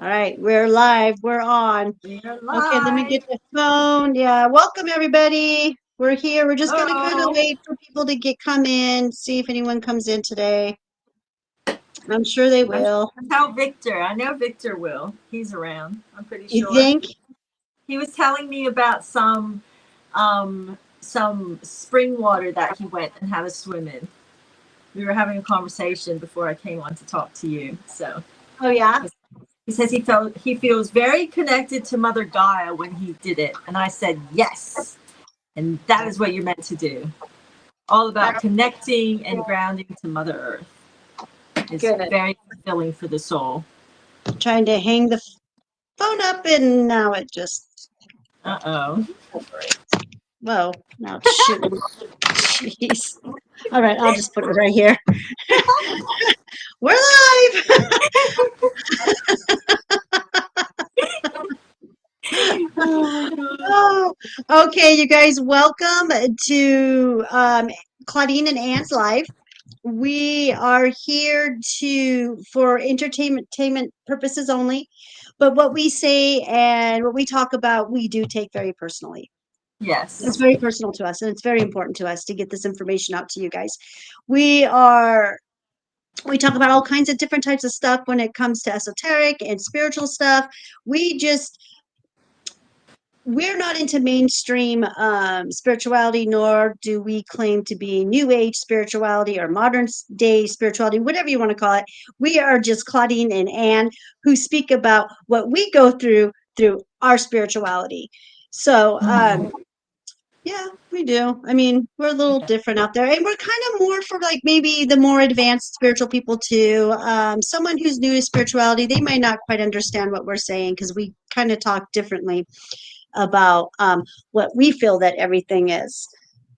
All right, we're live. We're on. We're Okay, let me get live. the phone. Yeah, welcome everybody. We're here. We're just gonna kind of Hello. wait for people to come in, see if anyone comes in today. I'm sure they I'm will. tell Victor. I know Victor will. He's around. I'm pretty You sure. think? He was telling me about some spring water that he went and had a swim in. We were having a conversation before I came on to talk to you. So Oh yeah. he says he feels very connected to Mother Gaia when he did it, and I said yes, and that is what you're meant to do. All about That's connecting and grounding to Mother Earth. It's good. very fulfilling for the soul. Trying to hang the phone up and now it just Uh-oh. whoa, now it's shooting. Jeez. All right, I'll just put it right here. We're live. Oh my god. Oh, okay, you guys, welcome to Claudine and Anne's Live. We are here for entertainment purposes only, but what we say and what we talk about, we do take very personally. It's Yes. very personal to us, and it's very important to us to get this information out to you guys. We are we talk about all kinds of different types of stuff when it comes to esoteric and spiritual stuff. We just we're not into mainstream spirituality, nor do we claim to be new age spirituality or modern day spirituality, whatever you want to call it. We are just Claudine and Anne who speak about what we go through our spirituality. So, Mhm. yeah, we do. I mean, we're a little Yeah. different out there, and we're kind of more for like maybe the more advanced spiritual people too. Someone who's new to spirituality, they might not quite understand what we're saying because we kind of talk differently about what we feel that everything is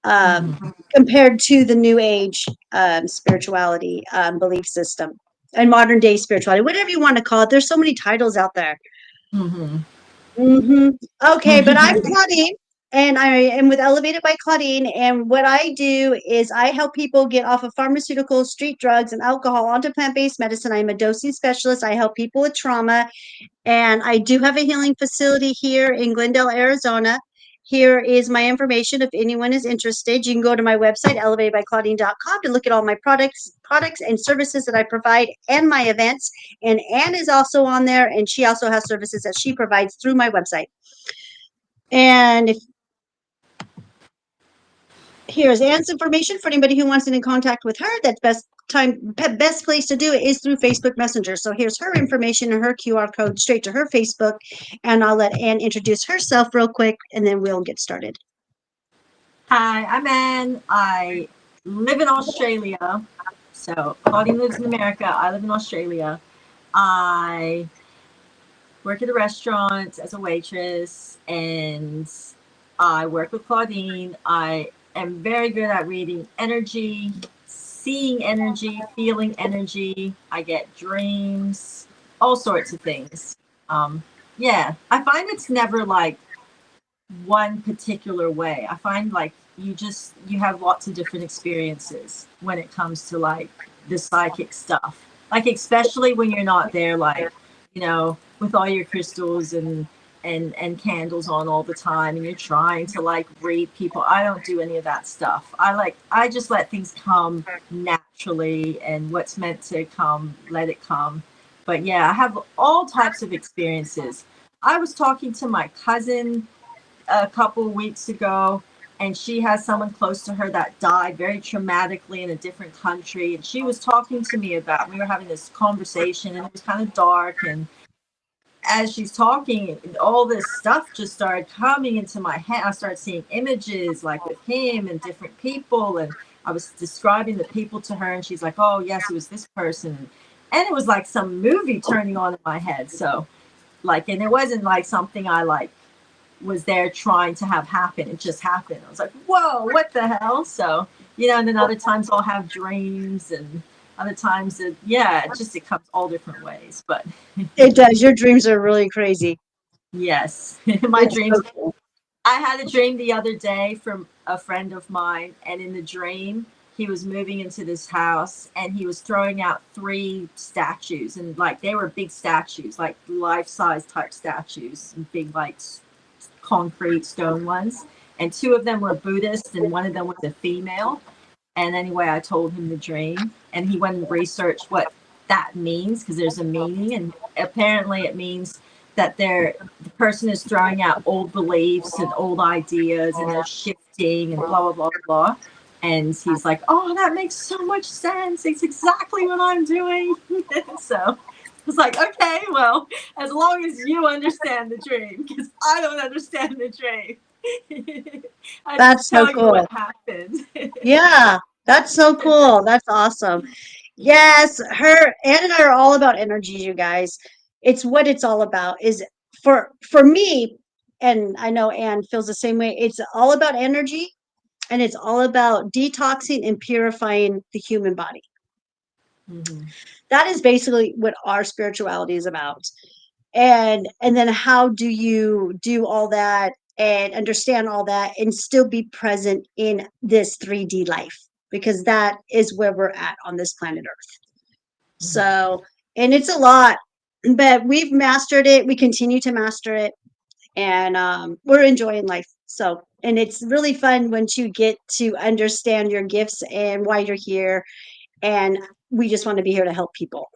um, Mhm. compared to the new age spirituality belief system and modern day spirituality, whatever you want to call it. There's so many titles out there. Mhm. hmm Okay, but I'm Claudine, and I am with Elevated by Claudine. And what I do is I help people get off of pharmaceuticals, street drugs, and alcohol onto plant-based medicine. I'm a dosing specialist. I help people with trauma, and I do have a healing facility here in Glendale, Arizona. Here is my information if anyone is interested. You can go to my website, elevatedbyclaudine.com, to look at all my products and services that I provide and my events. And Anne is also on there, and she also has services that she provides through my website. And if here's Anne's information for anybody who wants to get in contact with her. That's best place to do it is through Facebook Messenger. So here's her information and her QR code straight to her Facebook, and I'll let Anne introduce herself real quick, and then we'll get started. Hi, I'm Anne. I live in Australia. So Claudine lives in America. I live in Australia. I work at a restaurant as a waitress, and I work with Claudine. I am very good at reading energy, seeing energy, feeling energy. I get dreams, all sorts of things. Um, yeah, I find it's never like one particular way. I find like you have lots of different experiences when it comes to like the psychic stuff. Like especially when you're not there like, with all your crystals and candles on all the time and you're trying to like read people. I don't do any of that stuff. I just let things come naturally, and what's meant to come, let it come. But yeah, I have all types of experiences. I was talking to my cousin a couple weeks ago, and she has someone close to her that died very traumatically in a different country, and she was talking to me about, we were having this conversation, and it was kind of dark, and as she's talking, all this stuff just started coming into my head. I started seeing images like with him and different people, and I was describing the people to her, and she's like, oh yes, it was this person, and it was like some movie turning on in my head. So like, and it wasn't like something I like was there trying to have happen. It just happened. I was like, whoa, what the hell? So, and then other times I'll have dreams, and other times it comes all different ways. But It does. Your dreams are really crazy. yes, my It's dreams. so cool. I had a dream the other day from a friend of mine, and in the dream, he was moving into this house and he was throwing out three statues, and like they were big statues, like life-size type statues, and big like concrete stone ones, and two of them were Buddhist and one of them was a female. And anyway, I told him the dream, and he went and researched what that means, because there's a meaning, and apparently it means that the person is throwing out old beliefs and old ideas, and they're shifting and blah blah blah blah. And he's like, "Oh, that makes so much sense. It's exactly what I'm doing." So I was like, "Okay, well, as long as you understand the dream, because I don't understand the dream." I That's just so tell you cool. what happened. Yeah, that's so cool. That's awesome. Yes, her Ann and I are all about energies, you guys. It's what it's all about. Is for me, and I know Ann feels the same way. It's all about energy, and it's all about detoxing and purifying the human body. Mhm. That is basically what our spirituality is about. And then how do you do all that and understand all that and still be present in this 3D life? Because that is where we're at on this planet Earth. Mhm. So, and it's a lot, but we've mastered it. We continue to master it, and we're enjoying life. So, and it's really fun once you get to understand your gifts and why you're here. And we just want to be here to help people.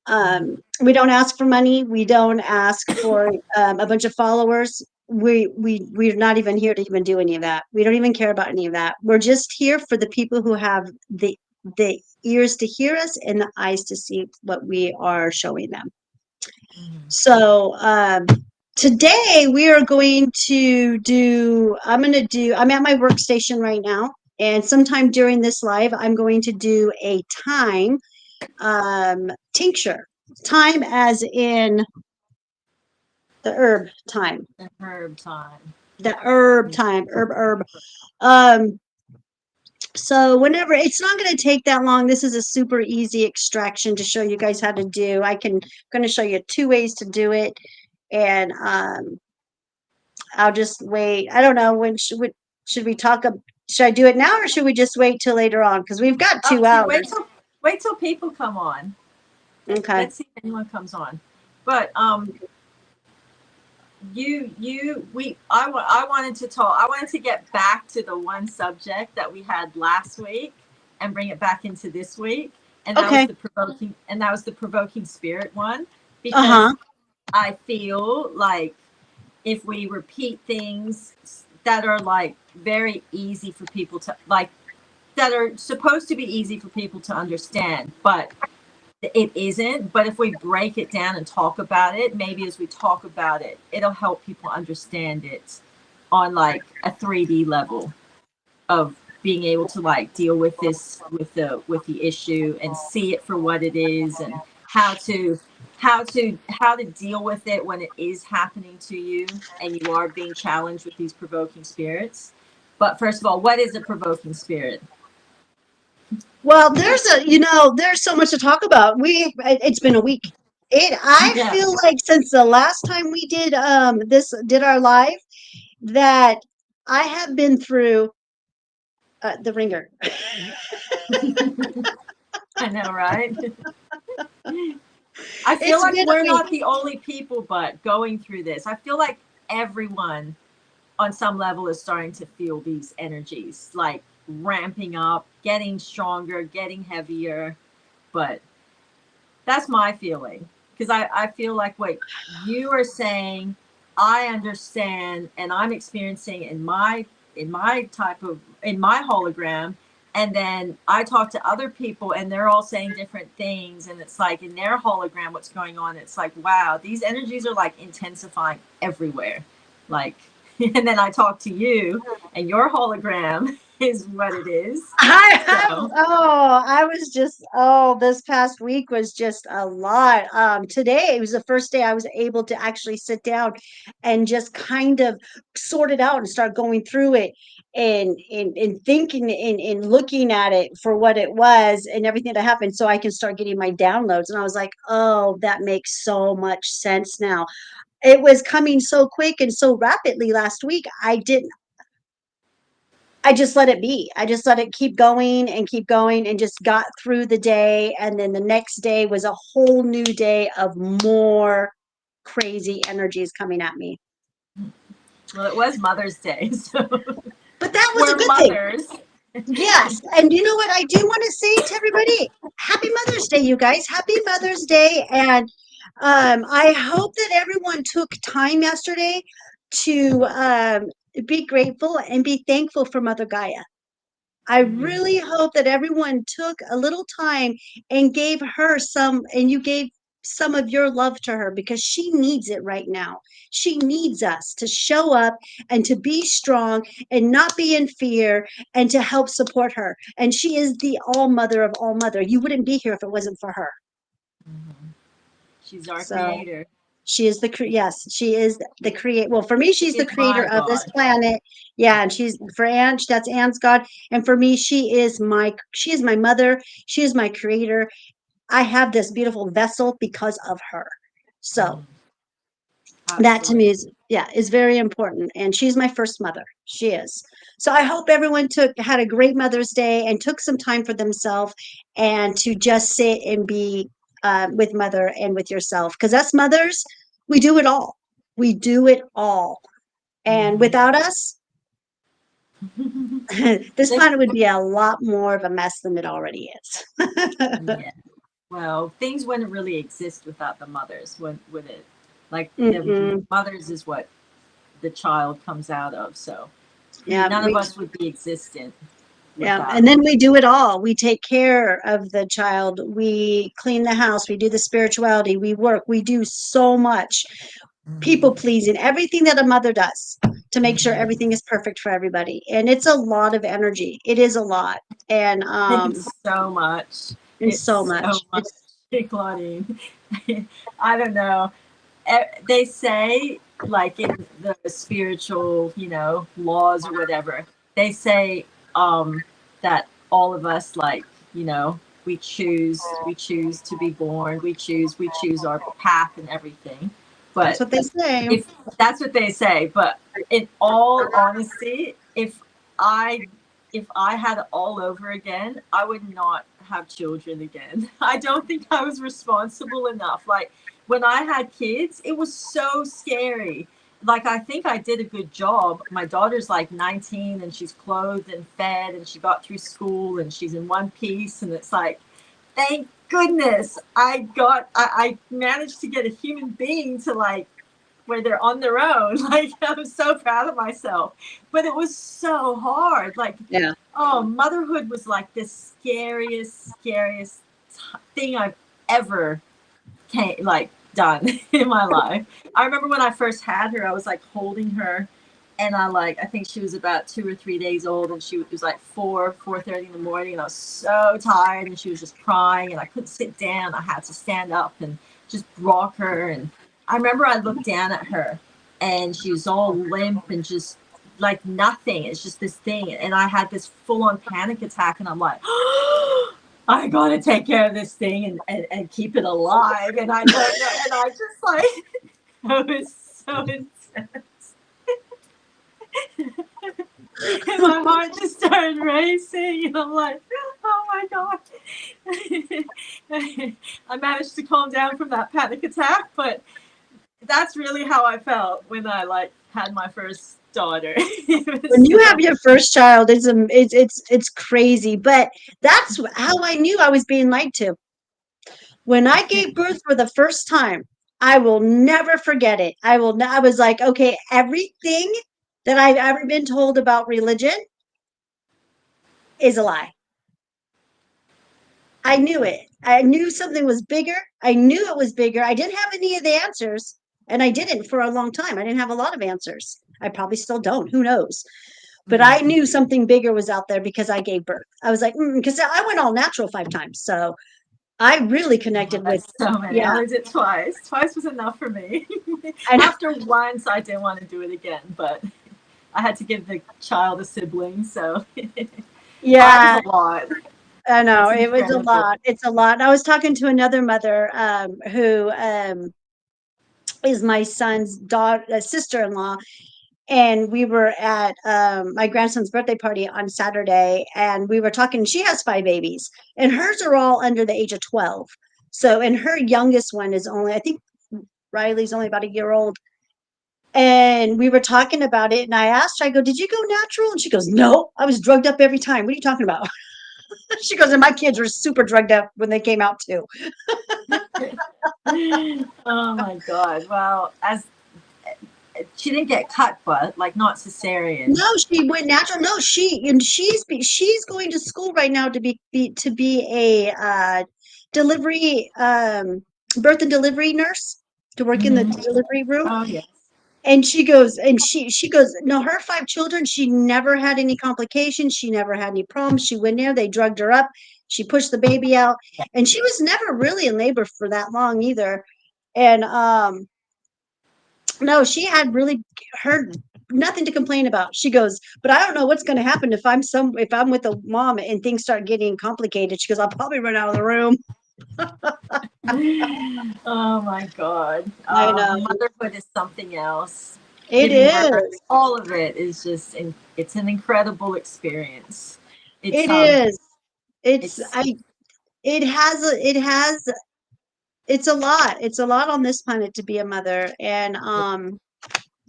Mhm. We don't ask for money. We don't ask for a bunch of followers. We're not even here to even do any of that. We don't even care about any of that. We're just here for the people who have the ears to hear us and the eyes to see what we are showing them. Mhm. So today we are going to do. I'm going to do. I'm at my workstation right now, and sometime during this live, I'm going to do a time tincture. Time as in the herb time. The herb time. The herb time. Herb. Um, so whenever it's not going to take that long. This is a super easy extraction to show you guys how to do. Going to show you two ways to do it, and I'll just wait. I don't know when should we talk. Should I do it now or should we just wait till later on? Because we've got Up two to you. hours. Wait till people come on. Okay. Let's see if anyone comes on. But you we I wanted to talk. I wanted to get back to the one subject that we had last week and bring it back into this week, and that was Okay. the provoking spirit one, Uh because huh. I feel like if we repeat things that are like very easy for people to like, that are supposed to be easy for people to understand, but it isn't. But if we break it down and talk about it, maybe as we talk about it, it'll help people understand it on like a 3D level of being able to like deal with this, with the issue, and see it for what it is, and how to deal with it when it is happening to you and you are being challenged with these provoking spirits. But first of all, what is a provoking spirit? Well, there's so much to talk about. It's been a week. I Yeah. feel like since the last time we did our live that I have been through the ringer. I know, right? I feel It's like been a we're week. not the only people but going through this. I feel like everyone on some level is starting to feel these energies like ramping up, getting stronger, getting heavier. But that's my feeling, because I feel like what you are saying, I understand, and I'm experiencing in my hologram. And then I talk to other people and they're all saying different things, and it's like in their hologram what's going on. It's like, wow, these energies are like intensifying everywhere, like. And then I talk to you and your hologram is what it is. So I was just, this past week was just a lot. Today was the first day I was able to actually sit down and just kind of sort it out and start going through it and thinking and looking at it for what it was and everything that happened so I can start getting my downloads. And I was like, oh, that makes so much sense now. It was coming so quick and so rapidly last week. I didn't I just let it be. I just let it keep going and just got through the day. And then the next day was a whole new day of more crazy energies coming at me. Well, it was Mother's Day, so But that was a we're good thing. mothers. Yes. And you know what I do want to say to everybody? Happy Mother's Day, you guys. Happy Mother's Day. And I hope that everyone took time yesterday to be grateful and be thankful for Mother Gaia. I Mm, really hope that everyone took a little time and gave her some, and you gave some of your love to her because she needs it right now. She needs us to show up and to be strong and not be in fear and to help support her. And she is the all mother of all mother. You wouldn't be here if it wasn't for her. mhm. She's our So creator. she is yes, she is the create. Well, for me, She she's the is my creator of this God. planet. Yeah, and she's for Anne, that's Anne's God. And for me, she is my mother. She is my creator. I have this beautiful vessel because of her. So Mm, that to me absolutely. is, yeah, is very important. And she's my first mother. She is. So I hope everyone had a great Mother's Day and took some time for themselves and to just sit and be with mother and with yourself. Because us mothers, we do it all. We do it all. And Hmm. without us, this This, planet would be a lot more of a mess than it already is. yeah. Well, things wouldn't really exist without the mothers, would it? Like the Mm-mm. mothers is what the child comes out of. So Yeah, none of us would be existent yeah, without and it. then we do it all. We take care of the child. We clean the house. We do the spirituality. We work. We do so much people Mhm. pleasing, everything that a mother does to make sure Mhm. everything is perfect for everybody. And it's a lot of energy. It is a lot. And It's so much. so It's so much. much, It's Claudine. I don't know. They say, like in the spiritual, laws or whatever, they say that all of us, like, we choose to be born, we choose our path and everything. that's But what they say. if that's what they say, but in all honesty, I if I had it all over again, I would not have children again. I don't think I was responsible enough. Like when I had kids, it was so scary. Like I think I did a good job. My daughter's like 19 and she's clothed and fed and she got through school and she's in one piece and it's like thank goodness I managed to get a human being to like where they're on their own. Like I'm so proud of myself. But it was so hard. Like, Yeah. oh, motherhood was like the scariest thing I've ever done in my life. I remember when I first had her, I was like holding her and I think she was about 2 or 3 days old and she was like 4:30 in the morning and I was so tired and she was just crying and I couldn't sit down. I had to stand up and just rock her. And I remember I looked down at her and she was all limp and just like nothing. It's just this thing. And I had this full on panic attack and I'm like, I gotta take care of this thing and keep it alive. And I don't know. And I just like, it was so intense. And my heart just started racing. And I'm like, oh my God. I managed to calm down from that panic attack. But that's really how I felt when I like had my first daughter. It When was you have so, your first child, it's crazy. But that's how I knew I was being lied to. When I gave birth for the first time, I will never forget it. I was like, okay, everything that I've ever been told about religion is a lie. I knew it. I knew something was bigger. I knew it was bigger. I didn't have any of the answers, and I didn't for a long time. I didn't have a lot of answers. I probably still don't. Who knows? But I mm, knew something bigger was out there because I gave birth. I was like, because I went all natural 5 times. So I really oh, connected with, that's so many. I yeah, only did twice. Twice was enough for me. I know. After once, I didn't want to do it again, but I had to give the child a sibling, so five is Yeah, a lot. I know. That's It was a incredible. lot. It's a lot. I was talking to another mother who is my son's daughter, sister-in-law, and we were at my grandson's birthday party on Saturday, and we were talking. She has 5 babies, and hers are all under the age of 12. So, and her youngest one is only, I think Riley's only about a year old. And we were talking about it, and I asked her, I go, "Did you go natural?" And she goes, "No, I was drugged up every time." What are you talking about? She goes, "And my kids were super drugged up when they came out too." Oh my God. Well, as she didn't get cut, but like not cesarean. No, she went natural. No, she's going to school right now to be a delivery birth and delivery nurse, to work in the Hmm. delivery room. Oh yes. And she goes, no, her 5 children, she never had any complications. She never had any problems. She went there, they drugged her up. She pushed the baby out, and she was never really in labor for that long either. And no, she had really heard nothing to complain about. She goes, "But I don't know what's going to happen if I'm with a mom and things start getting complicated." She goes, "I'll probably run out of the room." Oh my God. I know. Motherhood is something else. It Giving birth, is. all of it is just, it's an incredible experience. It's, It is. It's it's, I it has it's a lot. It's a lot on this planet to be a mother. And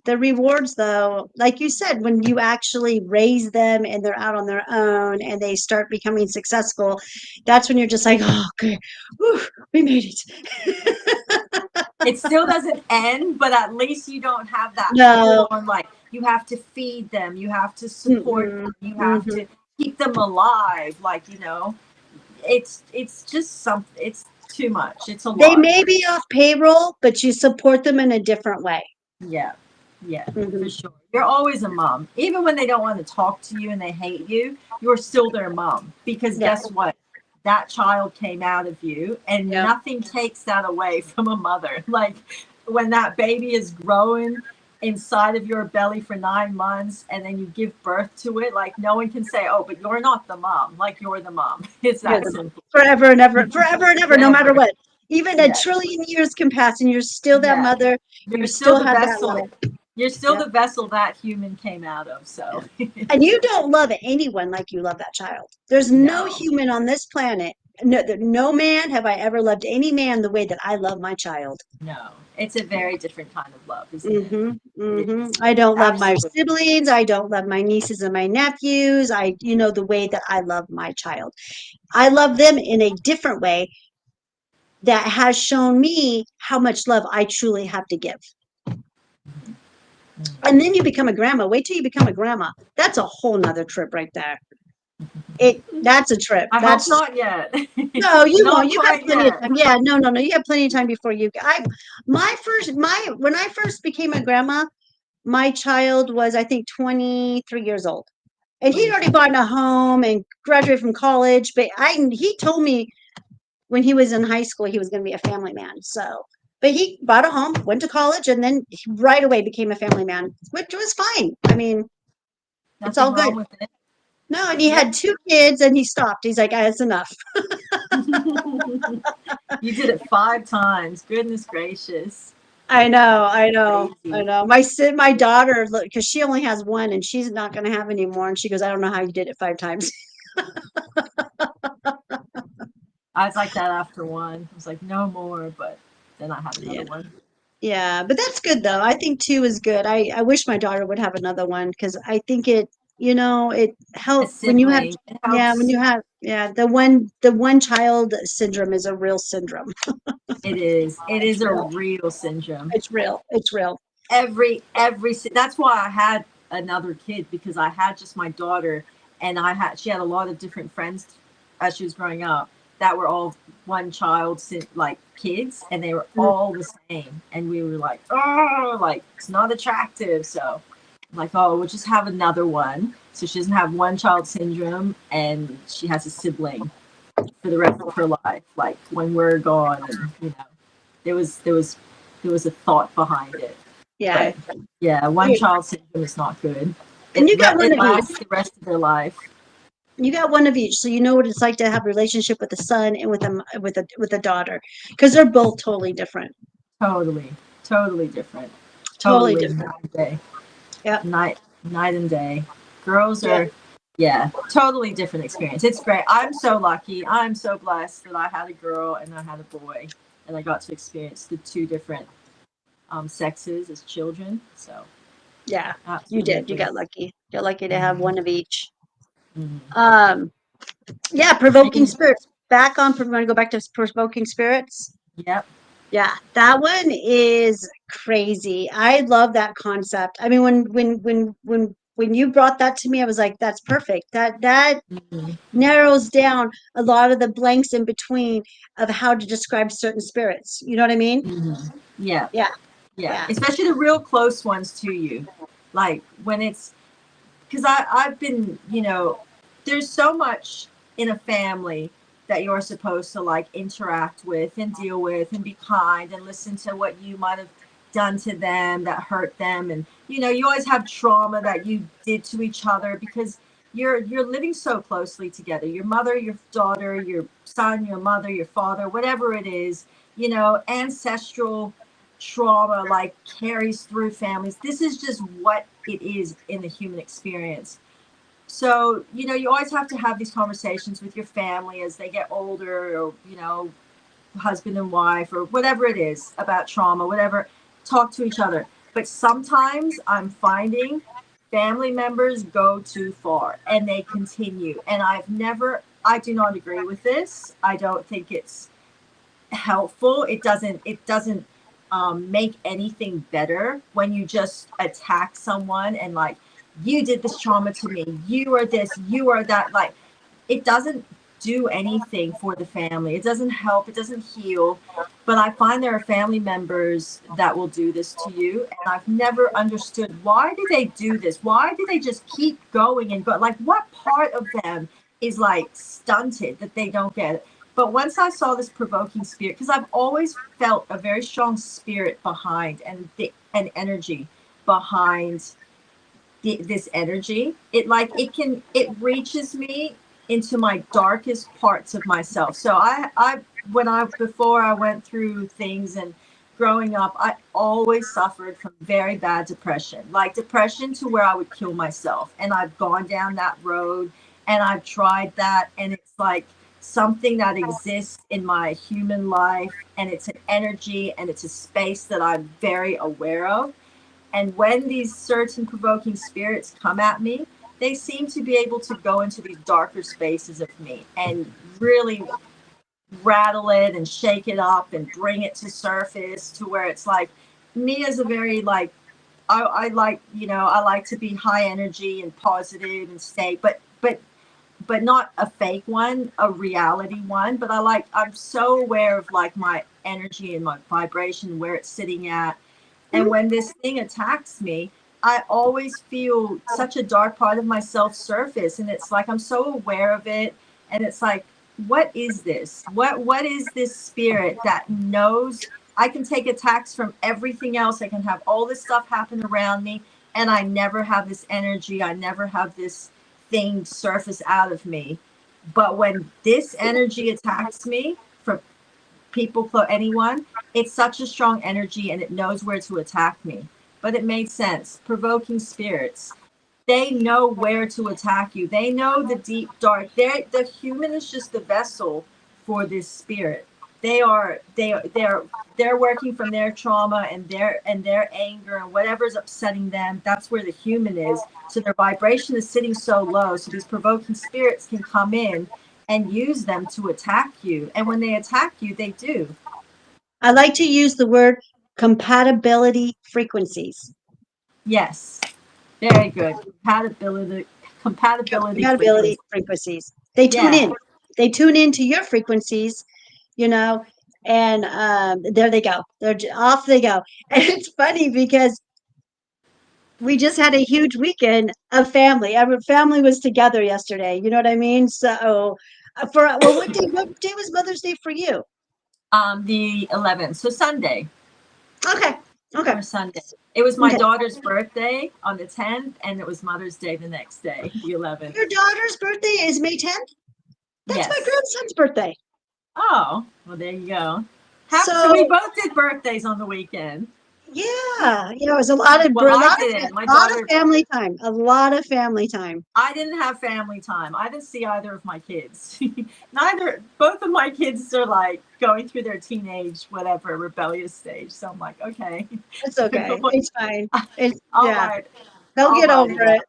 the rewards, though, like you said, when you actually raise them and they're out on their own and they start becoming successful, that's when you're just like, "Oh, okay, whew, we made it." it still doesn't end, but at least you don't have that No. full on, like, you have to feed them, you have to support Mm-mm, them, you have mhm. to keep them alive. Like, you know, it's just something, it's too much. It's a They lot. may be off payroll, but you support them in a different way. Yeah, yeah, for Mhm. sure. You're always a mom. Even when they don't want to talk to you and they hate you, you're still their mom. Because Yeah. guess what? That child came out of you, and Yeah. nothing takes that away from a mother. Like when that baby is growing inside of your belly for 9 months and then you give birth to it, like no one can say, "Oh, but you're not the mom." Like you're the mom. It's You're that the mom. simple. Forever and ever, no matter Forever. what. Even a Yeah. trillion years can pass and you're still that Yeah. mother. You You're still still the have that vessel. love. You're still Yep. the vessel that human came out of. Yeah. So And you don't love anyone like you love that child. There's no no, human on this planet. No man have I ever loved any man the way that I love my child. no. It's a very different kind of love, isn't it? Mhm, It mhm. is. I don't love my Absolutely. siblings. I don't love my nieces and my nephews. The way that I love my child. I love them in a different way that has shown me how much love I truly have to give. And then you become a grandma. Wait till you become a grandma. That's a whole nother trip right there. That's a trip. I hope That's not yet. No, you won't. Not You have quite plenty of yet. time. Yeah, no, no, no. You have plenty of time before you. I my first my When I first became a grandma, my child was, I think, 23 years old, and he'd already 23. bought a home and graduated from college. But he told me when he was in high school he was going to be a family man. So, but he bought a home, went to college, and then he right away became a family man, which was fine. I mean, it's Nothing all good. wrong with it. No, and he Yep. had 2 kids, and he stopped. He's like, "That's enough." You did it 5 times. Goodness gracious. I know, I That's know, I crazy. know. My daughter, because she only has one, and she's not going to have any more. And she goes, "I don't know how you did it 5 times." I was like that after one. I was like, no more, but then I had Yeah, another one. yeah, but that's good though. I think 2 is good. I wish my daughter would have another one because I think it A help when you have, sibling. It yeah, when helps. you have, yeah, the one child syndrome is a real syndrome. It is. It It's is a real. real syndrome. It's real. It's real. That's why I had another kid, because I had just my daughter, and she had a lot of different friends as she was growing up that were all one child, like kids, and they were Mm. all the same, and we were like, oh, like it's not attractive. So I'm like, oh, we'll just have another one so she doesn't have one child syndrome, and she has a sibling for the rest of her life, like when we're gone. And there was a thought behind it. Yeah. But yeah, one Yeah. child syndrome is not good. And you got one It of each. lasts the rest of their life. You got one of each, so you know what it's like to have a relationship with a son and with a daughter, because they're both totally different. Totally, totally different. Totally Totally different. night and day. Yeah. Night and day. Girls Yeah. are, yeah, totally different experience. It's great. I'm so lucky. I'm so blessed that I had a girl and I had a boy, and I got to experience the two different sexes as children. So Yeah. You did. You absolutely. got lucky. You're lucky to have Hmm. one of each. Hmm. Um, yeah, provoking spirits. Back on, we're going to go back to provoking spirits. Yep. Yeah, that one is crazy. I love that concept. I mean, when you brought that to me, I was like, that's perfect. That Hmm. narrows down a lot of the blanks in between of how to describe certain spirits. You know what I mean? Hmm. Yeah. Yeah, Yeah. yeah. Especially the real close ones to you, like when it's because I've been, there's so much in a family that you're supposed to like interact with and deal with and be kind and listen to what you might have done to them that hurt them. And you always have trauma that you did to each other because you're living so closely together. Your mother, your daughter, your son, your mother, your father, whatever it is, ancestral trauma like carries through families. This is just what it is in the human experience. So, you always have to have these conversations with your family as they get older, or, husband and wife, or whatever it is about trauma, whatever, talk to each other. But sometimes I'm finding family members go too far and they continue. And I do not agree with this. I don't think it's helpful. It doesn't make anything better when you just attack someone and like, you did this trauma to me, you are this, you are that. Like, it doesn't do anything for the family. It doesn't help, it doesn't heal. But I find there are family members that will do this to you, and I've never understood, why do they do this? Why do they just keep going and go? Like, what part of them is like stunted that they don't get it? But once I saw this provoking spirit, because I've always felt a very strong spirit behind, and an energy behind this energy, it reaches me into my darkest parts of myself. So I when I before I went through things, and growing up, I always suffered from very bad depression, like depression to where I would kill myself. And I've gone down that road, and I've tried that, and it's like something that exists in my human life, and it's an energy, and it's a space that I'm very aware of. And when these certain provoking spirits come at me, they seem to be able to go into these darker spaces of me and really rattle it and shake it up and bring it to surface, to where it's like, me as a very like, I like, I like to be high energy and positive and stay, but not a fake one, a reality one. But I'm so aware of like my energy and my vibration, where it's sitting at. And when this thing attacks me, I always feel such a dark part of myself surface. And it's like I'm so aware of it. And it's like, what is this? What is this spirit that knows I can take attacks from everything else? I can have all this stuff happen around me, and I never have this energy. I never have this thing surface out of me. But when this energy attacks me from people, anyone, it's such a strong energy, and it knows where to attack me. But it made sense. Provoking spirits, they know where to attack you. They know the deep dark. The human is just the vessel for this spirit. They're working from their trauma and their anger and whatever's upsetting them. That's where the human is. So their vibration is sitting so low. So these provoking spirits can come in and use them to attack you. And when they attack you, they do. I like to use the word compatibility frequencies. Yes. Very good. Compatibility Compatibility frequency. frequencies. They tune Yeah. in. They tune into your frequencies, you know, and there they go. Off they go. And it's funny because we just had a huge weekend of family. Our family was together yesterday. You know what I mean? So, what day was Mother's Day for you? The 11th. So Sunday. Okay, okay, Or Sunday. It was my okay. daughter's birthday on the 10th, and it was Mother's Day the next day, the Your 11th. daughter's birthday is May 10th. That's my Yes. grandson's birthday. Oh, well, there you go. So we So both did birthdays on the weekend. Yeah, it was a lot of Well, I didn't. My daughter, family time, a lot of family time. I didn't have family time. I didn't see either of my kids. Both of my kids are like going through their teenage, whatever, rebellious stage. So I'm like, okay, It's okay. It's fine. It's all yeah. right, They'll all get over righty then. it.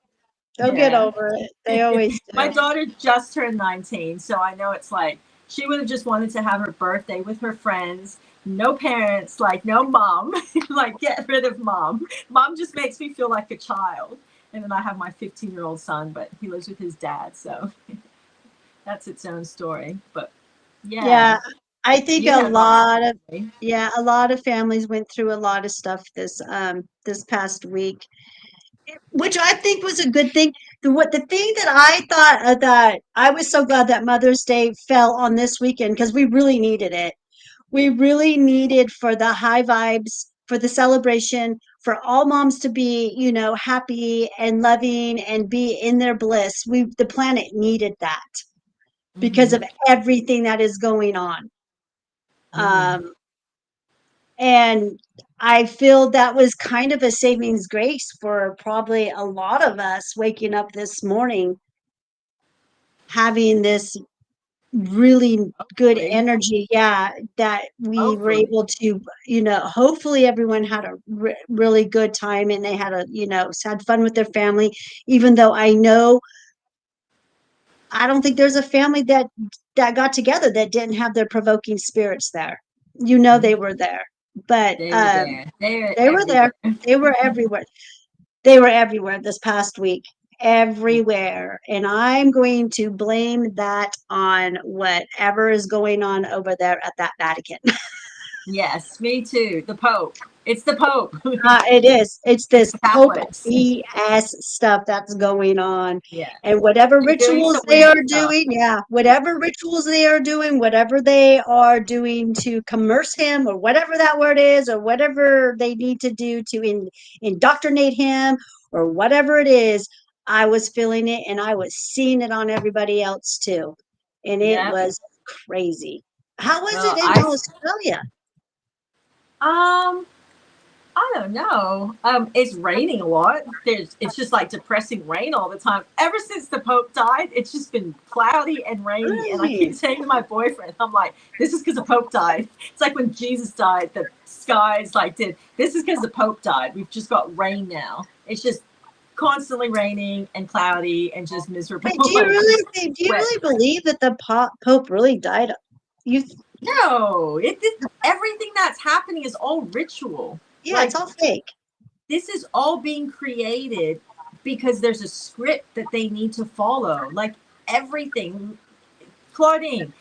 They'll get Yeah. over it. They always My do. daughter just turned 19, so I know it's like she would have just wanted to have her birthday with her friends. No parents, like no mom. Like, get rid of mom. Mom just makes me feel like a child. And then I have my 15-year-old son, but he lives with his dad, so that's its own story. But yeah, Yeah, I think you had lots to say. a lot of families went through a lot of stuff this past week, which I think was a good thing. The thing that I thought that I was so glad that Mother's Day fell on this weekend because we really needed it. We really needed for the high vibes, for the celebration, for all moms to be, happy and loving and be in their bliss. The planet needed that because Mm-hmm. of everything that is going on. Mm-hmm. Um, and I feel that was kind of a savings grace for probably a lot of us waking up this morning having this really good Hopefully, energy. Yeah, that we were hopefully. able to, hopefully everyone had a really good time and they had had fun with their family, even though I don't think there's a family that got together that didn't have their provoking spirits there. They Mhm. were there, but They were there. They were they were there. everywhere. They were everywhere. They were everywhere this past week, everywhere. And I'm going to blame that on whatever is going on over there at that Vatican. Yes, me too. The Pope. It's the Pope. It is. It's It's this the Pope Catholics. BS stuff that's going on. Yeah. And whatever They're doing rituals some they weird are stuff. doing, yeah, Yeah. whatever rituals they are doing, whatever they are doing to commerce him or whatever that word is, or whatever they need to do to indoctrinate him or whatever it is, I was feeling it and I was seeing it on everybody else too. And it Yeah. was crazy. How was it Well, in Australia? um I don't know. It's raining a lot. It's just like depressing rain all the time. Ever since the Pope died, it's just been cloudy and rainy. And I keep Really? saying to my boyfriend, I'm like, this is because the Pope died. It's like when Jesus died, the skies like did. This is because the Pope died. We've just got rain now. It's just constantly raining and cloudy and just miserable, Wait, do you like really just think, do you wet. really believe that the Pope really died? You, No, everything that's happening is all ritual. yeah, it's Like, all fake. this is all being created because there's a script that they need to follow. Like everything. Claudine,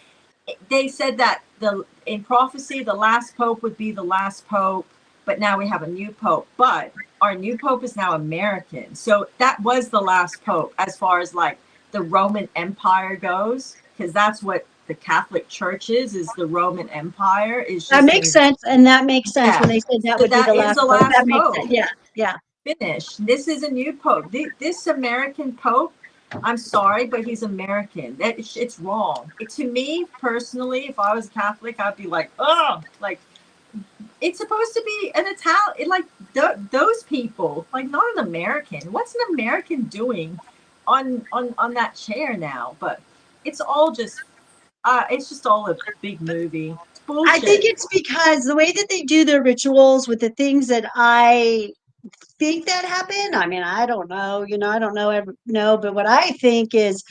they said that the in prophecy the last pope would be the last pope, but now we have a new pope. But our new pope is now American. So that was the last pope as far as like the Roman Empire goes, because that's what the Catholic Church is the Roman Empire is That just makes an sense, and that makes sense yeah. when they said that So would be the that is last the Pope. That last makes sense. pope Yeah, yeah. finished. This is a new pope. This American pope, I'm sorry, but he's American. It's wrong. To me personally, if I was Catholic, I'd be like, oh, like it's supposed to be an Italian, like those people, like not an American. What's an American doing on that chair now? But it's all just, it's just all a big movie. It's I think bullshit. it's because the way that they do their rituals with the things that I think that happen. I mean, I don't know. I don't know, but what I think is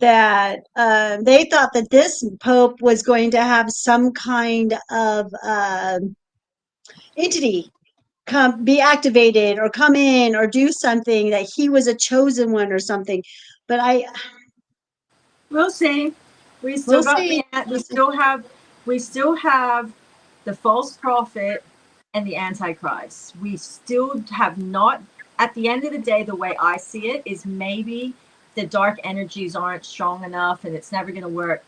that they thought that this Pope was going to have some kind of entity come be activated or come in or do something, that he was a chosen one or something. But We'll see. We we'll still got see. the we still have the false prophet and the antichrist. We still have not, at the end of the day, the way I see it is maybe the dark energies aren't strong enough and it's never going to work.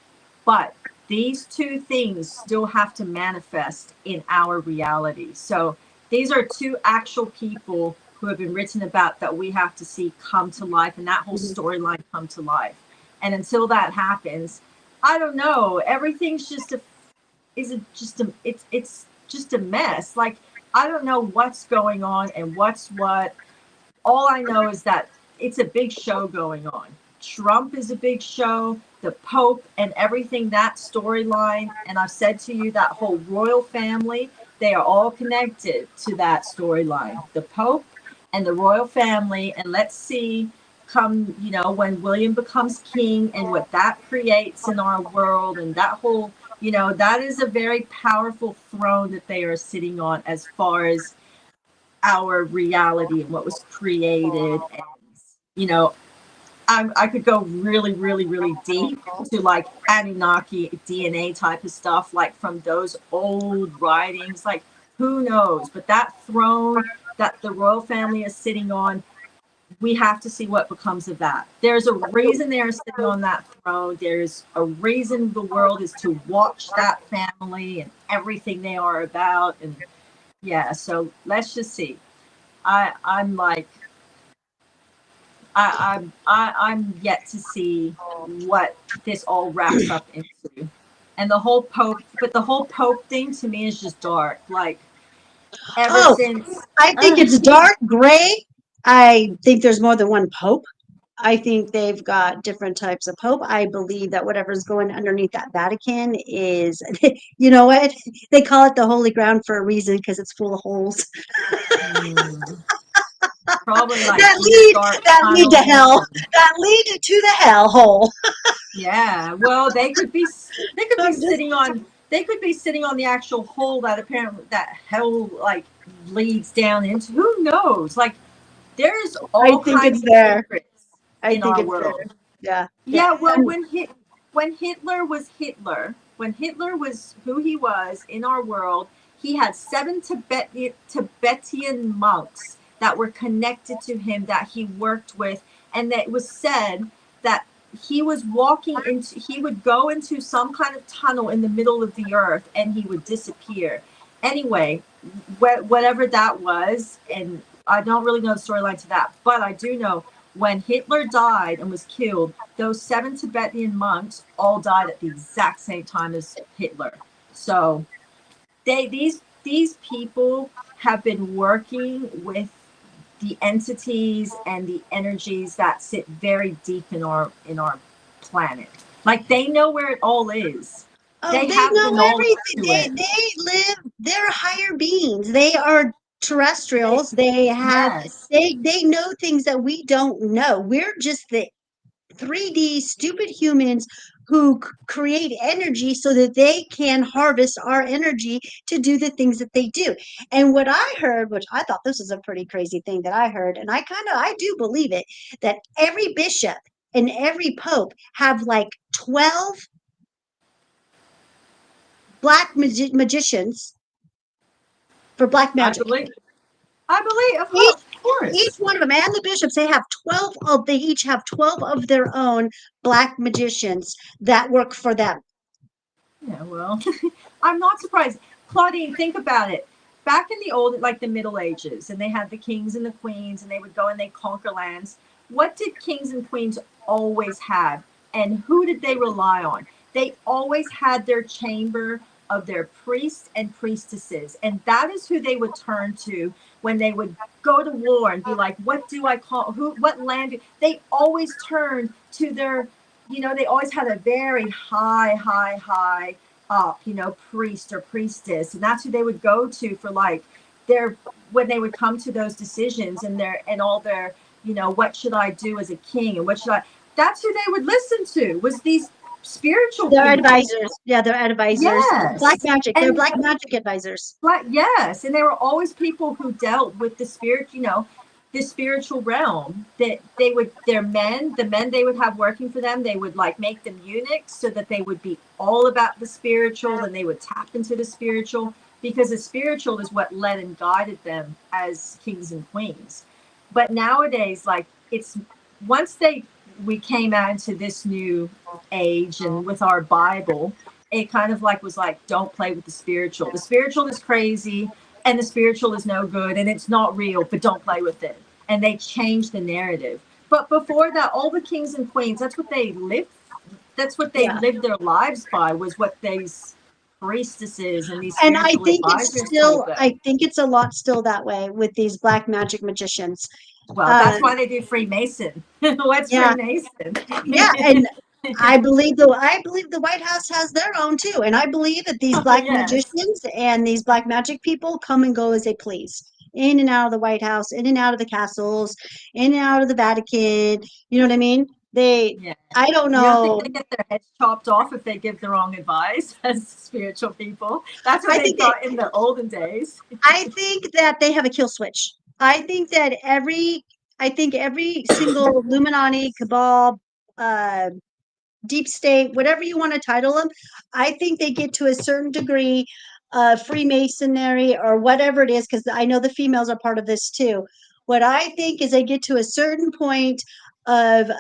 But these two things still have to manifest in our reality. So these are two actual people who have been written about that we have to see come to life, and that whole Mhm. storyline come to life. And until that happens, I don't know. Everything's just a is it just a it's just a mess. Like I don't know what's going on and what's what. All I know is that it's a big show going on. Trump is a big show, the Pope and everything, that storyline. And I've said to you that whole royal family, they are all connected to that storyline. The Pope and the royal family. And let's see, come, when William becomes king and what that creates in our world, and that whole, that is a very powerful throne that they are sitting on as far as our reality and what was created. And I could go really, really, really deep to like Anunnaki DNA type of stuff, like from those old writings. Like, who knows? But that throne that the royal family is sitting on, we have to see what becomes of that. There's a reason they're sitting on that throne. There's a reason the world is to watch that family and everything they are about. And yeah, so let's just see. I'm like, I'm yet to see what this all wraps up into. And the whole Pope thing to me is just dark. Like, ever Oh, since I think it's dark gray. I think there's more than one pope. I think they've got different types of pope. I believe that whatever's going underneath that Vatican is, you know what? They call it the holy ground for a reason because it's full of holes probably like that deep lead dark that lead to tunnels. hell. That lead to the hell hole. Yeah, well, they could be I'm just, sitting on the actual hole that apparently that hell like leads down into. Who knows? Like, there's I all think kinds it's of there. secrets I in think our it's there. world. Yeah. Yeah. Yeah, well, And when Hitler was Hitler, when Hitler was who he was in our world, he had 7 Tibetan monks that were connected to him that he worked with, and that it was said that he would go into some kind of tunnel in the middle of the earth and he would disappear. Anyway, whatever that was, and I don't really know the storyline to that, but I do know when Hitler died and was killed, those 7 Tibetan monks all died at the exact same time as Hitler. So these people have been working with the entities and the energies that sit very deep in our planet. Like, they know where it all is. oh, They they have the know knowledge everything. to it. They live. They're higher beings. They are terrestrials. They have. Yes. They know things that we don't know. We're just the 3D stupid humans who create energy so that they can harvest our energy to do the things that they do. And what I heard, which I thought this was a pretty crazy thing that I heard, and I do believe it, that every bishop and every pope have like 12 black magicians for black I magic. believe I believe Each of each course. one of them and the bishops, they each have 12 of their own black magicians that work for them. Yeah, well, I'm not surprised. Claudine, think about it. Back in the old, like the Middle Ages, and they had the kings and the queens, and they would go and they conquer lands. What did kings and queens always have? And who did they rely on? They always had their chamber of their priests and priestesses. And that is who they would turn to when they would go to war and be like, what do I call, what land? They always turned to their, they always had a very high up, priest or priestess. And that's who they would go to for like their, when they would come to those decisions and all their, what should I do as a king and that's who they would listen to, was these spiritual They're people. advisors. Yeah, they're advisors. Black Yes. magic. They're And black magic advisors. yes. And there were always people who dealt with the spirit, the spiritual realm, that the men they would have working for them, they would like make them eunuchs so that they would be all about the spiritual, and they would tap into the spiritual, because the spiritual is what led and guided them as kings and queens. But nowadays, like, it's once we came out into this new age, and with our Bible, it kind of like was like, don't play with the spiritual. The spiritual is crazy, and the spiritual is no good, and it's not real, but don't play with it. And they changed the narrative. But before that, all the kings and queens, that's what they lived their lives by, was what priestesses and these And I spiritual think it's advisors told still, I them. think it's a lot still that way with these black magic magicians. Well, Uh, that's why they do Freemason. What's yeah, Freemason? yeah, and I believe the White House has their own too, and I believe that these Oh, black yes. magicians and these black magic people come and go as they please, in and out of the White House, in and out of the castles, in and out of the Vatican. You know what I mean? Yeah. I don't You don't think know. they get their heads chopped off if they give the wrong advice as spiritual people? That's what I they think that thought in the olden days. I think that they have a kill switch. I think every single Illuminati, cabal, uh, deep state, whatever you want to title them, I think they get to a certain degree of Freemasonry or whatever it is, because I know the females are part of this too. What I think is they get to a certain point of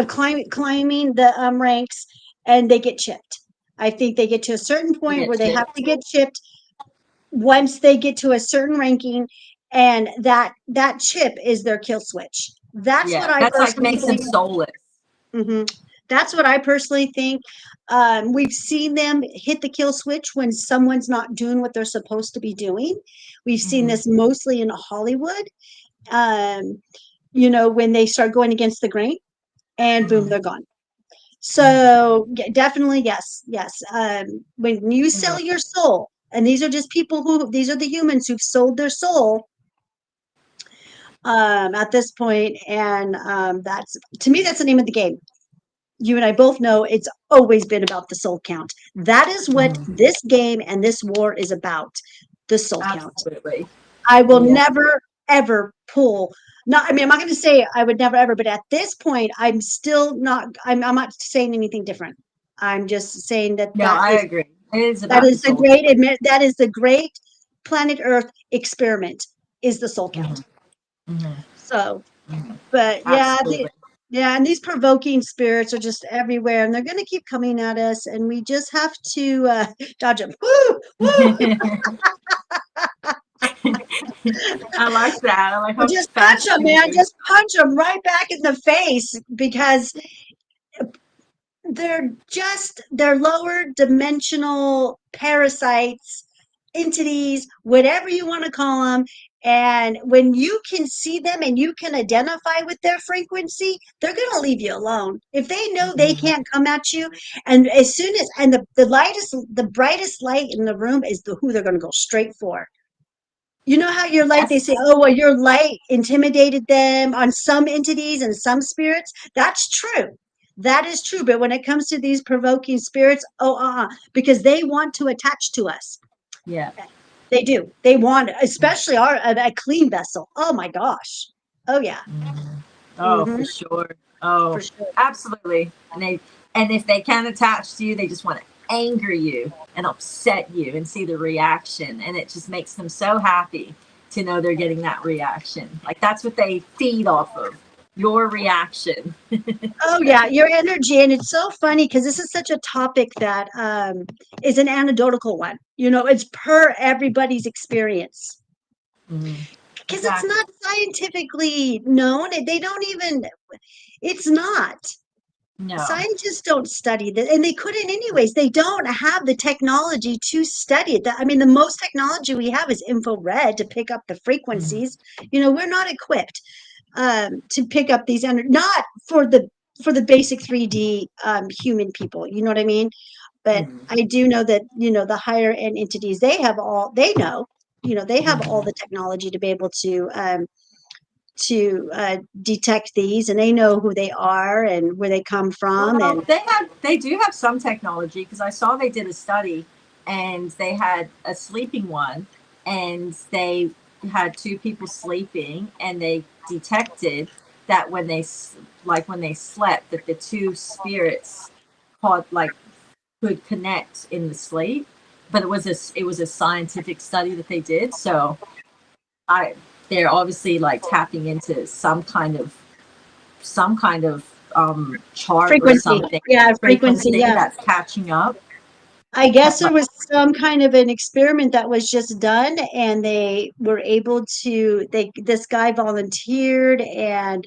climbing the ranks, and they get chipped. I think they get to a certain They point get where they have chipped. to get chipped once they get to a certain ranking, and that chip is their kill switch. That's what Yeah, I that's like personally makes them think. soulless. Mhm. That's what I personally think. We've seen them hit the kill switch when someone's not doing what they're supposed to be doing. We've seen Hmm. this mostly in Hollywood. Um, when they start going against the grain, and boom, Hmm. they're gone. Hmm. So definitely, yes, yes. When you Yeah. sell your soul, and these are just people these are the humans who've sold their soul at this point, and that's to me, that's the name of the game. You and I both know it's always been about the soul count. That is what Hmm. this game and this war is about, the soul count. Absolutely. I will Yeah. never, ever pull. Not, I mean, I'm not going to say I would never, ever, but at this point, I'm still not, I'm not saying anything different. I'm just saying that No, I agree. It is that about the is the soul. great, that is the great planet Earth experiment, is the soul Hmm. count. Hmm. So, Hmm. but yeah, Absolutely. yeah, and these provoking spirits are just everywhere, and they're going to keep coming at us, and we just have to dodge them. Woo, woo! I like that. I like Or how just punch fast them, you man. move. Just punch them right back in the face, because they're lower dimensional parasites, entities, whatever you want to call them. And when you can see them and you can identify with their frequency, they're going to leave you alone. If they know they Mhm. can't come at you, and as soon as, and the brightest light in the room is who they're going to go straight for. You know how your light, they say, Yes. oh, well, your light intimidated them on some entities and some spirits. That's true. That is true. But when it comes to these provoking spirits, because they want to attach to us. Yeah. They do. They want, especially a clean vessel. Oh my gosh. Oh yeah. Mhm. Oh, Hmm. for sure. For Oh, sure. absolutely. And if they can attach to you, they just want to anger you and upset you and see the reaction, and it just makes them so happy to know they're getting that reaction. Like that's what they feed off of, your reaction. Oh yeah, your energy. And it's so funny because this is such a topic that is an anecdotal one. It's per everybody's experience. Mhm. Because it's Exactly. not scientifically known. They don't even, it's not. No. Scientists don't study that, and they couldn't anyways. They don't have the technology to study it. I mean, the most technology we have is infrared to pick up the Mhm. frequencies. We're not equipped to pick up these, not for the basic 3D human people. You know what I mean? But Mhm. I do know that the higher end entities, they know, they have all Mhm. the technology to be able to detect these, and they know who they are and where they come from. Well, And they do have some technology because I saw they did a study and they had a sleeping one and they had two people sleeping and they detected that when they slept that the two spirits called like could connect in the sleep, but it was a scientific study that they did. So I they're obviously like tapping into some kind of chart or frequency, something, yeah, frequency, frequency yeah. that's catching up. I guess That there like, was some kind of an experiment that was just done, and they were able to. This guy volunteered, and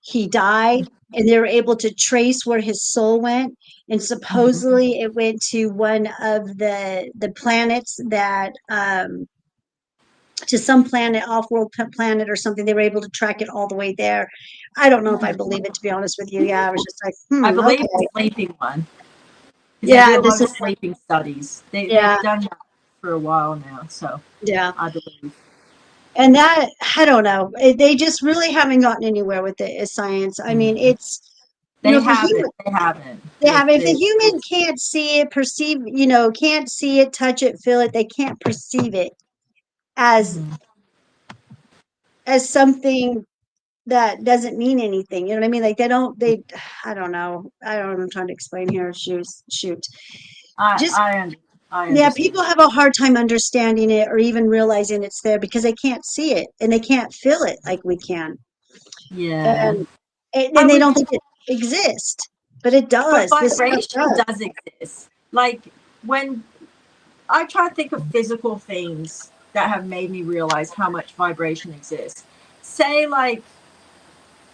he died, and they were able to trace where his soul went, and Mhm. supposedly it went to one of the planets that to some planet, off-world planet or something. They were able to track it all the way there. I don't know if I believe it, to be honest with you. Yeah, I was just like, I believe the okay. sleeping one because they Yeah, do a lot this of is, sleeping studies. They've yeah, done that for a while now, so yeah. I believe And that, I don't know. They just really haven't gotten anywhere with it as science. I mean, mm, it's, they for haven't. human, They haven't. they have, if the human It's can't see it, perceive, can't see it, touch it, feel it, they can't perceive it as mhm. something that doesn't mean anything. You know what I mean? Like I don't know. I don't know what I'm trying to explain here. Shoot. I Just, I un- I yeah, understand. people have a hard time understanding it or even realizing it's there because they can't see it and they can't feel it like we can. Yeah, And I they would, don't think it exists, but it but does. This stuff vibration does. does exist. Like when I try to think of physical things that have made me realize how much vibration exists. Say like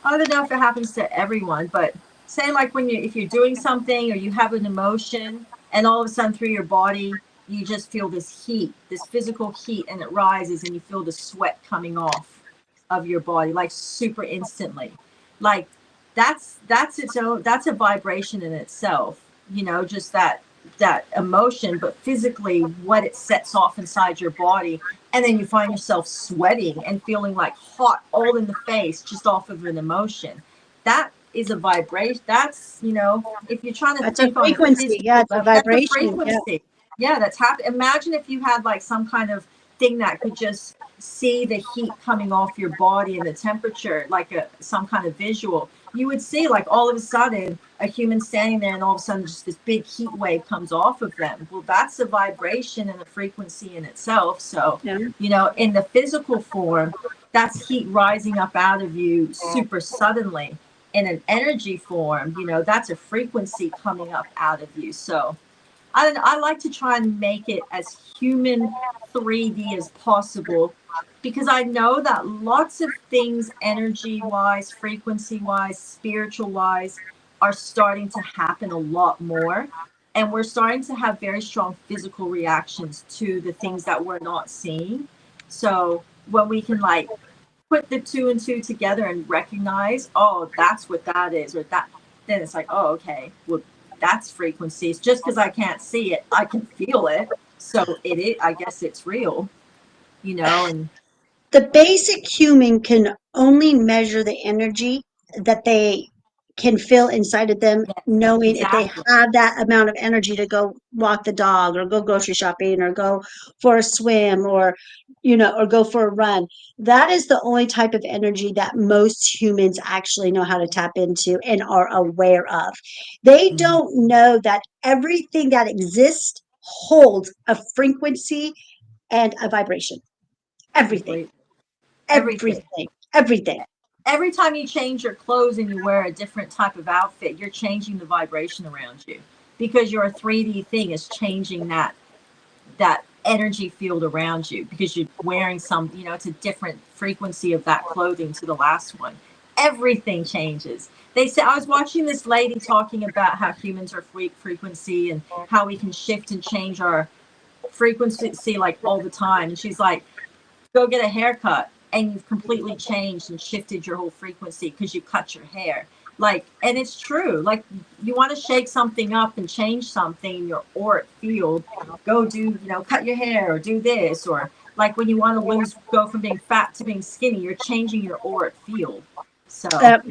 I don't know if it happens to everyone, but say like when you if you're doing something or you have an emotion and all of a sudden through your body you just feel this heat, this physical heat, and it rises and you feel the sweat coming off of your body like super instantly. Like that's its own that's a vibration in itself, just that emotion, but physically what it sets off inside your body, and then you find yourself sweating and feeling like hot all in the face just off of an emotion. That is a vibration. That's, if you're trying to That's a think on a frequency. Yeah, physical it's a level, that's a vibration. Yeah. frequency. Yeah, that's happening. Imagine if you had like some kind of thing that could just see the heat coming off your body and the temperature, like some kind of visual. You would see like all of a sudden a human standing there, and all of a sudden just this big heat wave comes off of them. Well, that's a vibration and a frequency in itself. So, Yeah. in the physical form, that's heat rising up out of you super suddenly. In an energy form, that's a frequency coming up out of you. So I like to try and make it as human 3D as possible, because I know that lots of things, energy wise, frequency wise, spiritual wise, are starting to happen a lot more. And we're starting to have very strong physical reactions to the things that we're not seeing. So when we can like put the two and two together and recognize, oh, that's what that is, or that, then it's like, oh, okay, well, that's frequencies. Just because I can't see it, I can feel it. So I guess it's real, and The basic human can only measure the energy that they can feel inside of them, yes, knowing if they exactly. have that amount of energy to go walk the dog or go grocery shopping or go for a swim or, or go for a run. That is the only type of energy that most humans actually know how to tap into and are aware of. They Mhm. don't know that everything that exists holds a frequency and a vibration. Everything. Completely. Everything. Everything, everything. Every time you change your clothes and you wear a different type of outfit, you're changing the vibration around you, because your 3D thing is changing that energy field around you, because you're wearing it's a different frequency of that clothing to the last one. Everything changes. They say, I was watching this lady talking about how humans are frequency and how we can shift and change our frequency like all the time. And she's like, go get a haircut and you've completely changed and shifted your whole frequency because you cut your hair. Like, and it's true. Like, you want to shake something up and change something in your auric field, go do, cut your hair or do this. Or like when you want to go from being fat to being skinny, you're changing your auric field. So, Yep,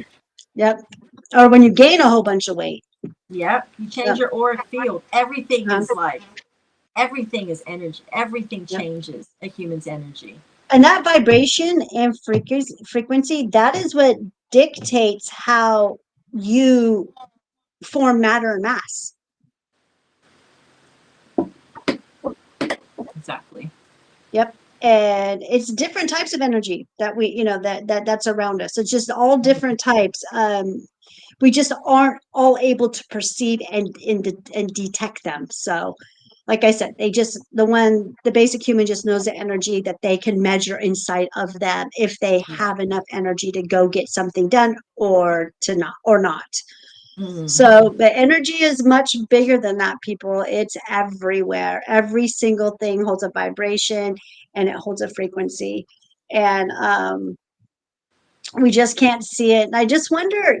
yep. Or when you gain a whole bunch of weight. yeah, you change Yep, your auric field. Everything uh, is like, everything is energy. Everything yep. changes a human's energy. And that vibration and frequency, that is what dictates how you form matter and mass. Exactly. Yep. And it's different types of energy that that's around us. It's just all different types. We just aren't all able to perceive and detect them. So like I said, the basic human just knows the energy that they can measure inside of them if they Yeah. have enough energy to go get something done or to not or not. Mm. So the energy is much bigger than that, people. It's everywhere. Every single thing holds a vibration and it holds a frequency. And we just can't see it. And I just wonder,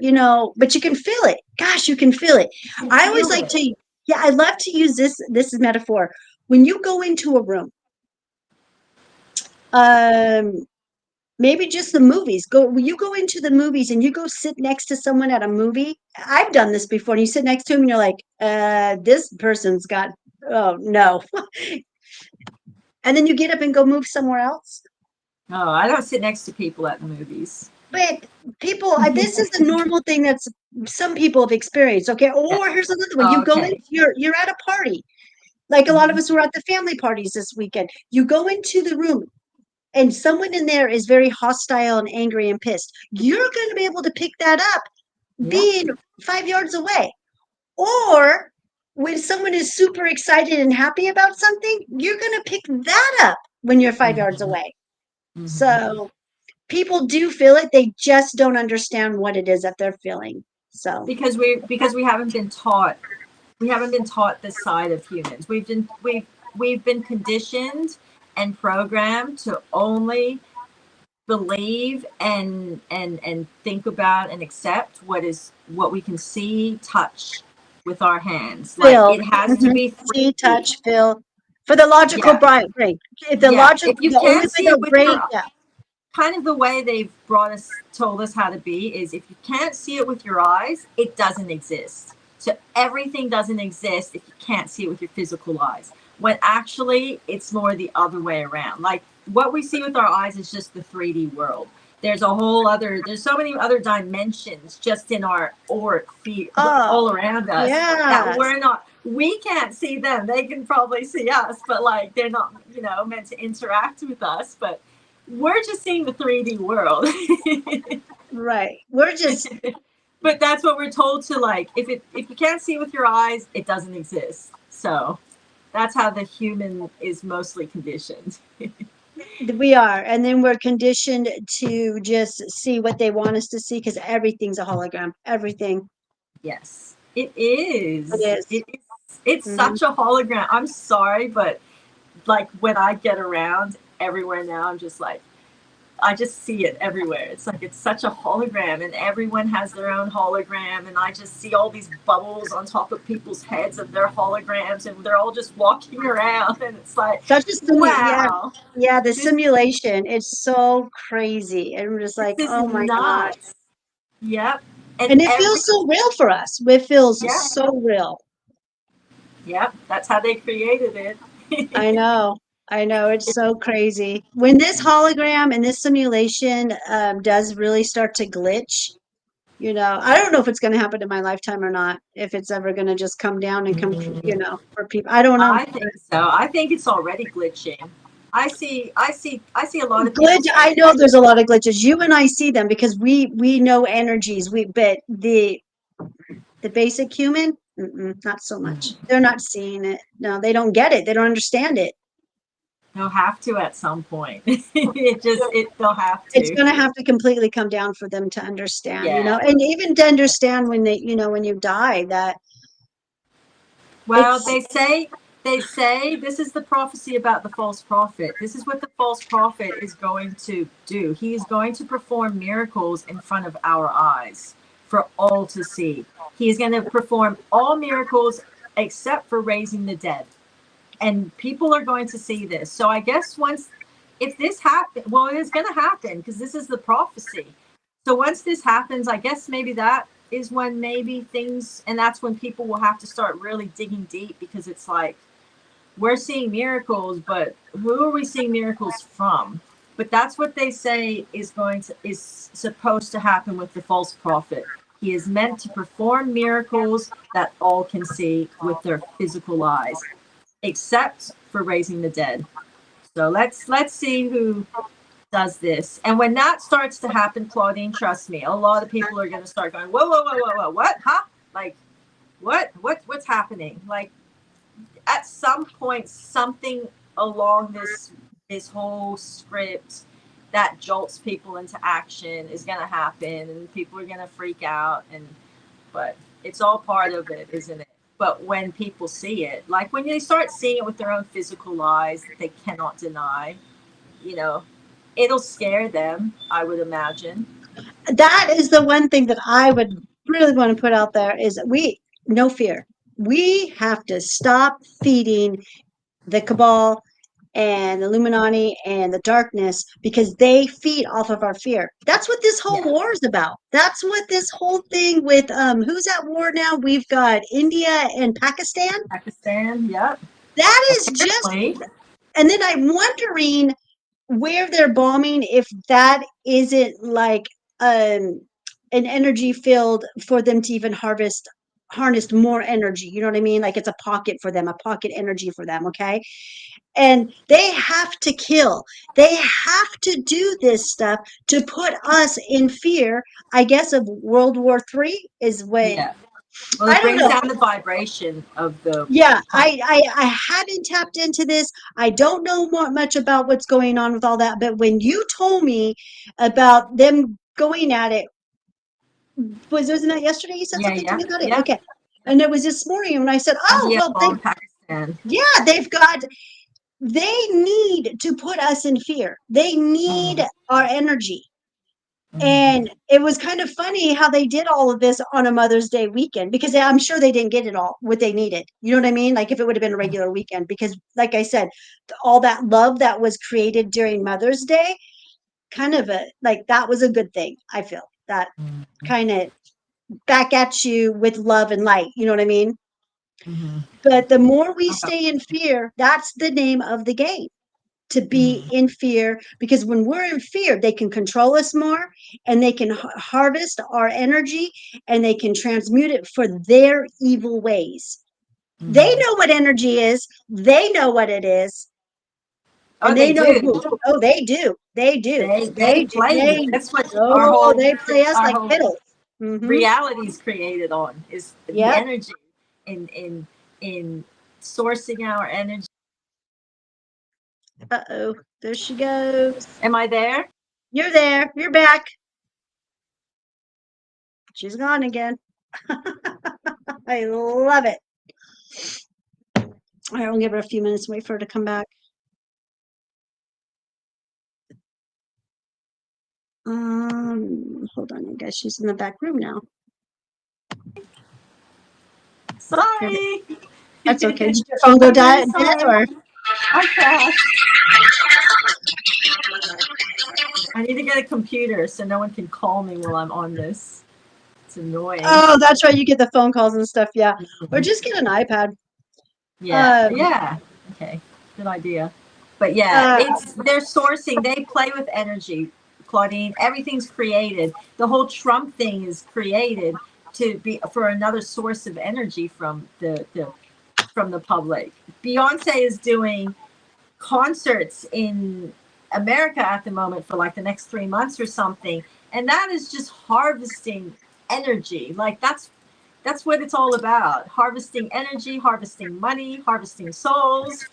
but you can feel it. Gosh, you can feel it. You can I always feel like it. to, yeah, I love to use this metaphor. When you go into a room, um, maybe just the movies. When you go into the movies and you go sit next to someone at a movie. I've done this before. And you sit next to them and you're like, this person's got, oh no. And then you get up and go move somewhere else. Oh, I don't sit next to people at the movies. But people, this is a normal thing that's some people have experienced. Okay. Yeah. Or here's another one. Oh, You go in, okay. you're at a party. Like a lot of Hmm. us were at the family parties this weekend. You go into the room and someone in there is very hostile and angry and pissed. You're going to be able to pick that up Yeah. being 5 yards away. Or when someone is super excited and happy about something, you're going to pick that up when you're 5 yards Hmm. away. Hmm. So people do feel it. They just don't understand what it is that they're feeling. So, Because we haven't been taught, this side of humans. We've been conditioned and programmed to only believe and think about and accept what we can see, touch with our hands. Like feel, it has to mhm, be see, 3D. touch, feel. For the logical Yeah, brain, if yeah. If you the only can't way see it the with brain, your, yeah. kind of the way they've told us how to be is, if you can't see it with your eyes, it doesn't exist. So everything doesn't exist if you can't see it with your physical eyes, when actually it's more the other way around. Like, what we see with our eyes is just the 3D world. There's so many other dimensions just in our auric field all Oh, around us that yes. we can't see them. They can probably see us, but like, they're not, meant to interact with us. But we're just seeing the 3D world. Right. We're just, But that's what we're told to, like, if you can't see with your eyes, it doesn't exist. So that's how the human is mostly conditioned. we are. And then we're conditioned to just see what they want us to see because everything's a hologram. Everything. Yes, it It is. is. It's Mhm. such a hologram. I'm sorry, but like, when I get around everywhere now, I'm just like, I just see it everywhere. It's like, it's such a hologram, and everyone has their own hologram, and I just see all these bubbles on top of people's heads of their holograms, and they're all just walking around, and it's like, Such a yeah. wow, Yeah, the this simulation. It's so crazy. And we're just like, this is oh my gosh. nuts. Yep, and And it feels so real for us. It feels yeah, so real. yep, that's how they created I it. know. I know. It's so crazy. When this hologram and this simulation does really start to glitch, I don't know if it's going to happen in my lifetime or not, if it's ever going to just come down and come, for people. I don't know. I think so. I think it's already glitching. I see a lot of people Glitch. saying I know that. there's a lot of glitches. You and I see them because we know energies. But the basic human, not so much. Mhm. They're not seeing it. No, they don't get it. They don't understand it. They'll have to at some point. They'll have It's to. going to have to completely come down for them to understand, Yeah. and even to understand when when you die, that Well, it's, they say this is the prophecy about the false prophet. This is what the false prophet is going to do. He is going to perform miracles in front of our eyes for all to see. He is going to perform all miracles except for raising the dead. And people are going to see this. So I guess if this happens, well, it is going to happen because this is the prophecy. So once this happens, I guess maybe that is when maybe things, and that's when people will have to start really digging deep, because it's like, we're seeing miracles, but who are we seeing miracles from? But that's what they say is supposed to happen with the false prophet. He is meant to perform miracles that all can see with their physical eyes, except for raising the dead. So let's see who does this. And when that starts to happen, Claudine, trust me, a lot of people are going to start going, whoa, whoa, whoa, whoa, whoa, what? Huh? Like, what's happening? Like, at some point, something along this whole script that jolts people into action is going to happen, and people are going to freak out. And but it's all part of it, isn't it? But when people see it, like when they start seeing it with their own physical eyes that they cannot deny, you know, it'll scare them, I would imagine. That is the one thing that I would really want to put out there is no fear. We have to stop feeding the cabal and the Illuminati and the darkness because they feed off of our fear. That's what this whole Yeah. war is about. That's what this whole thing with who's at war now? We've got India and Pakistan. Pakistan, yep. That is just, Apparently, and then I'm wondering where they're bombing if that isn't like um an energy field for them to even harness more energy, you know what I mean, like it's a pocket for them, a pocket energy for them, okay, and they have to kill, they have to do this stuff to put us in fear, I guess, of World War III is what, yeah. Well, I it don't brings know. down the vibration of the Yeah, planet. I haven't tapped into this. I don't know much about what's going on with all that. But when you told me about them going at it, wasn't that yesterday? You said Yeah, something to yeah, me about it. yeah. Okay, and it was this morning when I said, "Oh, India well, bombed Pakistan. yeah, they need to put us in fear. They need Mm, our energy." mm, And it was kind of funny how they did all of this on a Mother's Day weekend because I'm sure they didn't get it all what they needed. You know what I mean? Like if it would have been a regular weekend, because like I said, all that love that was created during Mother's Day, kind of like that was a good thing. I feel that mm, kind of back at you with love and light. You know what I mean? mm, But the more we okay. stay in fear, that's the name of the game, to be Mm, in fear, because when we're in fear they can control us more, and they can harvest our energy, and they can transmute it for their evil ways. They mm. know what energy is, they know what it is, Oh, and they they know do. who. Oh, they do, They play you. they That's what oh, they play us our like whole fiddles. Mm-hmm. reality is created on is the Yep. energy in sourcing our energy. Uh-oh, there she goes. Am I there? You're there, you're back. She's gone again. I love it. All right, we'll give her a few minutes and wait for her to come back. Hold on, I guess she's in the back room now. Sorry. That's okay. Did your phone go I'm really dead sorry. or? I crashed. I need to get a computer so no one can call me while I'm on this. It's annoying. Oh, that's right. You get the phone calls and stuff. Yeah. Or Mhm. just get an iPad. Yeah, Um, yeah. Okay, good idea. But yeah, uh, it's they're sourcing. They play with energy, Claudine. Everything's created. The whole Trump thing is created to be for another source of energy from the public. Beyonce is doing concerts in America at the moment for like the next 3 months or something, and that is just harvesting energy. Like that's what it's all about: harvesting energy, harvesting money, harvesting souls.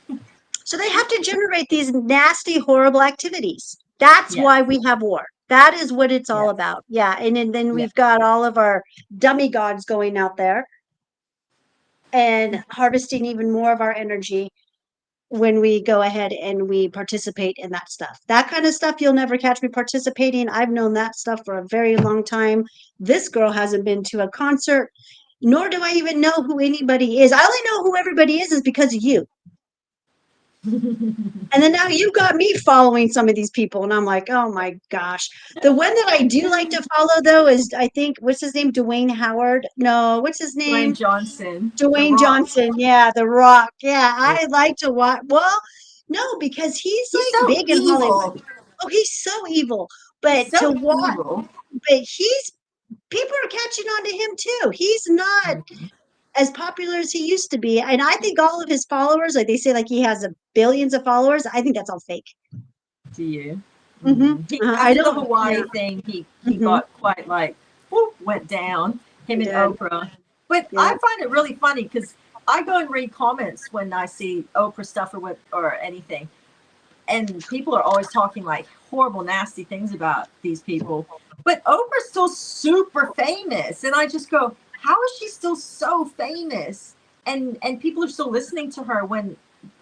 so they have to generate these nasty, horrible activities. That's Yes, why we have war. That is what it's all yes, about. Yeah. And then yes. we've got all of our dummy gods going out there and harvesting even more of our energy when we go ahead and we participate in that stuff. That kind of stuff you'll never catch me participating. I've known that stuff for a very long time. This girl hasn't been to a concert, nor do I even know who anybody is. I only know who everybody is because of you. And then now you've got me following some of these people, and I'm like, oh my gosh. The one that I do like to follow though is, I think, what's his name? Dwayne Howard. No, what's his Dwayne name? Johnson, The Dwayne Rock. Johnson, yeah, The Rock. Yeah, Yeah. I like to watch. Well, no, because he's He's like so big in Hollywood. evil. Oh, he's so evil. He's But to so watch, evil. but he's people are catching on to him too. He's not Mhm. as popular as he used to be. And I think all of his followers, like they say, like he has a billions of followers. I think that's all fake. To you. Hmm. He, I after the don't. Yeah. Hawaii thing, he Hmm. got quite like whoop, went down. I Him and did. Oprah. But Yeah. I find it really funny because I go and read comments when I see Oprah stuff or anything, and people are always talking like horrible, nasty things about these people. But Oprah's still super famous, and I just go, how is she still so famous? And people are still listening to her when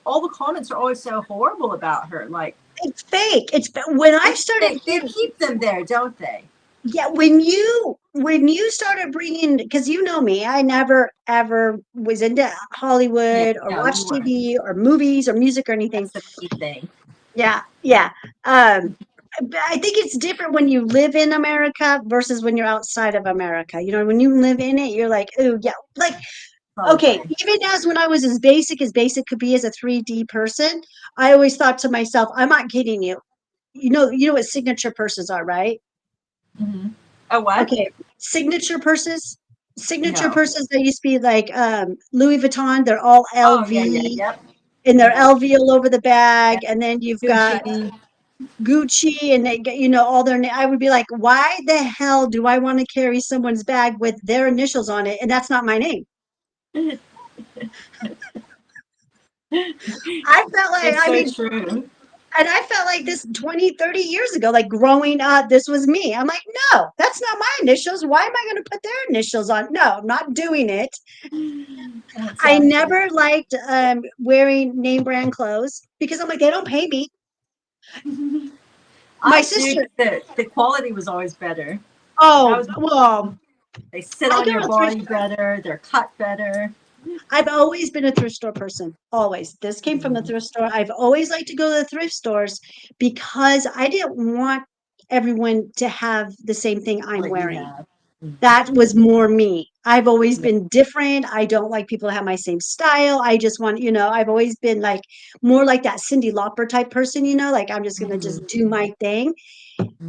all the comments are always so horrible about her. Like It's fake. When I started they hearing, keep them there, don't they? yeah, when you started bringing, because you know me, I never ever was into Yeah, Hollywood or no, you watched weren't. TV or movies or music or anything. That's the key thing. Yeah, yeah. Um, but I think it's different when you live in America versus when you're outside of America. You know, when you live in it, you're like, oh yeah, like okay. Totally. Even as when I was as basic could be as a 3D person, I always thought to myself, I'm not kidding you. You know what signature purses are, right? Hmm. Oh, what? Okay, signature purses. Signature No. purses that used to be like Louis Vuitton, they're all Oh, yeah, yeah, LV yep, and they're yep. LV all over the Yeah. bag. And then you've got Gucci. Gucci and they get, all their I would be like, why the hell do I want to carry someone's bag with their initials on it? And that's not my name. I felt like, It's I so mean, true. and I felt like this 20, 30 years ago, like growing up, this was me. I'm like, no, that's not my initials. Why am I going to put their initials on? No, I'm not doing it. I Exactly. never liked wearing name brand clothes because I'm like, they don't pay me. My I do sister, because the quality was always better. That oh, was well, they sit I on go your to thrift. body better. They're cut better. I've always been a thrift store person. Always. This came from the Mm. thrift store. I've always liked to go to the thrift stores because I didn't want everyone to have the same thing I'm What you wearing. have. Mm. That was more me. I've always Yeah. been different. I don't like people to have my same style. I just want, I've always been like more like that Cyndi Lauper type person, like I'm just gonna Mhm. just do my thing.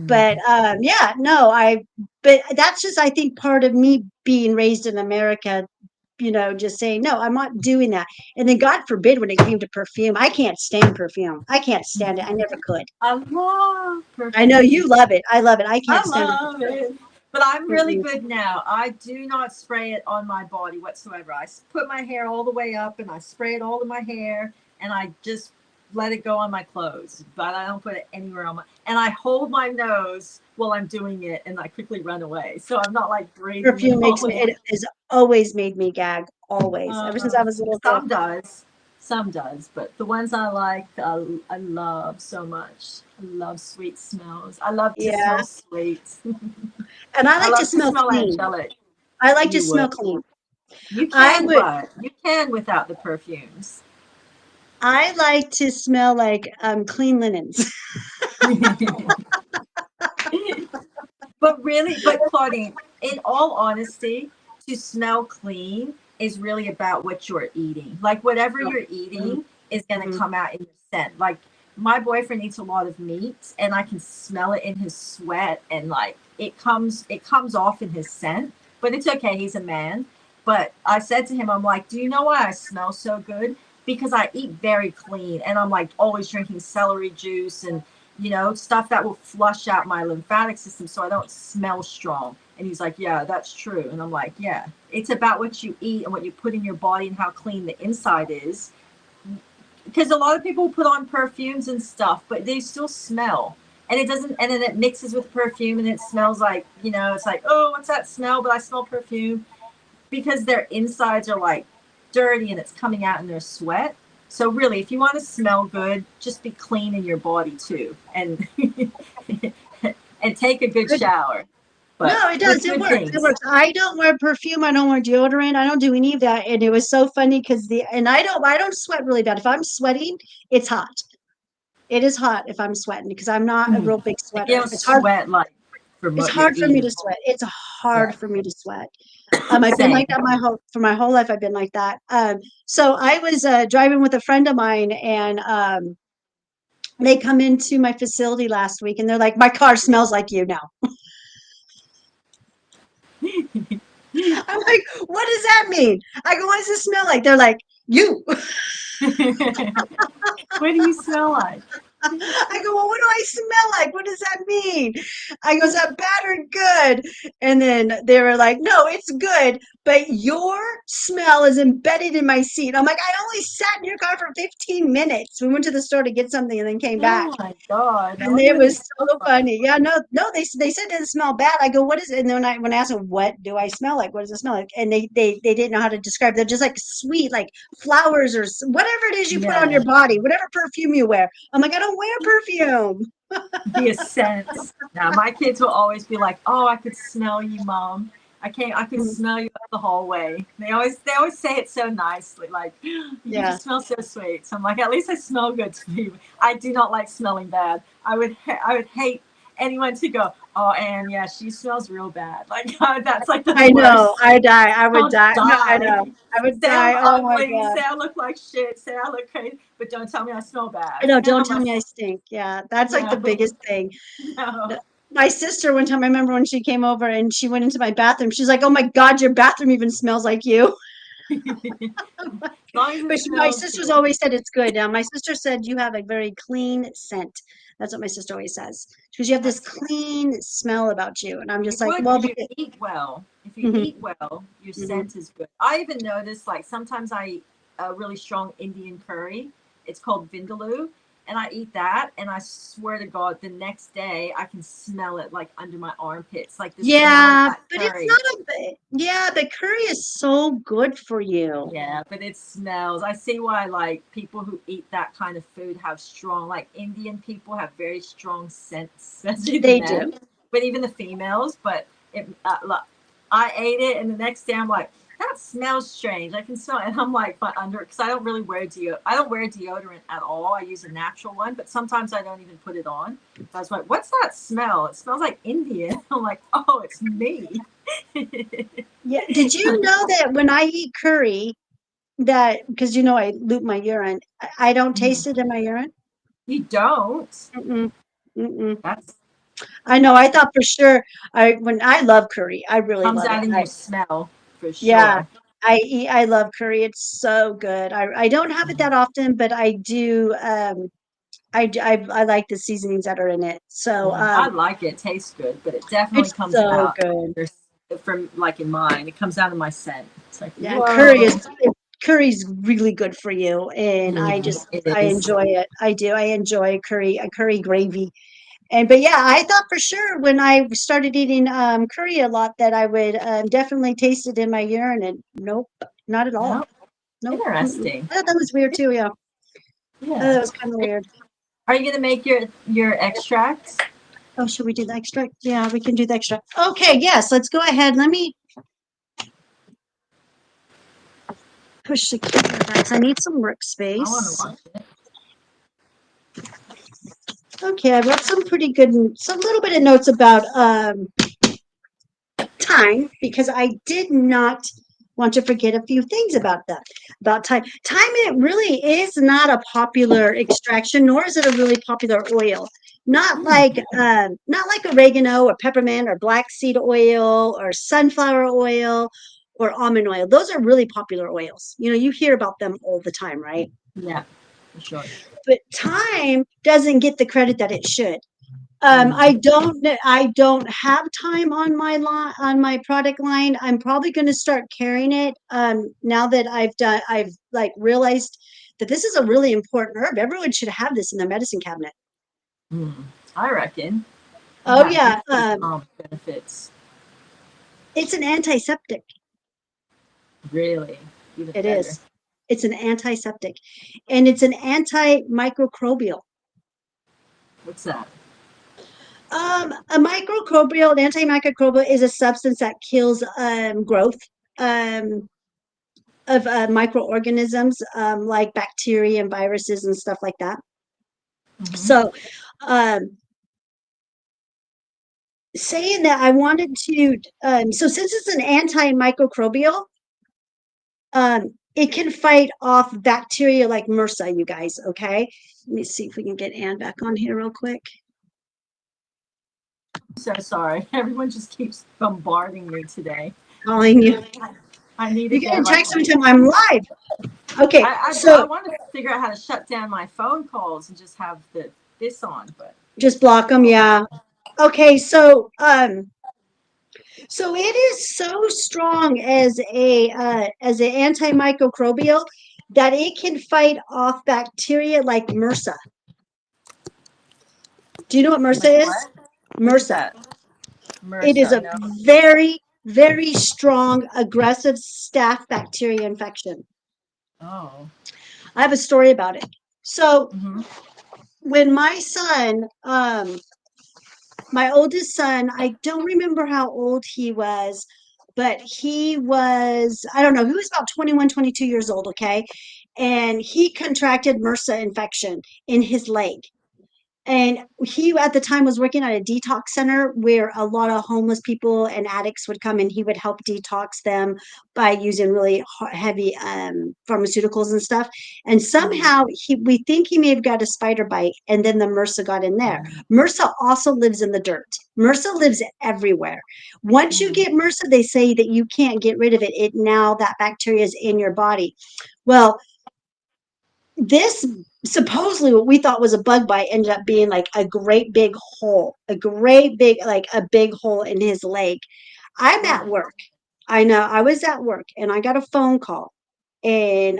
But Mm. yeah, no, but that's just I think part of me being raised in America, just saying, no, I'm not doing that. And then God forbid when it came to perfume, I can't stand perfume. I can't stand it. I never could. I love I know perfume. you love it. I love it. I I can't stand love it. But I'm really perfume. good now. I do not spray it on my body whatsoever. Put my hair all the way up and I spray it all in my hair and I just let it go on my clothes. But I don't put it anywhere on my. And I hold my nose while I'm doing it and I quickly run away. So I'm not like breathing it Perfume makes all me, in. it has always made me gag. Always. Ever since I Uh, was a little girl. some does, some does, but the ones I like, I love so much. I love sweet smells. I love to Yeah. smell sweet. And I I like to love to smell smell clean. angelic. I like to You would. smell clean. You I can, would, but you can without the perfumes. I like to smell like clean linens. But really, but Claudine, in all honesty, to smell clean is really about what you're eating. Like whatever you're eating is going to Mhm. come out in your scent. Like my boyfriend eats a lot of meat and I can smell it in his sweat and like it comes off in his scent, but it's okay, he's a man. But I said to him, I'm like, "Do you know why I smell so good? Because I eat very clean and I'm like always drinking celery juice and stuff that will flush out my lymphatic system so I don't smell strong." And he's like, "Yeah, that's true." And I'm like, "Yeah, it's about what you eat and what you put in your body and how clean the inside is." Because a lot of people put on perfumes and stuff, but they still smell. And it doesn't, and then it mixes with perfume and it smells like, it's like, oh, what's that smell? But I smell perfume because their insides are like dirty and it's coming out in their sweat. So really, if you want to smell good, just be clean in your body too, and and take a good Good. shower, but No, it with does. It good works. It things. works. I don't wear perfume. I don't wear deodorant. I don't do any of that. And it was so funny because I don't sweat really bad. If I'm sweating, it's hot. It is hot if I'm sweating because I'm not a Mm. real big If you sweater. don't sweat like from It's what you're hard for me to eating, sweat. It's yeah, hard for me to sweat. I've been like same. that for my whole life. I've been like that. So I was driving with a friend of mine, and they come into my facility last week, and they're like, "My car smells like you now." I'm like, "What does that mean?" I go, "What does it smell like?" They're like, "You." What do you smell like? I go, well, what do I smell like? What does that mean? I go, is that bad or good? And then they were like, no, it's good, but your smell is embedded in my seat. I'm like, I only sat in your car for 15 minutes. We went to the store to get something and then came back. Oh my God. No And wonder it it was was so so funny. funny. Yeah, no, they said it didn't smell bad. I go, what is it? And then when I asked them, what do I smell like? What does it smell like? And they didn't know how to describe. They're just like sweet, like flowers or whatever it is you put on your Yeah. body, whatever perfume you wear. I'm like, I don't wear perfume. The scent. Now my kids will always be like, "Oh, I could smell you, mom. I could Mm, smell you up the hallway." They always say it so nicely, like, "You yeah, just smell so sweet." So I'm like, at least I smell good to me. I do not like smelling bad. I would hate anyone to go, "Oh, and yeah, she smells real bad." Like that's like the I know. worst. I die. I would I'll die. No, I die. know. I would Say I'm die. Oh my ugly. God. Say I look like shit. Say I look crazy, but don't tell me I smell I bad. know. Don't I'm tell like, me I stink. Yeah, that's like the no, biggest thing. no. My sister, one time, I remember when she came over and she went into my bathroom. She's like, "Oh my God, your bathroom even smells like you." As long as it But my smells sister's good. always said it's good. My sister said you have a very clean scent. That's what my sister always says. Because you have this That's good. clean smell about you. And I'm You just like, would well, because you because, eat well. If you hmm eat well, your hmm scent is good. I even notice like sometimes I eat a really strong Indian curry. It's called vindaloo. And I eat that, and I swear to God, the next day I can smell it like under my armpits, like the smell of yeah, that but it's curry. not yeah, the curry is so good for you. Yeah, but it smells. I see why like people who eat that kind of food have strong, like Indian people have very strong scents, especially the They do. men, but even the females. But I ate it, and the next day I'm like, that smells strange. I can smell it, and I'm like, but under because I don't really wear I don't wear deodorant at all. I use a natural one, but sometimes I don't even put it on. I was like, what's that smell? It smells like Indian. I'm like, oh, it's me. Yeah. Did you know that when I eat curry, that because I loop my urine, I don't taste it in my urine? You don't. Mm-mm, mm-mm. That's I know. I thought for sure. I love curry. I really comes love it. out in your smell for Yeah, sure. I love curry. It's so good. I don't have it that often, but I do. I like the seasonings that are in it. So I like it. Tastes good, but it definitely it's comes so out good. from like in mine. It comes out in my scent. It's like Yeah, curry is whoa. curry's really good for you, and It I is. enjoy it. I do. I enjoy curry, a curry gravy. And but yeah, I thought for sure when I started eating curry a lot that I would definitely taste it in my urine, and nope, not at all. No, Nope. Mm-mm. interesting. I thought that was weird too. Yeah, I thought Yeah. that was kind of weird. Are you gonna make your extracts? Oh, should we do the extract? Yeah, we can do the extract. Okay, yes, let's go ahead. Let me push the camera back 'cause I need some I want to workspace. watch it. Okay, I wrote some pretty good, some little bit of notes about time because I did not want to forget a few things about that about time. Time it really is not a popular extraction, nor is it a really popular oil. Not like oregano or peppermint or black seed oil or sunflower oil or almond oil. Those are really popular oils. You hear about them all the time, right? Yeah, for sure. But thyme doesn't get the credit that it should. Mm. I don't have thyme on my line on my product line. I'm probably going to start carrying it now that I've like realized that this is a really important herb. Everyone should have this in their medicine cabinet. Mm. I reckon it Oh has yeah, huge benefits. it's an antiseptic. Really, even It better. is. It's an antiseptic, and it's an antimicrobial. What's that? A microbial, an antimicrobial is a substance that kills growth um, of microorganisms like bacteria and viruses and stuff like that. Hmm. So, um, saying that I wanted to, so since it's an antimicrobial, it can fight off bacteria like MRSA, you guys. Okay. Let me see if we can get Anne back on here real quick. So sorry. Everyone just keeps bombarding me today. Calling you. I need to You can get like text me until I'm live. Okay. I So, want to figure out how to shut down my phone calls and just have the this on, but Just block them. Yeah. Okay. So it is so strong as an antimicrobial that it can fight off bacteria like MRSA. Do you know what like MRSA is? what? What is MRSA. that? It is MRSA? a No. very, very strong, aggressive staph bacteria infection. Oh. I have a story about it. So Mm-hmm. when my oldest son, I don't remember how old he was, but he was, I don't know, he was about 21, 22 years old, okay? And he contracted MRSA infection in his leg. And he at the time was working at a detox center where a lot of homeless people and addicts would come, and he would help detox them by using really heavy pharmaceuticals and stuff. And Mm-hmm. somehow we think he may have got a spider bite, and then the MRSA got in there. MRSA also lives in the dirt. MRSA lives everywhere. Once you Mm-hmm. get MRSA, they say that you can't get rid of it. It now that bacteria is in your body. Well, this supposedly what we thought was a bug bite ended up being like a great big hole, a great big, like a big hole in his leg. I'm at Oh. work. I know I was at work and I got a phone call, and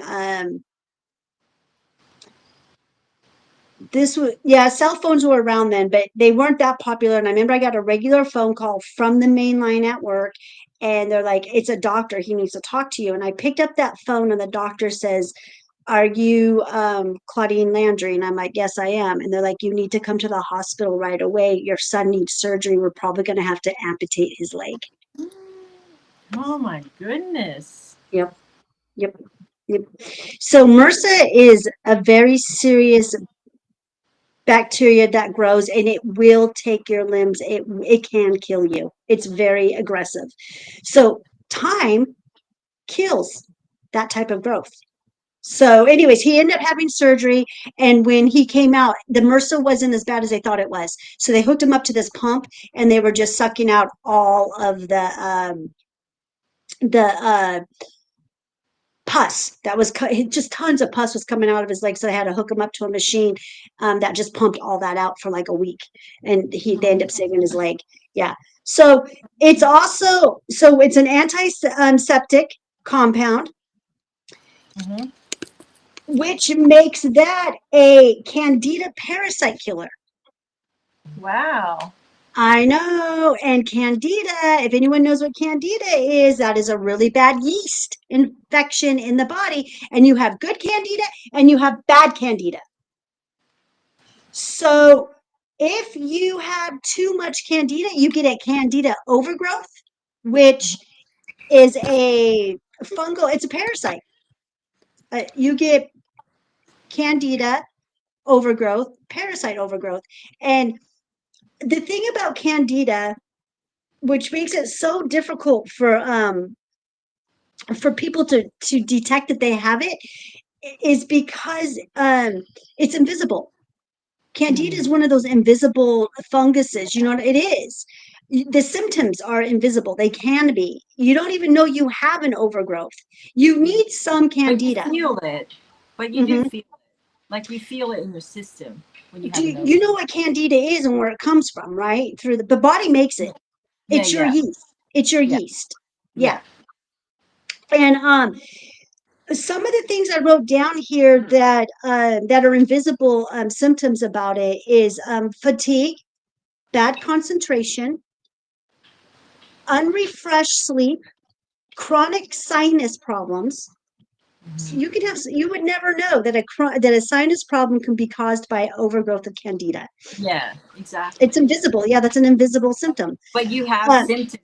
this was, yeah, cell phones were around then, but they weren't that popular. And I remember I got a regular phone call from the main line at work, and they're like, it's a doctor, he needs to talk to you. And I picked up that phone, and the doctor says, are you Claudine Landry? And I'm like, yes, I am. And they're like, you need to come to the hospital right away. Your son needs surgery. We're probably going to have to amputate his leg. Oh my goodness. Yep, yep, yep. So MRSA is a very serious bacteria that grows, and it will take your limbs. It can kill you. It's very aggressive. So time kills that type of growth. So, anyways, he ended up having surgery, and when he came out, the MRSA wasn't as bad as they thought it was. So they hooked him up to this pump, and they were just sucking out all of the pus that was just tons of pus was coming out of his leg. So they had to hook him up to a machine that just pumped all that out for like a week, and they ended up saving his leg. Yeah. So it's an antiseptic compound, Mm-hmm. which makes that a candida parasite killer. Wow. I know. And candida, if anyone knows what candida is, that is a really bad yeast infection in the body. And you have good candida and you have bad candida. So if you have too much candida, you get a candida overgrowth, which is a fungal, it's a parasite. You get candida overgrowth, parasite overgrowth. And the thing about candida, which makes it so difficult for people to detect that they have it, is because it's invisible. Candida Mm. is one of those invisible funguses. You know what it is. The symptoms are invisible. They can be. You don't even know you have an overgrowth. You Yeah. need some But you candida. feel it. But you do Hmm. feel it. Like you feel it in your system when you Do have an you over. know what candida is and where it comes from? Right, through the body makes it. Yeah, It's your yeah, yeast. It's your yeah, yeast. Yeah. yeah. And some of the things I wrote down here that are invisible symptoms about it is fatigue, bad concentration, unrefreshed sleep, chronic sinus problems. So Hmm. you would never know that a sinus problem can be caused by overgrowth of candida. Yeah, It's exactly. invisible. Yeah, that's an invisible symptom. But you have Uh, symptoms,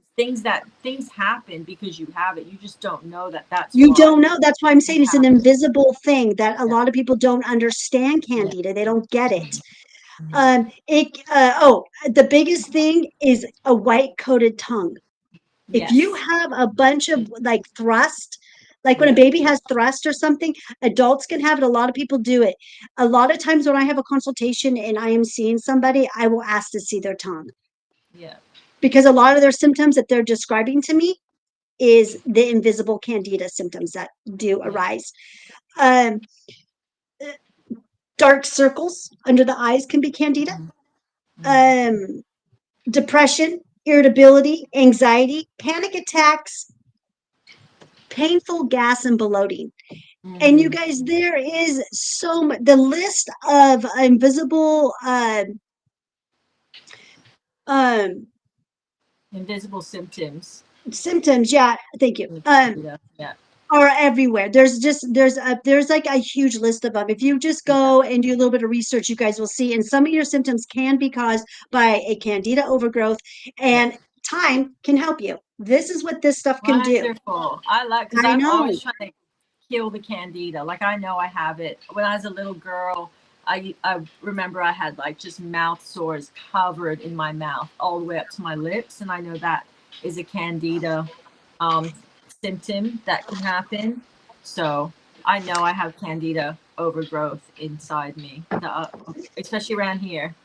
things happen because you have it. You just don't know that that's you why don't know. That's why I'm you saying it's an have it. invisible thing that a Yeah, lot of people don't understand yeah. candida. They don't get it. Hmm. The biggest thing is a white coated tongue. If you Yes. have a bunch of like thrust, like when a Yeah. baby has thrust or something, adults can have it. A lot of people do it. A lot of times when I have a consultation and I am seeing somebody, I will ask to see their tongue, Yeah. because a lot of their symptoms that they're describing to me is the invisible candida symptoms that do Yeah. arise. Um, Dark circles under the eyes can be candida. Mhm. Mhm. Um, Depression, irritability, anxiety, panic attacks, painful gas and bloating. And you Mhm. guys, there is so much. The list of invisible um, Invisible symptoms. symptoms, yeah, thank you, In the candida. Yeah. are everywhere. There's like a huge list of them. If you just Yeah. go and do a little bit of research, you guys will see. And some of your symptoms can be caused by a candida overgrowth, Yes. and time can help you. This is what this stuff can do. Wonderful. I like because I I'm know. always trying to kill the candida. Like I know I have it. When I was a little girl, I remember I had like just mouth sores covered in my mouth all the way up to my lips, and I know that is a candida um, symptom that can happen. So I know I have candida overgrowth inside me, especially around here,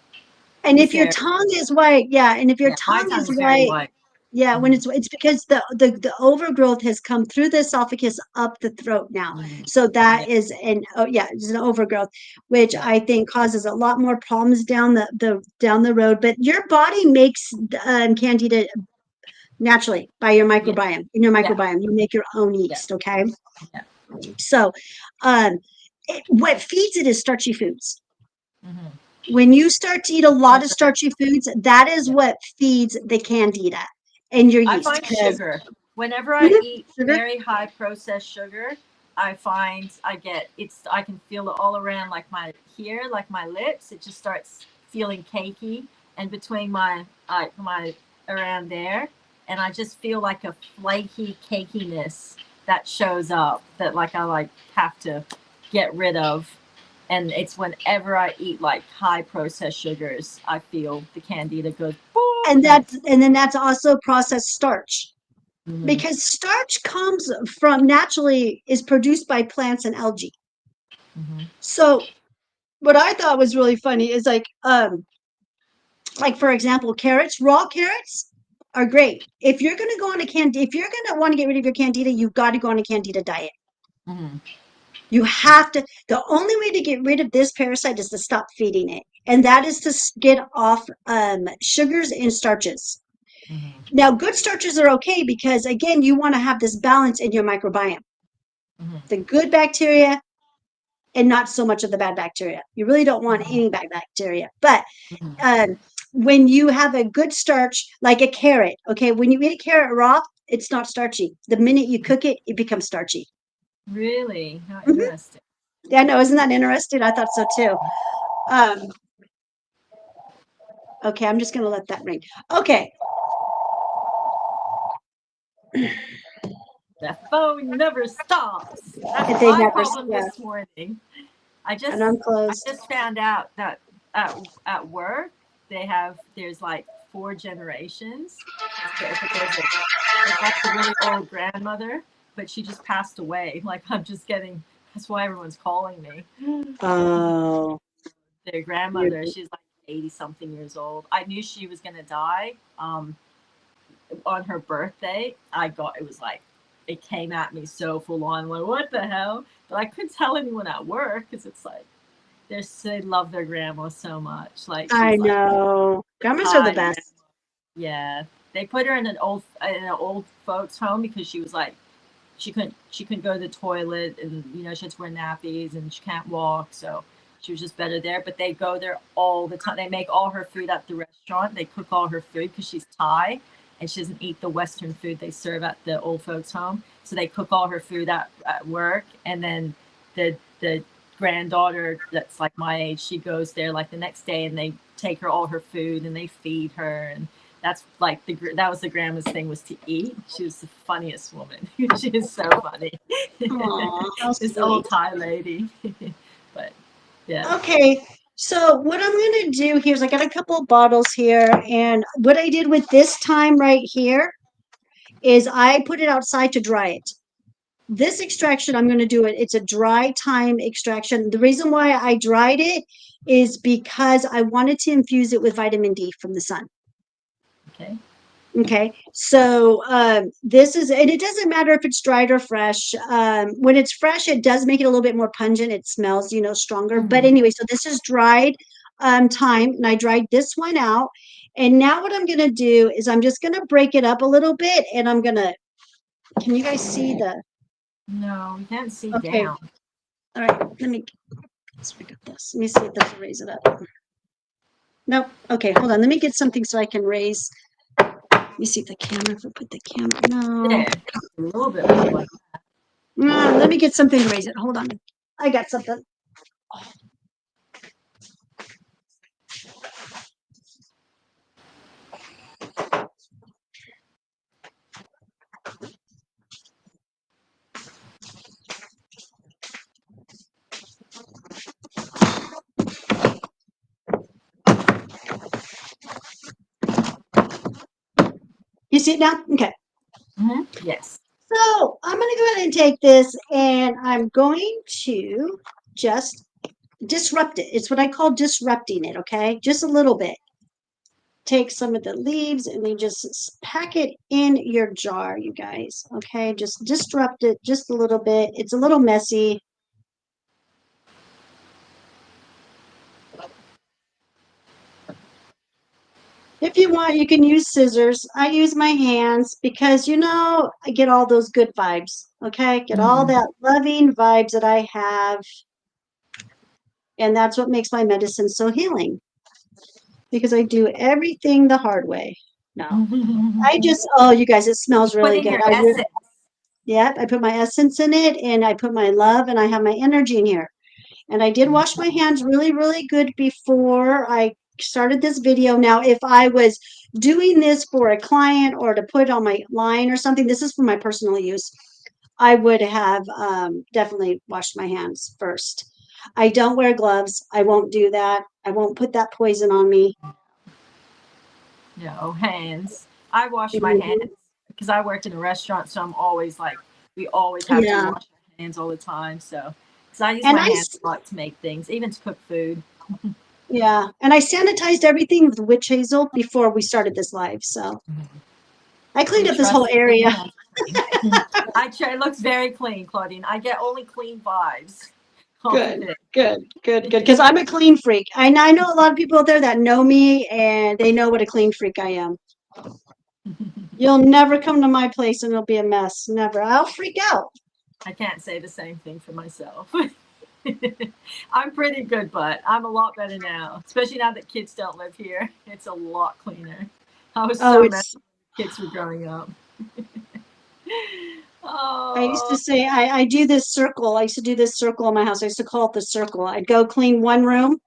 And if this your area. tongue is white, yeah, and if your Yeah, my tongue tongue is is very white, white. yeah, when Hmm. it's because the overgrowth has come through the esophagus up the throat now. Hmm. So Yeah, that is an oh yeah, it's an overgrowth, which yeah, I think causes a lot more problems down the down the road. But your body makes candida naturally by your yeah, microbiome. In your yeah, microbiome, you make your own yeah, yeast. Okay, yeah. so um, what feeds it is starchy foods. Hmm. When you start to eat a lot of Sugar. starchy foods, that is Yeah. what feeds the candida and your I yeast. find Because sugar. Whenever I mhm, eat sugar, very high processed sugar, I find I can feel it all around like my here, like my lips. It just starts feeling cakey and between my around there, and I just feel like a flaky cakiness that shows up that like I like have to get rid of. And it's whenever I eat like high processed sugars, I feel the candida goes boop and and it's then that's also processed starch. mhm, Because starch comes from naturally is produced by plants and algae. mhm, So what I thought was really funny is like for example, carrots, raw carrots are great. If you're gonna go on a if you're gonna want to get rid of your candida, you've got to go on a candida diet. mhm, You have to, the only way to get rid of this parasite is to stop feeding it. And that is to get off sugars and starches. mhm, Now, good starches are okay because, again, you want to have this balance in your microbiome, mhm, the good bacteria and not so much of the bad bacteria. You really don't want mhm, any bad bacteria. But mhm, um, when you have a good starch, like a carrot, okay, when you eat a carrot raw, it's not starchy. The minute you mhm. cook it, it becomes starchy. Really? How Mhm. interesting. Yeah, no, isn't that interesting? I thought so too. Um, Okay, I'm just going to let that ring. Okay. The phone never stops. That's They my never, problem yeah, this morning. I and just I'm I closed. just found out that at work there's like four generations. But there's like a really old grandmother, but she just passed away. Like I'm just getting that's why everyone's calling me. Oh, Their you're, grandmother, she's like 80 something years old. I knew she was gonna die. On her birthday, it was like it came at me so full on, like what the hell? But I couldn't tell anyone at work because it's like they love their grandma so much. Like I she's like know. Grandmas are the Thai grandma. best. Yeah, they put her in an old folks home because she was like she couldn't go to the toilet and she had to wear nappies and she can't walk, so she was just better there. But they go there all the time. They make all her food at the restaurant. They cook all her food because she's Thai and she doesn't eat the Western food they serve at the old folks home. So they cook all her food at work, and then the granddaughter that's like my age, she goes there like the next day and they take her all her food and they feed her, and that's like that was the grandma's thing, was to eat. She was the funniest woman. She is so funny. Aw, how This old sweet. Thai lady. But yeah. Okay, so what I'm going to do here is I got a couple of bottles here, and what I did with this time right here is I put it outside to dry it. This extraction, I'm going to do it. It's a dry time extraction. The reason why I dried it is because I wanted to infuse it with vitamin D from the sun. Okay. Okay, so this is, and it doesn't matter if it's dried or fresh. When it's fresh, it does make it a little bit more pungent. It smells, stronger. But Mhm. anyway, so this is dried thyme, and I dried this one out. And now what I'm gonna do is I'm just gonna break it up a little bit, and I'm gonna. Can you guys see the? No, we can't see Okay, down. all right. Let's pick up this. Let me see if this will raise it up. Nope. Okay, hold on. Let me get something so I can raise. Let me see if the camera. If I put the camera. No. There, a little bit more like. Let me get something to raise it. Hold on. I got something. You see it now? Okay. Yes. So I'm going to go ahead and take this and I'm going to just disrupt it. It's what I call disrupting it. Okay. Just a little bit. Take some of the leaves and then just pack it in your jar, you guys. Okay. Just disrupt it just a little bit. It's a little messy. If you want, you can use scissors. I use my hands because, I get all those good vibes. Okay. Get all Mhm. that loving vibes that I have. And that's what makes my medicine so healing because I do everything the hard way. No, oh, you guys, it You smells put really in good. your essence. Yeah, I put my essence in it and I put my love and I have my energy in here. And I did wash my hands really, really good before I started this video. Now, if I was doing this for a client or to put on my line or something, this is for my personal use. I would have definitely washed my hands first. I don't wear gloves. I won't do that. I won't put that poison on me. No, hands. I wash my Mhm. hands because I work in a restaurant, so I'm always like, we always have to Yeah. wash our hands all the time. So, because I use And my hands a lot to make things, even to cook food. yeah, and I sanitized everything with witch hazel before we started this live. So I cleaned We up this whole trust that your area. hands are clean. I try. It looks very clean, Claudine. I get only clean vibes off of Good, it. good, good, good. Because I'm a clean freak. I know a lot of people out there that know me and they know what a clean freak I am. You'll never come to my place and it'll be a mess. Never. I'll freak out. I can't say the same thing for myself. I'm pretty good, but I'm a lot better now, especially now that kids don't live here. It's a lot cleaner. I was Oh, so messy it's. when kids were growing up. I used to Oh, say I do this circle. I used to do this circle in my house. I used to call it the circle. I'd go clean one room,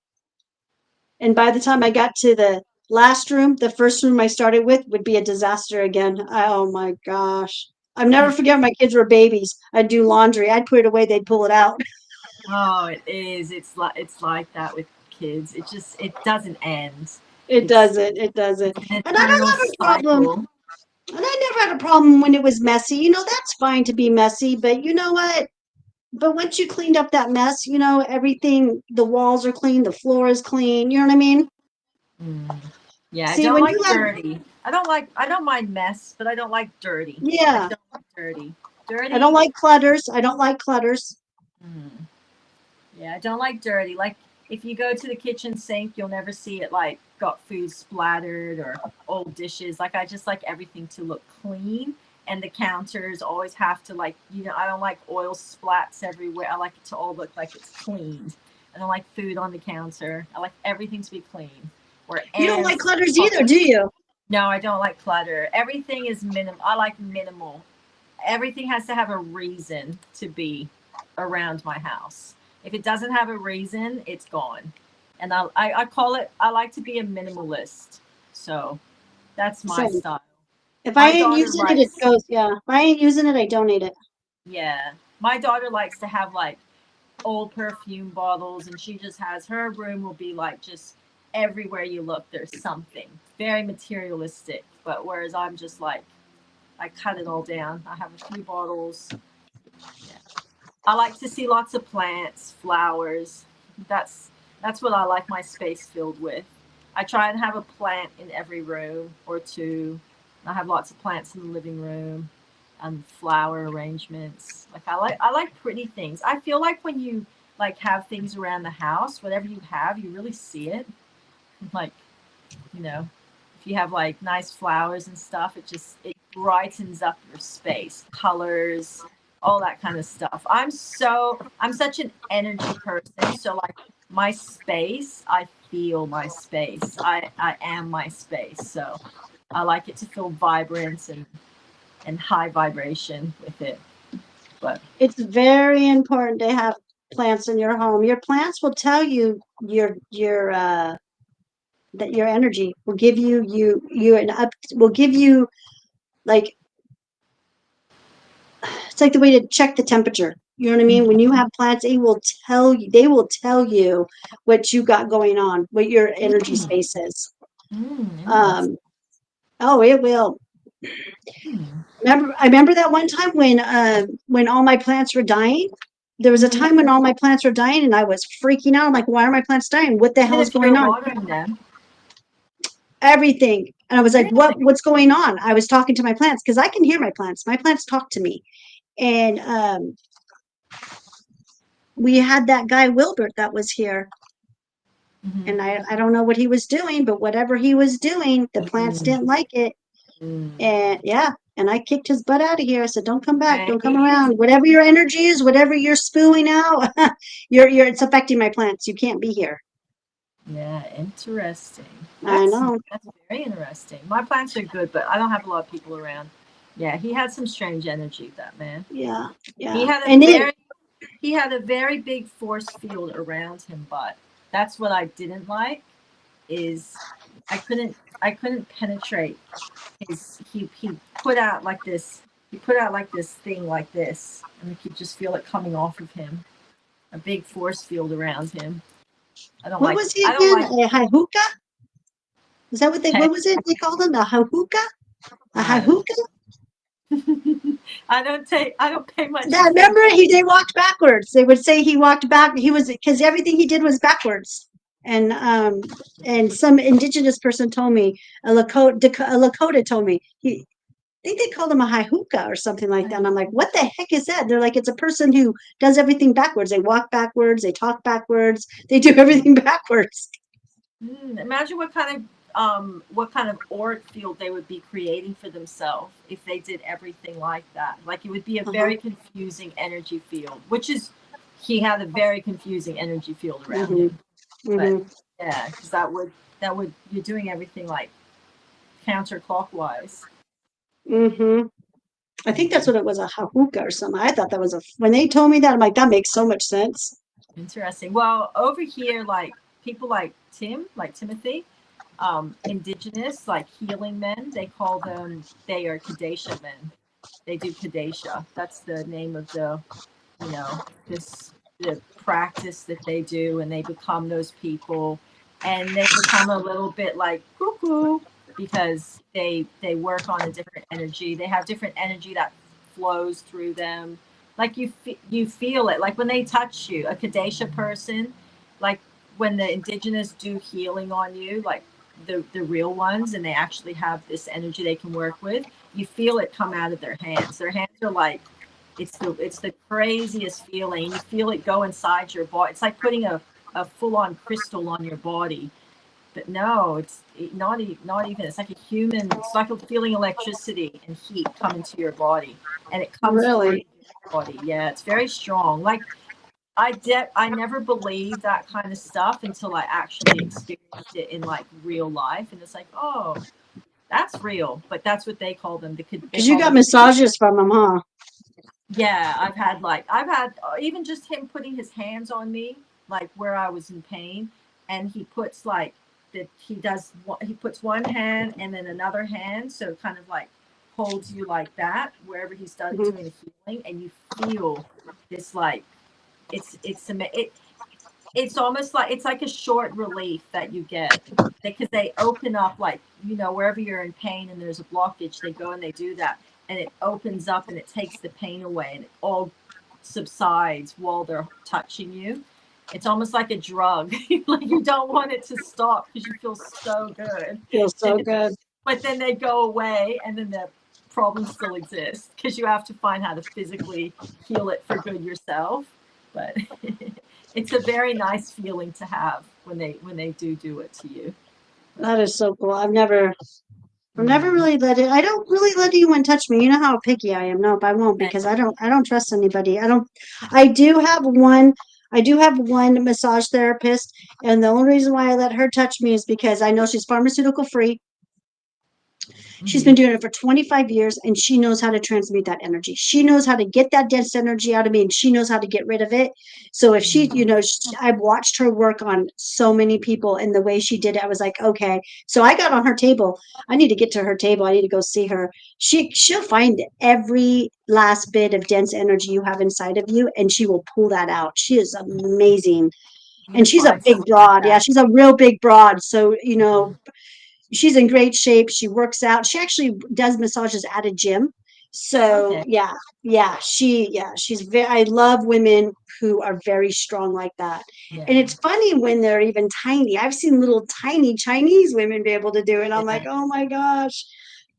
and by the time I got to the last room, the first room I started with would be a disaster again. Oh my gosh. I'll never forget when my kids were babies. I'd do laundry. I'd put it away, they'd pull it out. oh, it is. It's like that with kids. It doesn't end. It It's doesn't. It doesn't. it's an And I don't eternal have a problem. cycle. And I never had a problem when it was messy. That's fine to be messy, but you know what? But once you cleaned up that mess, everything, the walls are clean, the floor is clean. You know what I mean? Mm. Yeah, I See, don't when you like have, dirty. I don't mind mess, but I don't like dirty. I yeah, don't like dirty. I don't Dirty. like clutters. I don't like clutters. Mm. Yeah, I don't like dirty. Like if you go to the kitchen sink, you'll never see it like got food splattered or old dishes. Like I just like everything to look clean, and the counters always have to I don't like oil splats everywhere. I like it to all look like it's cleaned. I don't like food on the counter. I like everything to be clean. Where You don't like ants, clutters either, do bugs. you? No, I don't like clutter. Everything is minimal. I like minimal. Everything has to have a reason to be around my house. If it doesn't have a reason, it's gone. And I call it, I like to be a minimalist. So that's my Same. style. If I My ain't daughter using it, it likes, goes, yeah. If I ain't using it, I donate it. yeah, my daughter likes to have like old perfume bottles, and she just has her room will be like just everywhere you look, there's something very materialistic. But whereas I'm just like, I cut it all down. I have a few bottles. Yeah. I like to see lots of plants, flowers. That's that's what I like my space filled with. I try and have a plant in every room or two. I have lots of plants in the living room and flower arrangements. Like I like pretty things. I feel like when you like have things around the house, whatever you have, you really see it. Like, you know, if you have like nice flowers and stuff, it brightens up your space, colors, all that kind of stuff. I'm such an energy person, so like my space, I feel my space. I am my space. So I like it to feel vibrant and high vibration with it. But It's very important to have plants in your home. Your plants will tell you that your energy will give you an up will give you like it's like the way to check the temperature. You know what I mean? When you have plants, they will tell you what you got going on, what your energy mm, space is. interesting. Um, oh, it will. Hmm. I remember that one time when all my plants were dying. There was a Hmm. time when all my plants were dying and I was freaking out. I'm like, why are my plants dying? What the Even hell is if you're going on? watering them, Everything. And I was like, really? what's going on? I was talking to my plants because I can hear my plants. My plants talk to me. And we had that guy Wilbert that was here. Hmm. And I don't know what he was doing, but whatever he was doing, the plants Mm, didn't like it. mm. And yeah, and I kicked his butt out of here. I said, "Don't come back. Right? Don't come around. Whatever your energy is, whatever you're spewing out, it's affecting my plants. You can't be here." Yeah, interesting. I That's know. that's very interesting. My plants are good, but I don't have a lot of people around. Yeah, he had some strange energy, that man. Yeah, He yeah. had a And it, very he had a very big force field around him, but that's what I didn't like is I couldn't penetrate his he put out like this he put out like this thing like this, and you could just feel it coming off of him. A big force field around him. what was he I don't again? like A hahuka? Is that what was it they called him? A hahuka? A I don't hahuka? I don't pay much That remember attention. they walked backwards. They would say he walked back. He was because everything he did was backwards. And some indigenous person told me a Lakota told me I think they called him a haihuka or something like that. And I'm like, what the heck is that? They're like, it's a person who does everything backwards. They walk backwards, they talk backwards, they do everything backwards. Imagine what kind of auric field they would be creating for themselves if they did everything like that. Like it would be a Uh-huh. very confusing energy field, which is he had a very confusing energy field around hmm him. But hmm yeah, because that would you're doing everything like counterclockwise. hmm I think that's what it was, a hahuka or something. I thought that was when they told me that, I'm like, that makes so much sense. Interesting. Well, over here, like people like Timothy, indigenous, like healing men, they are Kadesha men. They do Kadesha. That's the name of you know, the practice that they do, and they become those people, and they become a little bit like cuckoo because they work on a different energy. They have different energy that flows through them. Like you feel it. Like when they touch you, a Kadesha person, like when the indigenous do healing on you, like the real ones, and they actually have this energy they can work with. You feel it come out of their hands. Their hands are like it's the craziest feeling. You feel it go inside your body. It's like putting a full on crystal on your body. But no, not even. It's like a human. It's like feeling electricity and heat come into your body, and it comes through Really? your body. Yeah, it's very strong. Like I never believed that kind of stuff until I actually experienced it in like real life, and it's like, oh, that's real. But that's what they call them. They Because you call got them. massages from him, huh? Yeah, I've had even just him putting his hands on me, like where I was in pain, and he puts like that he puts one hand and then another hand, so kind of like holds you like that wherever he's hmm doing the healing, and you feel this like it's almost like it's like a short relief that you get because they open up like wherever you're in pain and there's a blockage, they go and they do that, and it opens up and it takes the pain away, and it all subsides while they're touching you. It's almost like a drug. Like you don't want it to stop because you feel so good. Feels so good. but then they go away, and then the problem still exists because you have to find how to physically heal it for good yourself. But it's a very nice feeling to have when they do it to you. That is so cool. I've never Mm. really let it. I don't really let anyone touch me. You know how picky I am. Nope, I won't because I don't trust anybody. I don't. I do have one. I do have one massage therapist, and the only reason why I let her touch me is because I know she's pharmaceutical free. She's been Mhm. doing it for 25 years and she knows how to transmute that energy. She knows how to get that dense energy out of me and she knows how to get rid of it. So if she, you Mhm. know, I've watched her work on so many people and the way she did it, I was like, okay. So I got on her table. I need to get to her table. I need to go see her. She'll find every last bit of dense energy you have inside of you and she will pull that out. She is amazing. You need And to she's a find big someone like broad. Yeah, that. she's a real big broad. So, you know, Mhm. she's in great shape. She works out. She actually does massages at a gym. So Okay. she's very, I love women who are very strong like that. And Yeah. it's funny when they're even tiny. I've seen little tiny Chinese women be able to do it. I'm like, Yeah. oh my gosh.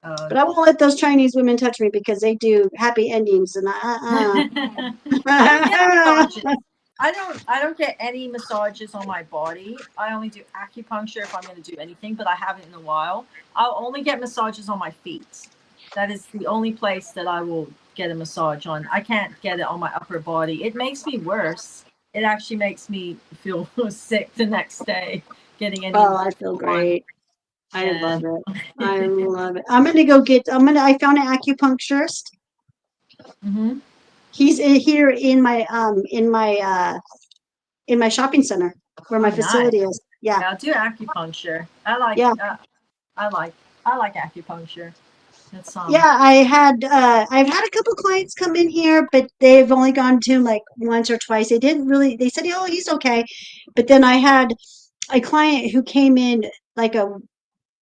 Uh, But I won't let those Chinese women touch me because they do happy endings and I don't get massages. I don't get any massages on my body. I only do acupuncture if I'm going to do anything, but I haven't in a while. I'll only get massages on my feet. That is the only place that I will get a massage on. I can't get it on my upper body. It makes me worse. It actually makes me feel sick the next day getting any oh, I feel on. great. I Yeah. love it. I love it. I found an acupuncturist. Hmm. He's here in my shopping center where my Oh, nice. facility is. Yeah. Yeah, I'll do acupuncture. I like Yeah. I like I like acupuncture. It's Yeah, I've had a couple clients come in here, but they've only gone to like once or twice. They didn't really they said, "Oh, he's okay." But then I had a client who came in like a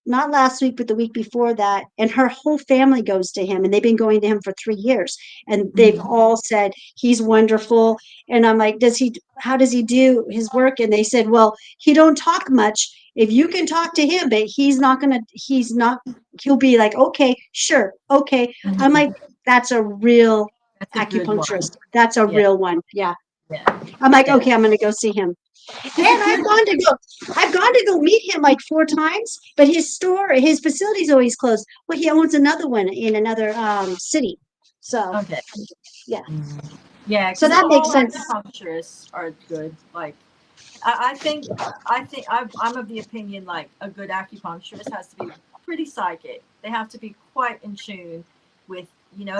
not last week, but the week before that. And her whole family goes to him, and they've been going to him for 3 years. And they've Mhm. all said he's wonderful. And I'm like, how does he do his work? And they said, well, he don't talk much. If you can talk to him, but he's not, he'll be like, okay, sure, okay. I'm Mhm. like, that's a real That's a good one. acupuncturist. That's a Yeah, real one. Yeah. yeah, I'm like, yeah. okay, I'm going to go see him. Because a And good I've gone to go meet him like 4 times, but his facility's always closed. Well, he owns another one in another city. So okay. yeah, Mhm. Yeah, so because that makes all sense. acupuncturists are good. Like I think I'm of the opinion like a good acupuncturist has to be pretty psychic. They have to be quite in tune with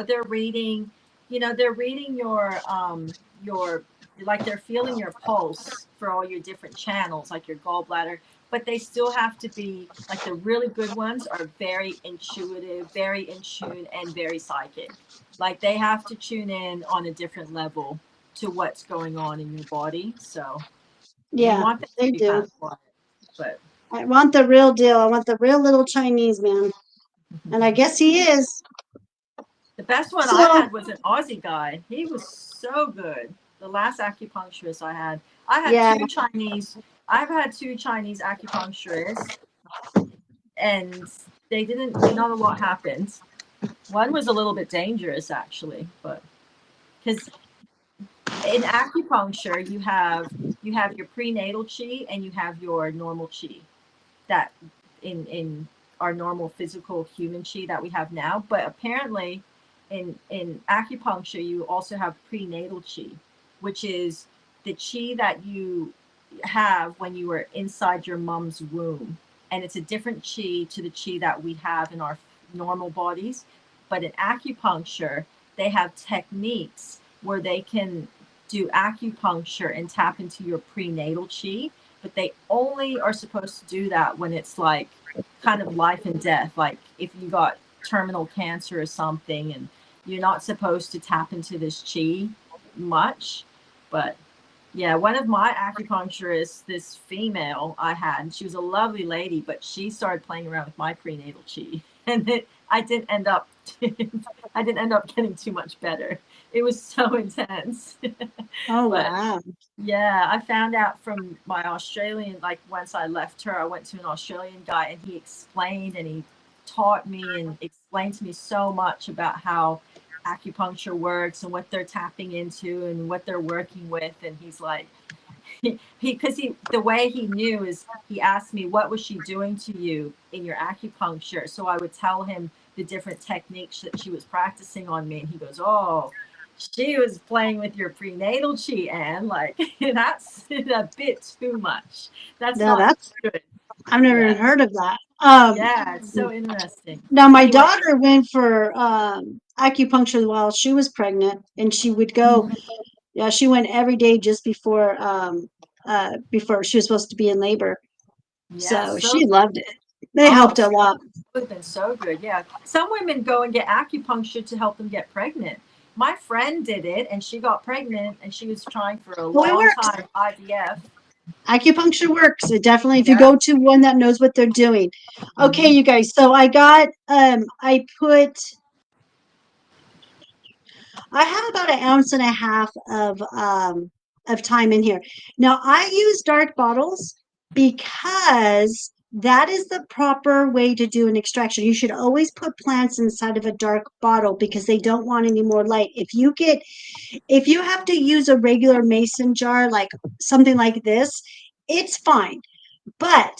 they're reading they're reading your like they're feeling your pulse for all your different channels like your gallbladder, but they still have to be like the really good ones are very intuitive, very in tune, and very psychic. Like they have to tune in on a different level to what's going on in your body. So you Yeah, want them to they be kind do. of quiet, but I want the real deal. I want the real little Chinese man, and I guess he is. the best one I So had was an Aussie guy. He was so good. The last acupuncturist I had yeah, two Chinese. I've had two Chinese acupuncturists, and they didn't. Not a lot happened. One was a little bit dangerous actually, but because in acupuncture you have your prenatal chi and you have your normal chi that in our normal physical human chi that we have now, but apparently in acupuncture you also have prenatal chi, which is the chi that you have when you were inside your mom's womb, and it's a different chi to the chi that we have in our normal bodies. But in acupuncture they have techniques where they can do acupuncture and tap into your prenatal chi, but they only are supposed to do that when it's like kind of life and death, like if you got terminal cancer or something, and you're not supposed to tap into this chi much. But yeah, one of my acupuncturists, this female I had, she was a lovely lady, but she started playing around with my prenatal chi, and I didn't end up, I didn't end up getting too much better. It was so intense. oh But wow, yeah, I found out from my Australian, like once I left her, I went to an Australian guy and he explained and he taught me and explained to me so much about how acupuncture works and what they're tapping into and what they're working with. And he's like, because the way he knew is he asked me, what was she doing to you in your acupuncture? So I would tell him the different techniques that she was practicing on me, and he goes, oh, she was playing with your prenatal chi, and like that's a bit too much. That's Now not that's good. I've never Yeah, even heard of that. yeah, it's so interesting. Now my Anyway, daughter went for acupuncture while she was pregnant, and she would go. Yeah, she went every day just before she was supposed to be in labor. yeah, So so she loved it. They oh, helped a lot. would have been so good. Yeah. Some women go and get acupuncture to help them get pregnant. My friend did it and she got pregnant and she was trying for a Oh, it long works. time IVF. Acupuncture works. It definitely, if you Yeah. go to one that knows what they're doing. Okay, Hmm. you guys. So I have about an ounce and a half of thyme in here. Now I use dark bottles because that is the proper way to do an extraction. You should always put plants inside of a dark bottle because they don't want any more light. If you have to use a regular mason jar, like something like this, it's fine. But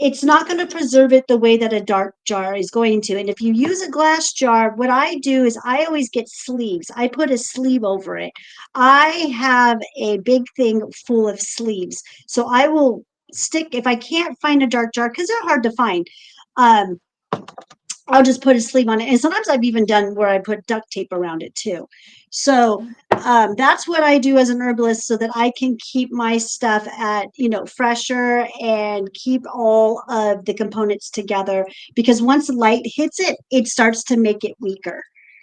it's not going to preserve it the way that a dark jar is going to. And if you use a glass jar, what I do is I always get sleeves. I put a sleeve over it. I have a big thing full of sleeves. So I will stick, if I can't find a dark jar, because they're hard to find, um, I'll just put a sleeve on it. And sometimes I've even done where I put duct tape around it too. So that's what I do as an herbalist so that I can keep my stuff at, fresher and keep all of the components together because once light hits it, it starts to make it weaker.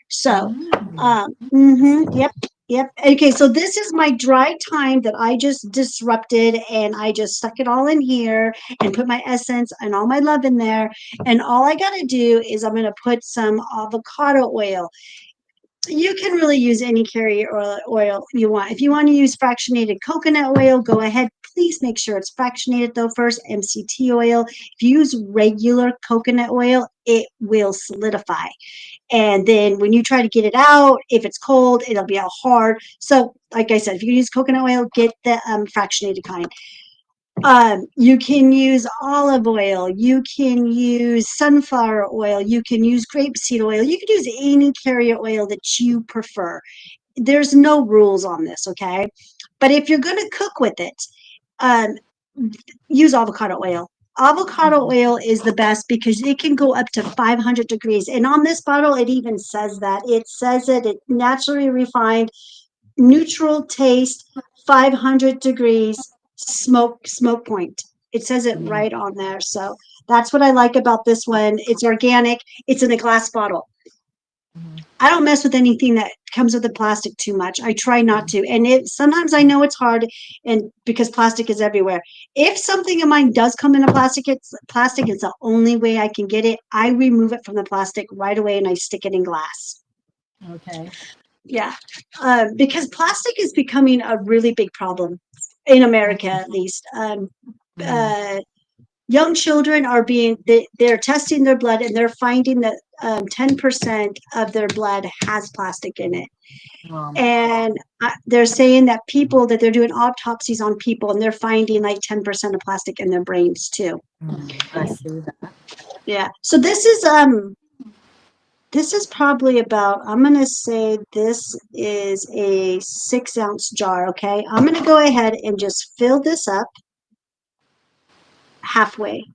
So, Mm. yep. Yep. Okay, so this is my dry thyme that I just disrupted and I just stuck it all in here and put my essence and all my love in there. And all I got to do is I'm going to put some avocado oil. You can really use any carrier oil you want. If you want to use fractionated coconut oil, go ahead. Please make sure it's fractionated though first, MCT oil. If you use regular coconut oil, it will solidify. And then when you try to get it out, if it's cold, it'll be all hard. So, like I said, if you use coconut oil, get the fractionated kind. You can use olive oil, you can use sunflower oil, you can use grapeseed oil, you can use any carrier oil that you prefer. There's no rules on this, okay? But if you're going to cook with it, um, use avocado oil. Avocado Mhm. oil is the best because it can go up to 500 degrees. And on this bottle, it even says that. It says it naturally refined, neutral taste, 500 degrees, smoke point. It says it Mhm. right on there. So that's what I like about this one. It's organic. It's in a glass bottle. Mhm. I don't mess with anything that comes with the plastic too much. I try not to. And it sometimes I know it's hard and because plastic is everywhere. If something of mine does come in a plastic, it's the only way I can get it. I remove it from the plastic right away and I stick it in glass. Okay. Yeah. Because plastic is becoming a really big problem in America, Mhm. at least. Mhm. Uh, young children are they're testing their blood and they're finding that 10% of their blood has plastic in it. Um, And they're saying that they're doing autopsies on people and they're finding like 10% of plastic in their brains too. I see that. Yeah. So this is probably about, I'm going to say this is a 6-ounce jar. Okay. I'm going to go ahead and just fill this up halfway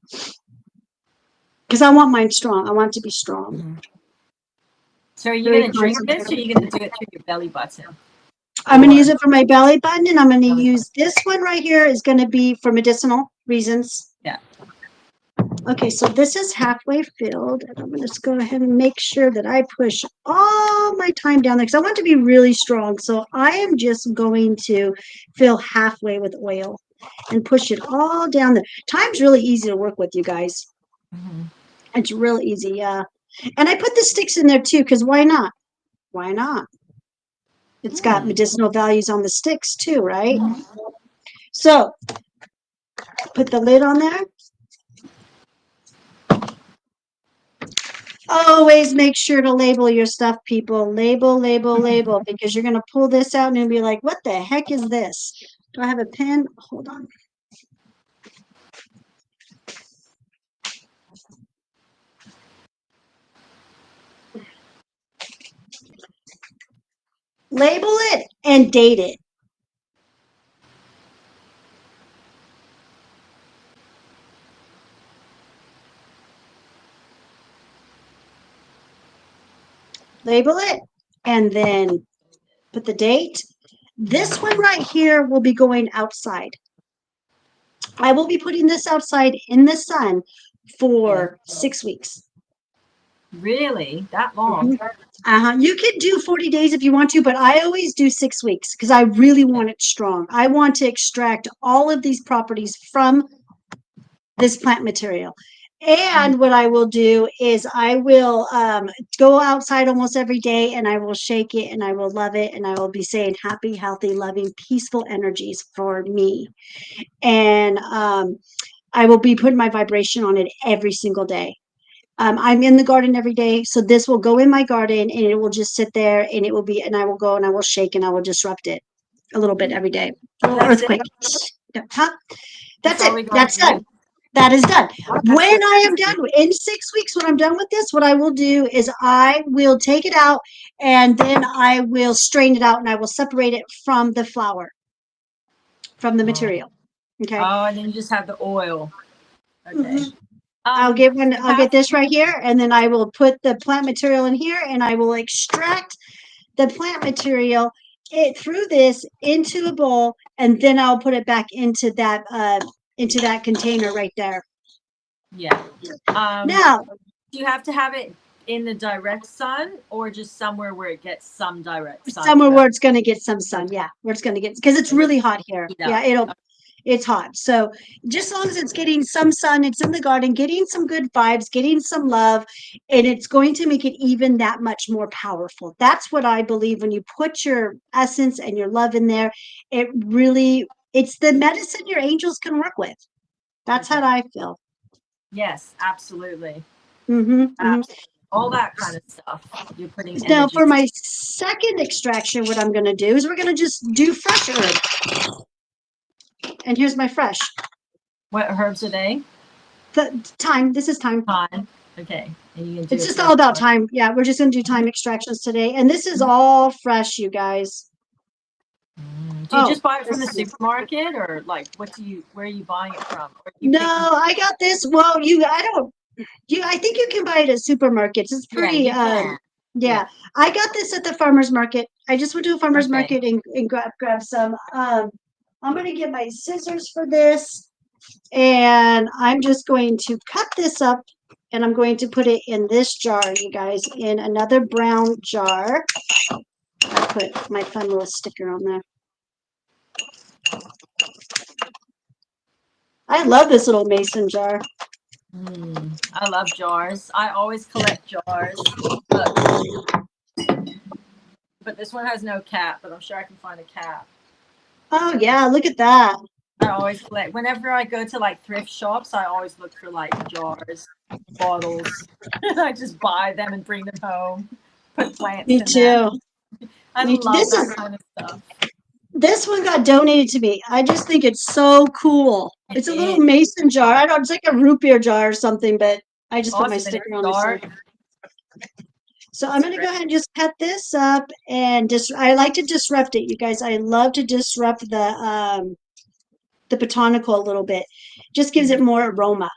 because I want mine strong. I want it to be strong. Mhm. So are you Very going to drink this or are concentrated. you going to do it through your belly button? I'm going to use Or it for my belly button and I'm going to belly button? use this one right here is going to be for medicinal reasons. Yeah. Okay, so this is halfway filled, and I'm going to just go ahead and make sure that I push all my time down there because I want it to be really strong. So I am just going to fill halfway with oil and push it all down there. Time's really easy to work with, you guys. Mhm. It's real easy, yeah. And I put the sticks in there too because why not? Why not? It's got Hmm. medicinal values on the sticks too, right? So put the lid on there. Always make sure to label your stuff, people. Label, label, label, because you're going to pull this out and you'll be like, what the heck is this? Do I have a pen? Hold on. Label it and date it. Label it and then put the date. This one right here will be going outside. I will be putting this outside in the sun for 6 weeks. Really? That long? You can do 40 days if you want to, but I always do 6 weeks because I really want it strong. I want to extract all of these properties from this plant material. And what I will do is I will go outside almost every day and I will shake it and I will love it and I will be saying happy, healthy, loving, peaceful energies for me. And I will be putting my vibration on it every single day. I'm in the garden every day, so this will go in my garden and it will just sit there and it will be, and I will go and I will shake and I will disrupt it a little bit every day. A little That's earthquake. Huh? That's all it. we gotta That's done. do. That is done. Oh, When that's so I am easy. done in 6 weeks, when I'm done with this, what I will do is I will take it out and then I will strain it out and I will separate it from the flower, from the Oh. material. Okay. Oh, and then you just have the oil. Okay. Mhm. I'll get one. You I'll get have this right here, and then I will put the plant material in here, and I will extract the plant material it through this into a bowl, and then I'll put it back into that container right there. yeah. Now, Do you have to have it in the direct sun or just somewhere where it gets some direct sun? somewhere where it's going to get some sun, Okay. yeah, where it's going to get because it's It would really hot here. heat Yeah, up. it's hot. So just as long as it's getting some sun, it's in the garden, getting some good vibes, getting some love, and it's going to make it even that much more powerful. That's what I believe when you put your essence and your love in there, it really, it's the medicine your angels can work with. That's Okay. how I feel. Yes, absolutely. Mm-hmm. Absolutely. All that kind of stuff. You're putting Now, energy for to. my second extraction, what I'm going to do is we're going to just do fresh herb. And here's my fresh. What herbs are they? The time. This is time. Thyme. Okay. And you can do It's a just fresh all about one. time. Yeah, we're just going to do time extractions today. And this is all fresh, you guys. Do you Oh, just buy it from the this is, supermarket or like where are you buying it from? Or you no, picking? I got this. Well, I don't, I think you can buy it at supermarkets. It's Yeah, pretty, you can. Yeah. yeah. I got this at the farmer's market. I just went to a farmer's Okay. market and grab some. I'm going to get my scissors for this. And I'm just going to cut this up and I'm going to put it in this jar, you guys, in another brown jar. I put my fun little sticker on there. I love this little mason jar. I love jars. I always collect jars. Look, but this one has no cap, but I'm sure I can find a cap. Oh yeah, look at that. I always collect. Whenever I go to like thrift shops, I always look for like jars, bottles. I just buy them and bring them home. Put plants Me in them. too. I love This that is kind of stuff. this one got donated to me. I just think it's so cool. It It's a little is mason jar. I don't. It's like a root beer jar or something, but I just put my awesome, and sticker it's on the side. dark. So I'm It's going to great. go ahead and just cut this up and just I like to disrupt it, you guys. I love to disrupt the botanical a little bit. Just gives it more aroma.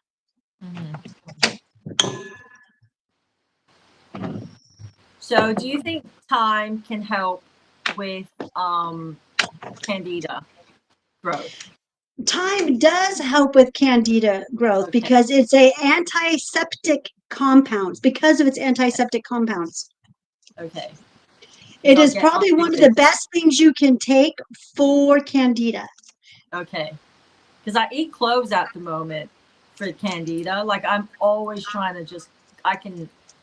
So, do you think thyme can help with candida growth? Thyme does help with candida growth Okay. because it's a antiseptic compounds because of its antiseptic compounds. Okay. Because It I'll is get probably do one of the this. best things you can take for candida. Okay. Because I eat cloves at the moment for candida. Like I'm always trying to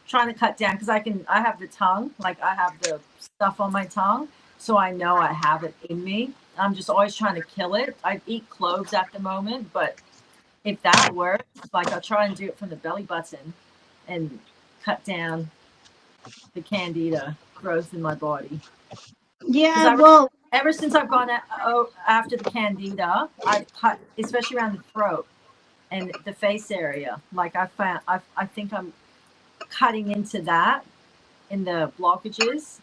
trying to cut down because I have the tongue, like I have the stuff on my tongue, so I know I have it in me. I'm just always trying to kill it. I eat cloves at the moment, but if that works, like I'll try and do it from the belly button and cut down the candida growth in my body. Yeah, well, Ever since I've gone after the candida, I've cut, especially around the throat and the face area. Like I think I'm cutting into that in the blockages.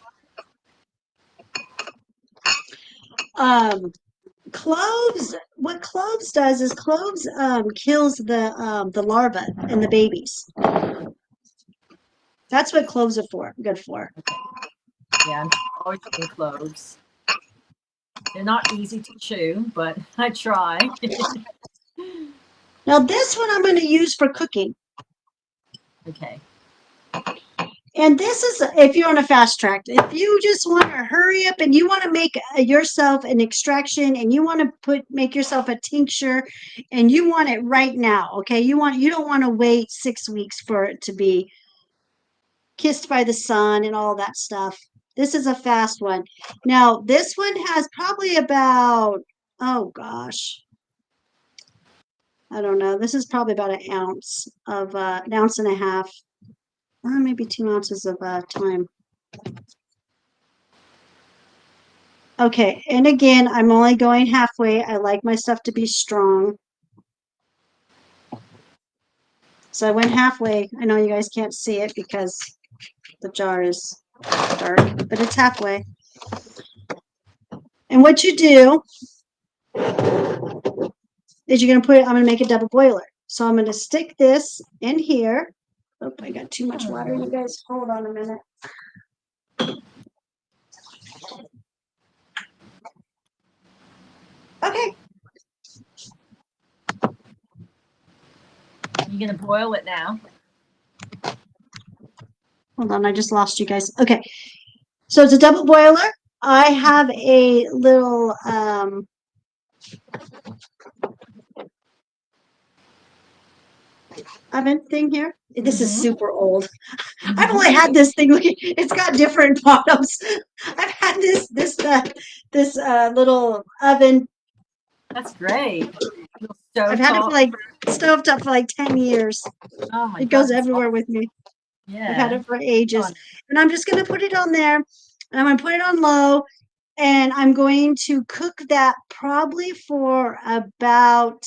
Cloves. What cloves does is cloves kills the larva and the babies. That's what cloves are good for. Yeah, I'm always eating cloves. They're not easy to chew, but I try. Now this one I'm going to use for cooking. Okay. And this is if you're on a fast track. If you just want to hurry up and you want to make yourself an extraction and you want to make yourself a tincture and you want it right now, okay? You don't want to wait 6 weeks for it to be kissed by the sun and all that stuff. This is a fast one. Now, this one has probably about, oh gosh, I don't know. This is probably about an ounce an ounce and a half, maybe 2 ounces of thyme. Okay, and again, I'm only going halfway. I like my stuff to be strong. So I went halfway. I know you guys can't see it because the jar is dark, but it's halfway. And what you do is you're going to I'm going to make a double boiler. So I'm going to stick this in here. Oh, I got too much water. You guys hold on a minute. Okay. You're going to boil it now? Hold on, I just lost you guys. Okay. So it's a double boiler. I have a little oven thing here. This is super old. I've only had this thing. It's got different bottoms. I've had this little oven. That's great. I've had it for like stovetop for like 10 years. Oh my It goes God, everywhere with me. Yeah. I've had it for ages. And I'm just going to put it on there. And I'm going to put it on low. And I'm going to cook that probably for about,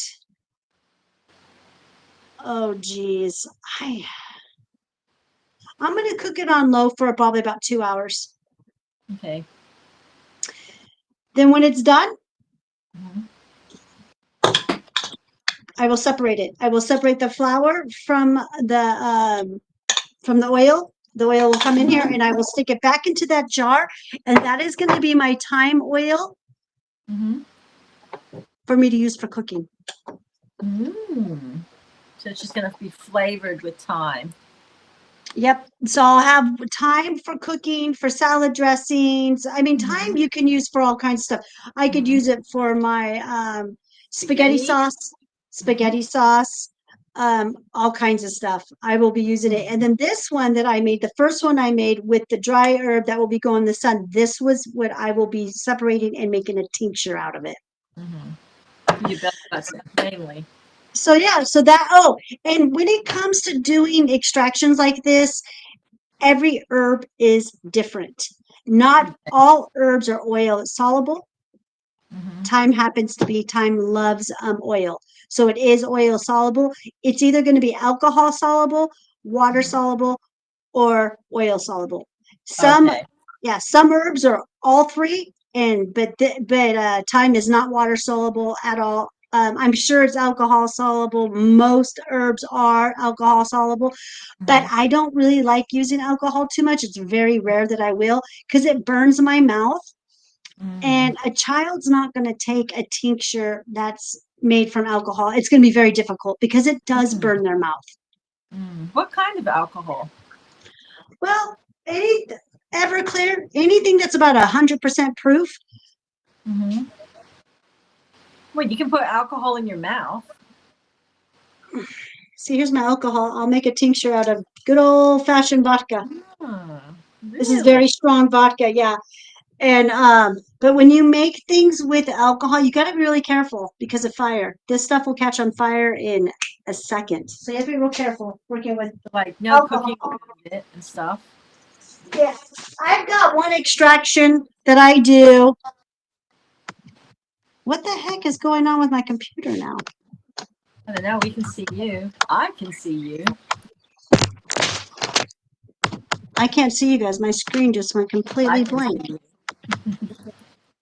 oh geez. I'm going to cook it on low for probably about 2 hours. Okay. Then when it's done, I will separate it. I will separate the flour from the oil. The oil will come in here and I will stick it back into that jar. And that is going to be my thyme oil for me to use for cooking. So it's just going to be flavored with thyme. Yep. So I'll have thyme for cooking, for salad dressings. I mean, thyme you can use for all kinds of stuff. I could use it for my spaghetti sauce, all kinds of stuff. I will be using it. And then this one that I made, the first one I made with the dry herb that will be going in the sun, this was what I will be separating and making a tincture out of it. Your belly button, mainly. So yeah, and when it comes to doing extractions like this, every herb is different. Not all herbs are oil soluble. Thyme loves oil. So it is oil soluble. It's either going to be alcohol soluble, water soluble, or oil soluble. Some herbs are all three, but thyme is not water soluble at all. I'm sure it's alcohol soluble. Most herbs are alcohol soluble, but I don't really like using alcohol too much. It's very rare that I will because it burns my mouth. And a child's not going to take a tincture that's made from alcohol. It's going to be very difficult because it does burn their mouth. What kind of alcohol? Well, Everclear, anything that's about 100% proof. Wait, you can put alcohol in your mouth? See, here's my alcohol. I'll make a tincture out of good old-fashioned vodka. Really? This is very strong vodka, yeah. And but when you make things with alcohol, you got to be really careful because of fire. This stuff will catch on fire in a second. So you have to be real careful working with Like no alcohol. cooking around it and stuff. Yeah, I've got one extraction that I do. What the heck is going on with my computer now? I don't know. We can see you. I can see you. I can't see you guys. My screen just went I completely can blank. see you.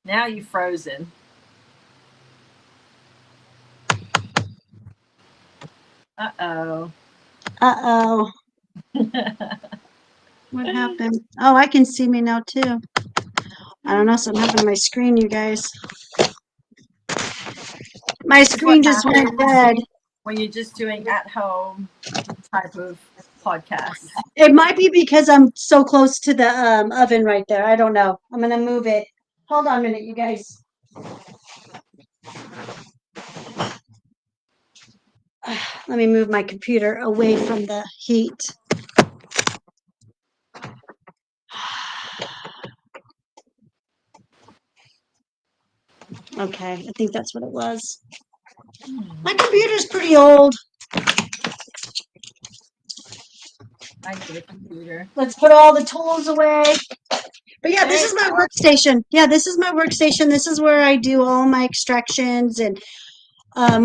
Now you've frozen. Uh-oh. Uh-oh. What happened? Oh, I can see me now too. I don't know, something happened to my screen, you guys. My This is what screen just went happens dead. when you're just doing at home type of podcast. It might be because I'm so close to the oven right there. I don't know. I'm gonna move it. Hold on a minute, you guys. Let me move my computer away from the heat. Okay, I think that's what it was. My computer's pretty old. I need a computer. Let's put all the tools away. But yeah, this Hey, is my workstation. Yeah, this is my workstation. This is where I do all my extractions and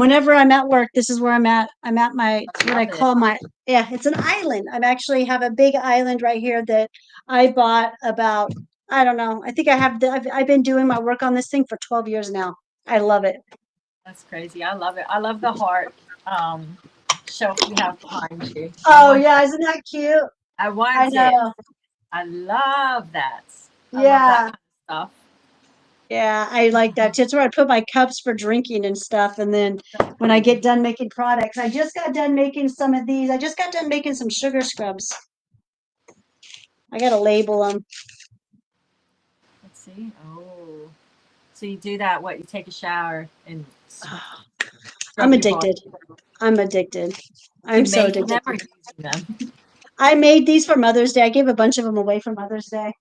whenever I'm at work, this is where I'm at. I'm at my I what I love it. call my yeah, it's an island. I'm actually have a big island right here that I bought about I don't know. I think I've been doing my work on this thing for 12 years now. I love it. That's crazy. I love it. I love the heart um, shelf you have behind you. I Oh want yeah, that. isn't that cute? I I want it. know. I love that. I love that Yeah. kind of stuff. Yeah, I like that too. It's where I put my cups for drinking and stuff. And then So when I get pretty. done making products, I just got done making some of these. I just got done making some sugar scrubs. I gotta label them. Let's see. Oh. So you do that, what? You take a shower and I'm scrub your body. addicted. I'm addicted. To I'm so making them addicted. or using them? I made these for Mother's Day. I gave a bunch of them away for Mother's Day.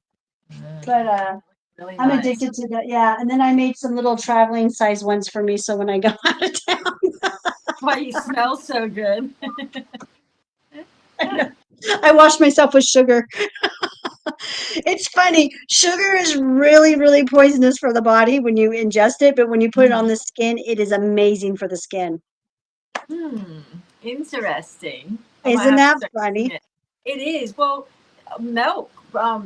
But Really I'm nice. addicted to that. Yeah. And then I made some little traveling size ones for me so when I go out of town. Why you smell so good. I know. I wash myself with sugar. It's funny. Sugar is really, really poisonous for the body when you ingest it, but when you put it on Hmm. the skin, it is amazing for the skin. Hmm. Interesting. I might Isn't have to that start using funny? it. It is. Well, milk.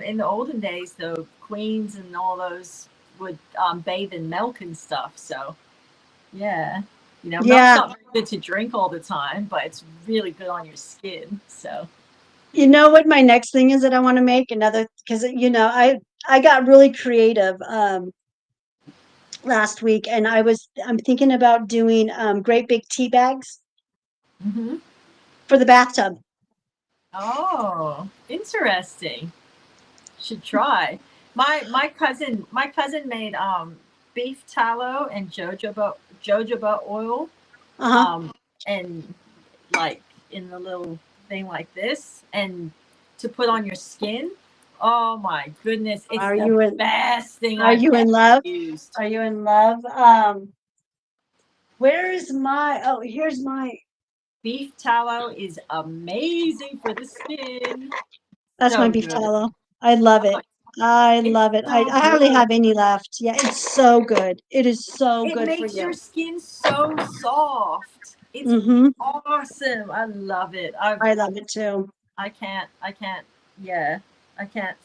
In the olden days, the queens and all those would bathe in milk and stuff. So yeah, milk's Yeah. not very good to drink all the time, but it's really good on your skin. So You know what my next thing is that I want to make another because I got really creative last week and I'm thinking about doing great big tea bags hmm. for the bathtub. Oh, interesting. Should try. My cousin made beef tallow and jojoba oil Uh-huh. um and like in the little thing like this and to put on your skin. Oh my goodness, it's Are the you in best thing are I've you ever in love? used. Are you in love? Where's my oh here's my Beef tallow is amazing for the skin. that's my So beef good. tallow. I love Oh, it. I it's love it. I, so I hardly good. have any left. Yeah, it's so good. It is so It good for makes your you. skin so soft. It's Mm-hmm. awesome. I love it. I love it too. I can't, yeah, I can't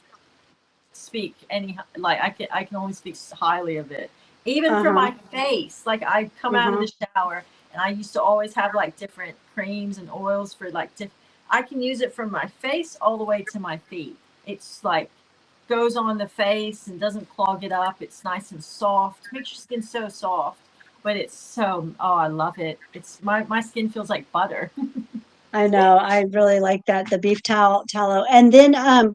speak any, like, I can only speak highly of it. Even for Uh-huh. my face, like, I come out of Uh-huh. the shower and I used to always have like different creams and oils for like I can use it from my face all the way to my feet. It's like goes on the face and doesn't clog it up. It's nice and soft. Makes your skin so soft. But it's so, oh, I love it. It's my skin feels like butter. I know. I really like that, the beef tallow. And then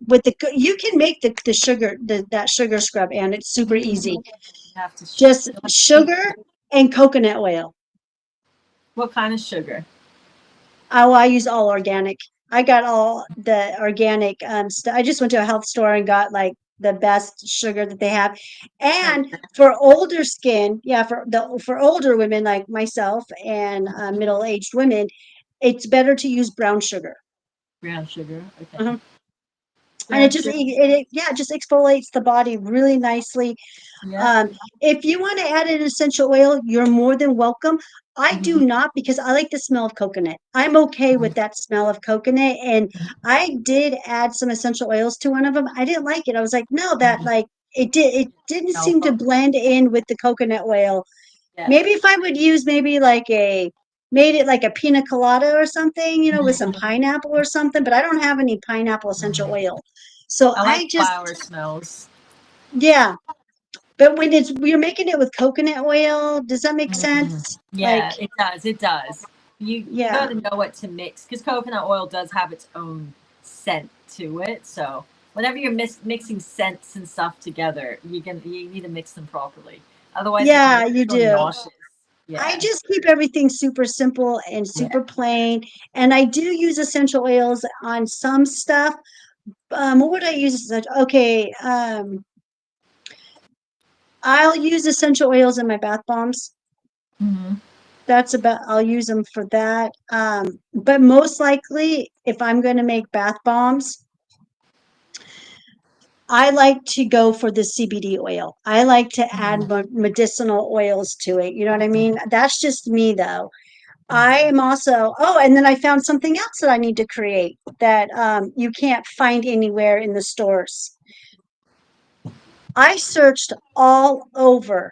with you can make the sugar that sugar scrub and it's super easy. You have to Just like heat. sugar and coconut oil. What kind of sugar? Oh, I use all organic. I got all the organic I just went to a health store and got like the best sugar that they have. And Okay. for older skin, yeah, for older women like myself and middle-aged women, it's better to use brown sugar. Brown sugar. Okay. Mhm. And it Brown just sugar. yeah, it just exfoliates the body really nicely. Yep. Um, if you want to add an essential oil, you're more than welcome. I do Hmm. not because I like the smell of coconut. I'm okay with that smell of coconut. And I did add some essential oils to one of them. I didn't like it. I was like, no, that like it didn't No. seem to blend in with the coconut oil. Yeah. Maybe if I would use maybe like made it like a pina colada or something, with some Mhm. pineapple or something, but I don't have any pineapple essential oil. So I like I just, flower smells. yeah, but when you're making it with coconut oil, does that make Mhm. sense? Like, Yeah, it does. It does. You got yeah, to know what to mix because coconut oil does have its own scent to it. So whenever you're mixing scents and stuff together, you need to mix them properly. Otherwise, it can yeah, get you so do. nauseous. I Yeah. just keep everything super simple and Yeah. super plain. And I do use essential oils on some stuff. What would I use? Okay, I'll use essential oils in my bath bombs. Hmm. That's about, I'll use them for that. But most likely, if I'm going to make bath bombs, I like to go for the CBD oil. I like to add medicinal oils to it. You know what I mean? That's just me though. I am also, oh, and then I found something else that I need to create that you can't find anywhere in the stores. I searched all over.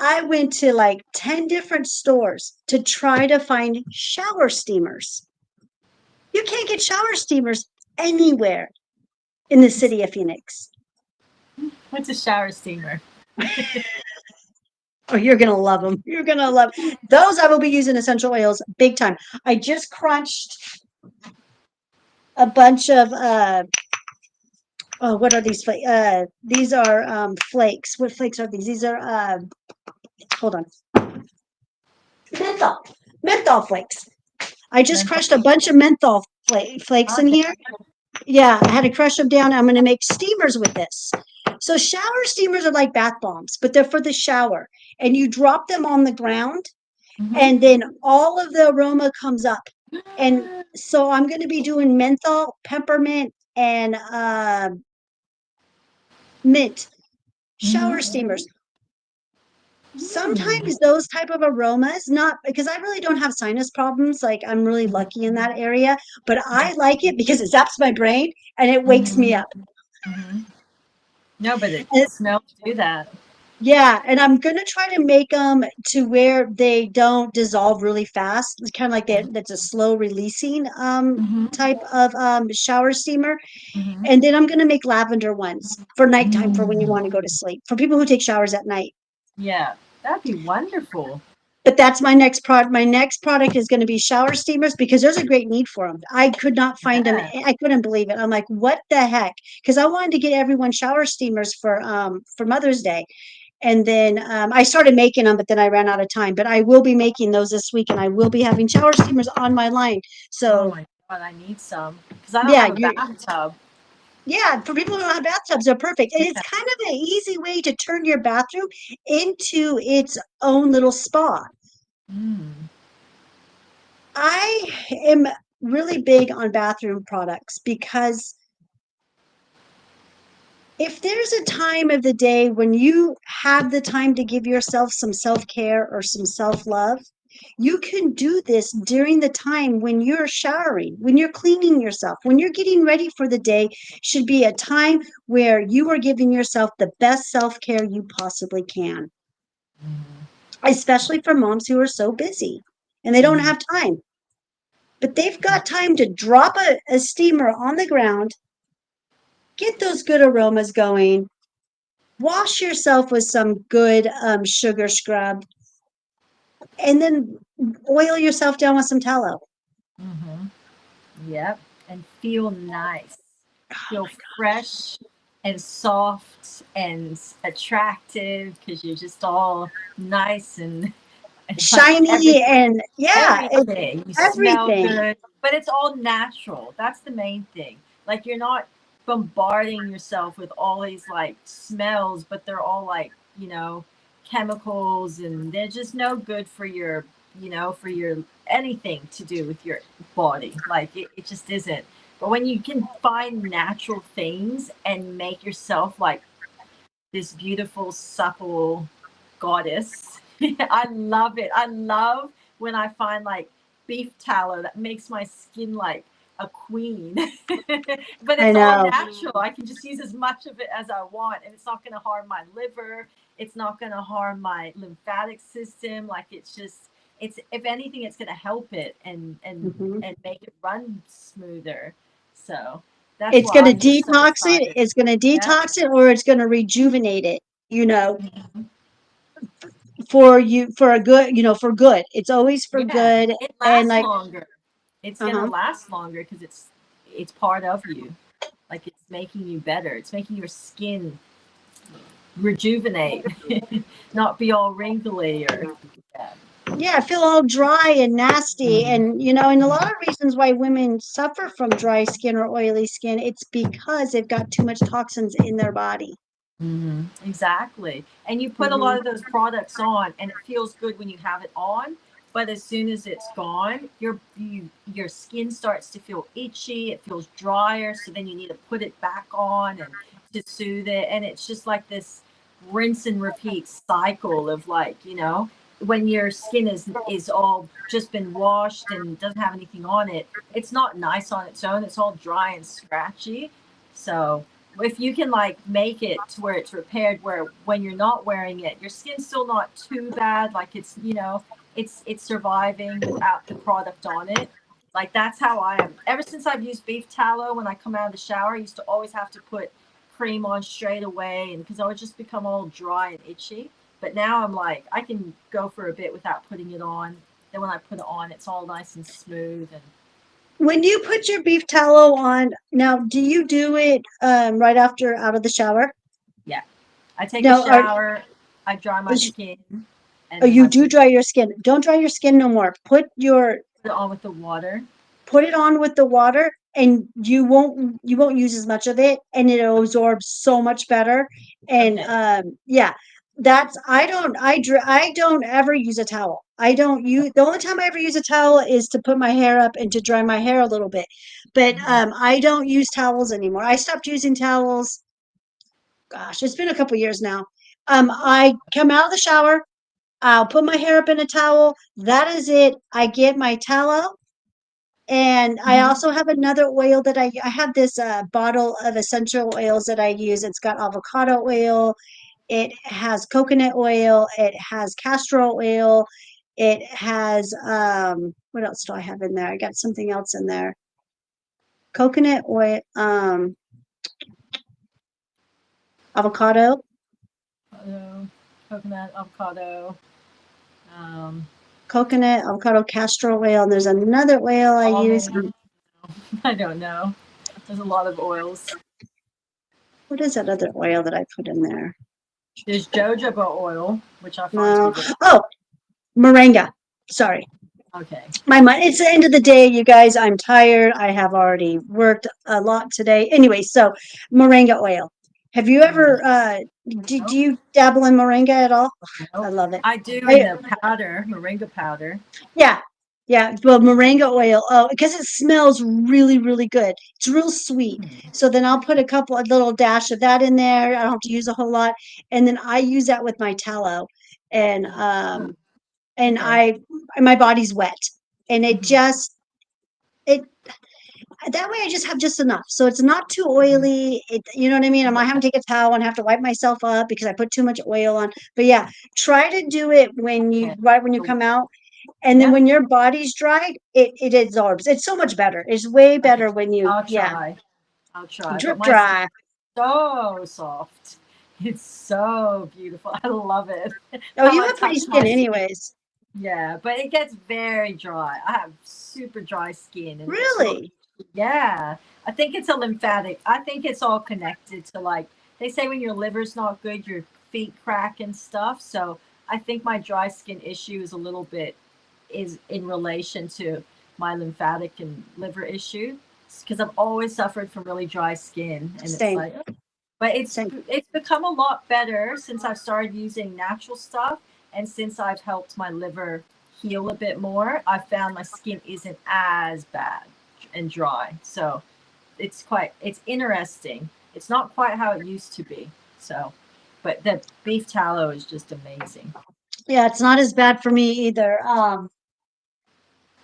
I went to like 10 different stores to try to find shower steamers. You can't get shower steamers anywhere in the city of Phoenix. What's a shower steamer? Oh, you're gonna love them. You're gonna love those. I will be using essential oils big time. I just crunched a bunch of oh, what are these flakes? These are flakes. What flakes are these? These are hold on, menthol, menthol flakes. I just Menthol. crushed a bunch of menthol flakes in Okay. here. Yeah, I had to crush them down. I'm going to make steamers with this. So shower steamers are like bath bombs, but they're for the shower. And you drop them on the ground, Hmm. and then all of the aroma comes up. And so I'm going to be doing menthol, peppermint, and mint shower Hmm. steamers. Mm. Sometimes those type of aromas, not because I really don't have sinus problems, like I'm really lucky in that area, but I like it because it zaps my brain and it wakes me Hmm. up. Hmm. No, but it And smells do that. yeah, and I'm gonna try to make them to where they don't dissolve really fast. It's kind of like that's a slow releasing Hmm. type of shower steamer. Hmm. And then I'm gonna make lavender ones for nighttime for when you want to Mm. go to sleep. For people who take showers at night. Yeah, that'd be wonderful. But that's my next product. My next product is going to be shower steamers because there's a great need for them. I could not find them. Yeah. I couldn't believe it. I'm like, what the heck? Because I wanted to get everyone shower steamers for Mother's Day, and then I started making them, but then I ran out of time. But I will be making those this week, and I will be having shower steamers on my line. Oh So my God, I need some because I don't yeah, have a you bathtub. yeah, for people who don't have bathtubs, they're perfect. And it's Yeah. kind of an easy way to turn your bathroom into its own little spa. Mm. I am really big on bathroom products because if there's a time of the day when you have the time to give yourself some self care or some self love, you can do this during the time when you're showering, when you're cleaning yourself, when you're getting ready for the day, should be a time where you are giving yourself the best self care you possibly can, Mhm. especially for moms who are so busy and they don't Mhm. have time. But they've got time to drop a steamer on the ground, get those good aromas going, wash yourself with some good sugar scrub, and then oil yourself down with some tallow. Mhm. Yep. And feel nice. Feel fresh and soft and attractive because you're just all nice and like Shiny everything. and yeah, Everything. You smell everything. good, but it's all natural. That's the main thing. Like you're not bombarding yourself with all these like smells, but they're all like, chemicals, and they're just no good for your, for your anything to do with your body. Like it just isn't. But when you can find natural things and make yourself like this beautiful, supple goddess. I love it. I love when I find like beef tallow that makes my skin like a queen. But I it's all know. natural. I can just use as much of it as I want, and it's not going to harm my liver. It's not going to harm my lymphatic system. Like it's if anything, it's going to help it Mhm. and make it run smoother. So that's It's why going to I'm just so detox it. excited. It's going to Yeah. detox it, or it's going to rejuvenate it. You know, for you for a good. You know, for good. It's always for Yeah, good. it And lasts like, longer. It's uh gonna huh. last longer because it's part of you. Like it's making you better. It's making your skin rejuvenate, not be all wrinkly or yeah. Yeah, I feel all dry and nasty. Mhm. And, and a lot of reasons why women suffer from dry skin or oily skin, it's because they've got too much toxins in their body. Exactly. And you put a Hmm. lot of those products on, and it feels good when you have it on. But as soon as it's gone, your skin starts to feel itchy. It feels drier. So then you need to put it back on and to soothe it. And it's just like this rinse and repeat cycle of like, when your skin is all just been washed and doesn't have anything on it, it's not nice on its own. It's all dry and scratchy. So if you can like make it to where it's repaired, where when you're not wearing it, your skin's still not too bad, like it's surviving without the product on it. Like that's how I am. Ever since I've used beef tallow, when I come out of the shower, I used to always have to put cream on straight away, and because I would just become all dry and itchy. But now I'm like, I can go for a bit without putting it on. Then when I put it on, it's all nice and smooth. And When you put your beef tallow on, now, do you do it right after out of the shower? yeah, I take a No, shower, I dry my is, skin, and oh, then you I do dry your skin. Don't dry your skin no more. put it on with the water. Put it on with the water, and you won't use as much of it, and it absorbs so much better. And Okay. yeah, that's I don't ever use a towel. I don't use The only time I ever use a towel is to put my hair up and to dry my hair a little bit. But Mhm. I don't use towels anymore. I stopped using towels. Gosh, it's been a couple years now. I come out of the shower, I'll put my hair up in a towel. That is it. I get my tallow, and I Mhm. also have another oil that I have this bottle of essential oils that I use. It's got avocado oil, it has coconut oil, it has castor oil, it has what else do I have in there? I got something else in there. Coconut oil, avocado, Avocado, coconut, avocado. Um, avocado, castor oil, and there's another oil I use. Almond. I don't know. There's a lot of oils. What is that other oil that I put in there? There's jojoba oil, which I find to be No. very Oh, moringa. Sorry. okay. My mind, it's the end of the day, you guys. I'm tired. I have already worked a lot today. Anyway, so moringa oil. Have you ever do Nope, you dabble in moringa at all? I nope. love it. I do in I, the powder, moringa powder. yeah. Yeah, well, moringa oil. Oh, because it smells really, really good. It's real sweet. Hmm. So then I'll put a little dash of that in there. I don't have to use a whole lot. And then I use that with my tallow. And Oh, and okay. my body's wet. And Hmm. it that way I just have just enough. So it's not too Hmm. oily. You know what I mean? I'm not having to take a towel and have to wipe myself up because I put too much oil on. But yeah, try to do it Okay. right when you So, come out. And then yeah. when your body's dried, it absorbs. It's so much better. It's way Okay. better when I'll yeah, try. I'll try. But drip my skin dry. is so soft. It's so beautiful. I love it. Oh, Time you I have pretty touch skin my skin. anyways. Yeah, but it gets very dry. I have super dry skin and it gets real Really? itchy. Yeah. I think it's a lymphatic. I think it's all connected to like they say when your liver's not good, your feet crack and stuff. So I think my dry skin issue is a little bit is in relation to my lymphatic and liver issue. because I've always suffered from really dry skin, and it's Same, like, oh. But same. it's become a lot better since I've started using natural stuff, and since I've helped my liver heal a bit more. I found my skin isn't as bad and dry, so it's interesting. It's not quite how it used to be. So, but the beef tallow is just amazing. Yeah, it's not as bad for me either.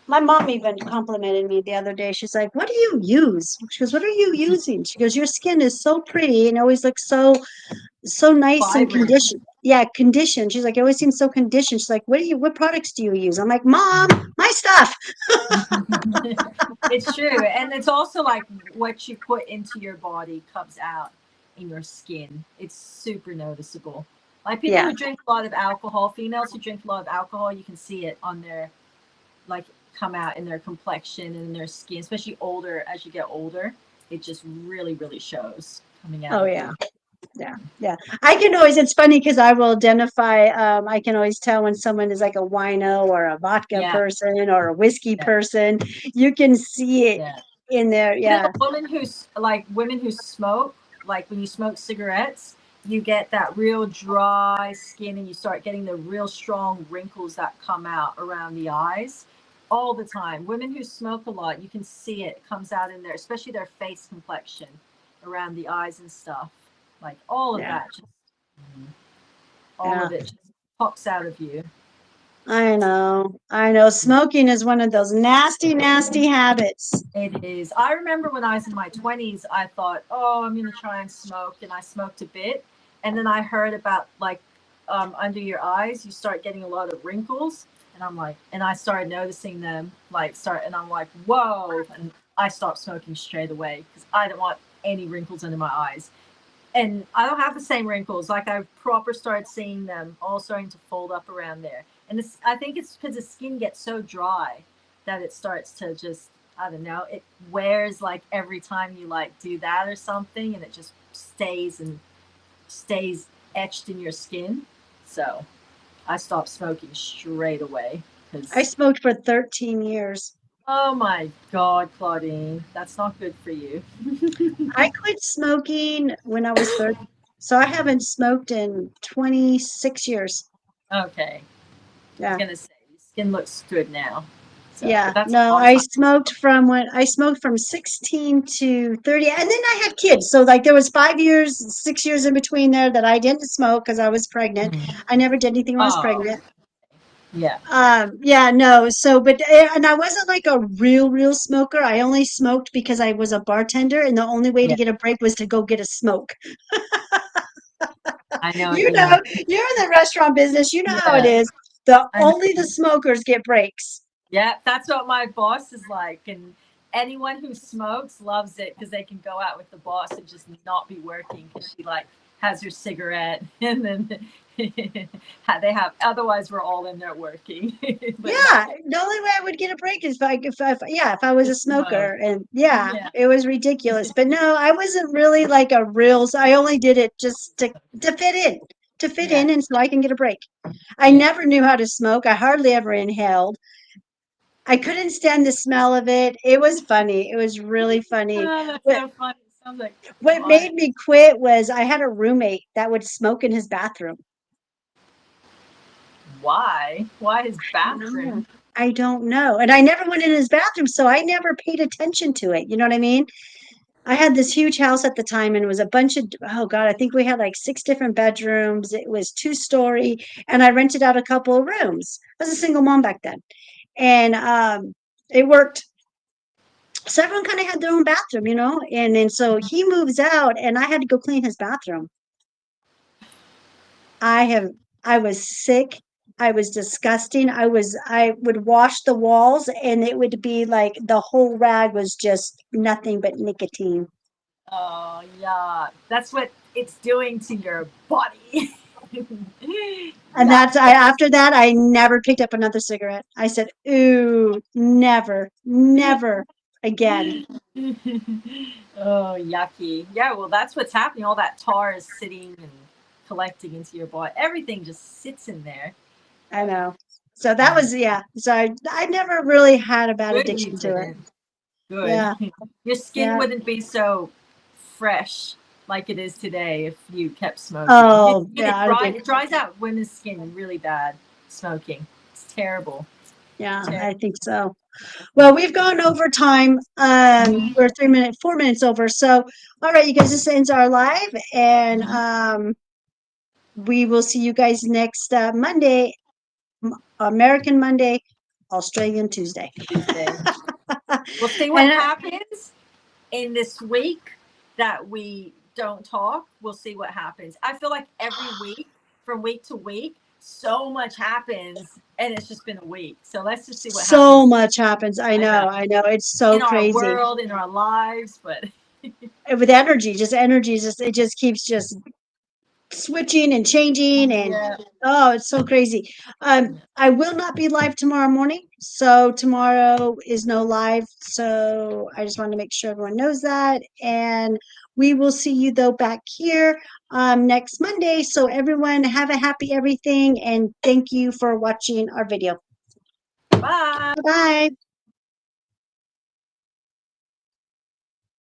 My mom even complimented me the other day. She's like, "What do you use?" She goes, "What are you using?" She goes, "Your skin is so pretty and always looks so nice and Vibrant. conditioned." Yeah, conditioned. She's like, "It always seems so conditioned." She's like, What products do you use?" I'm like, "Mom, my stuff." It's true. And it's also like what you put into your body comes out in your skin. It's super noticeable. Like people Yeah. who drink a lot of alcohol, females who drink a lot of alcohol, you can see it on their, like, come out in their complexion and in their skin, especially older. As you get older, it just really, really shows coming out Oh of yeah. you. Yeah, yeah. I can always, it's funny because I will identify, I can always tell when someone is like a wino or a vodka Yeah, person or a whiskey yeah, person. You can see it yeah. in there. Even Yeah. women who's like women who smoke, like when you smoke cigarettes, you get that real dry skin and you start getting the real strong wrinkles that come out around the eyes all the time. Women who smoke a lot, you can see it comes out in there, especially their face complexion around the eyes and stuff. Like all of Yeah. that, just all Yeah. of it just pops out of you. I know. I know. Smoking is one of those nasty, nasty habits. It is. I remember when I was in my 20s, I thought, oh, I'm going to try and smoke. And I smoked a bit. And then I heard about, like, under your eyes, you start getting a lot of wrinkles. And I'm like, and I started noticing them, and I'm like, whoa. And I stopped smoking straight away because I don't want any wrinkles under my eyes. And I don't have the same wrinkles. Like I've proper started seeing them all starting to fold up around there. And I think it's because the skin gets so dry that it starts to just, I don't know, it wears like every time you like do that or something, and it just stays etched in your skin. So I stopped smoking straight away I because, smoked for 13 years. oh my God, Claudine, that's not good for you. I quit smoking when I was 30. So I haven't smoked in 26 years. Okay. I was Yeah. going to say, your skin looks good now. So, Yeah, but that's a no, long I time. smoked from when I smoked from 16 to 30, and then I had kids. So like there was 5 years, 6 years in between there that I didn't smoke because I was pregnant. Mhm. I never did anything when I was Oh, pregnant. yeah. Yeah, no. So, but and I wasn't like a real smoker. I only smoked because I was a bartender, and the only way to Yeah. get a break was to go get a smoke. I know what You you know, mean. you're in the restaurant business. You know how it Yeah. is. The I know. only the smokers get breaks. Yeah. That's what my boss is like. And anyone who smokes loves it because they can go out with the boss and just not be working because she like has her cigarette and then they have, otherwise we're all in there working. But like, Yeah, the only way I would get a break is if I was a just smoke. smoker, and yeah, Yeah. it was ridiculous. But no, I wasn't really like a real. So I only did it just to fit in, Yeah. and so I can get a break. I Yeah. never knew how to smoke. I hardly ever inhaled. I couldn't stand the smell of it. It was funny. It was really funny. Oh, that's What so funny. It sounds like what fun. made me quit was I had a roommate that would smoke in his bathroom. Why? Why his No, bathroom? I don't know. And I never went in his bathroom, so I never paid attention to it. You know what I mean? I had this huge house at the time, and it was a bunch of, oh God, I think we had like six different bedrooms. It was 2-story, and I rented out a couple of rooms. I was a single mom back then. And it worked. So everyone kind of had their own bathroom, and then so he moves out, and I had to go clean his bathroom. I have I was sick. I was disgusting. I would wash the walls, and it would be like the whole rag was just nothing but nicotine. Oh, yeah. That's what it's doing to your body. And Yuck. that's I after that I never picked up another cigarette. I said, "Ooh, never, never again." Oh, yucky. Yeah, well, that's what's happening. All that tar is sitting and collecting into your body. Everything just sits in there. I know. So that Mm. was, yeah. So I never really had a bad Good you addiction to it. didn't. Good. Yeah. Your skin Yeah. wouldn't be so fresh like it is today if you kept smoking. Your Oh, skin, yeah. it dries out women's skin really bad, smoking. It's terrible. Yeah, Terrible. I think so. Well, we've gone over time. We're 4 minutes over. So, all right, you guys, this ends our live, and we will see you guys next Monday, American Monday, Australian Tuesday. Tuesday. We'll see what And happens in this week that we don't talk. We'll see what happens. I feel like every week, from week to week, so much happens, and it's just been a week. So let's just see what so happens. much happens. I I know. know. I know. It's so In our crazy. world, in our lives, but With energy, just it just keeps just switching and changing, and yeah. oh, it's so crazy. I will not be live tomorrow morning, so tomorrow is no live, so I just wanted to make sure everyone knows that, and we will see you though back here next Monday. So everyone have a happy everything, and thank you for watching our video. Bye. Bye.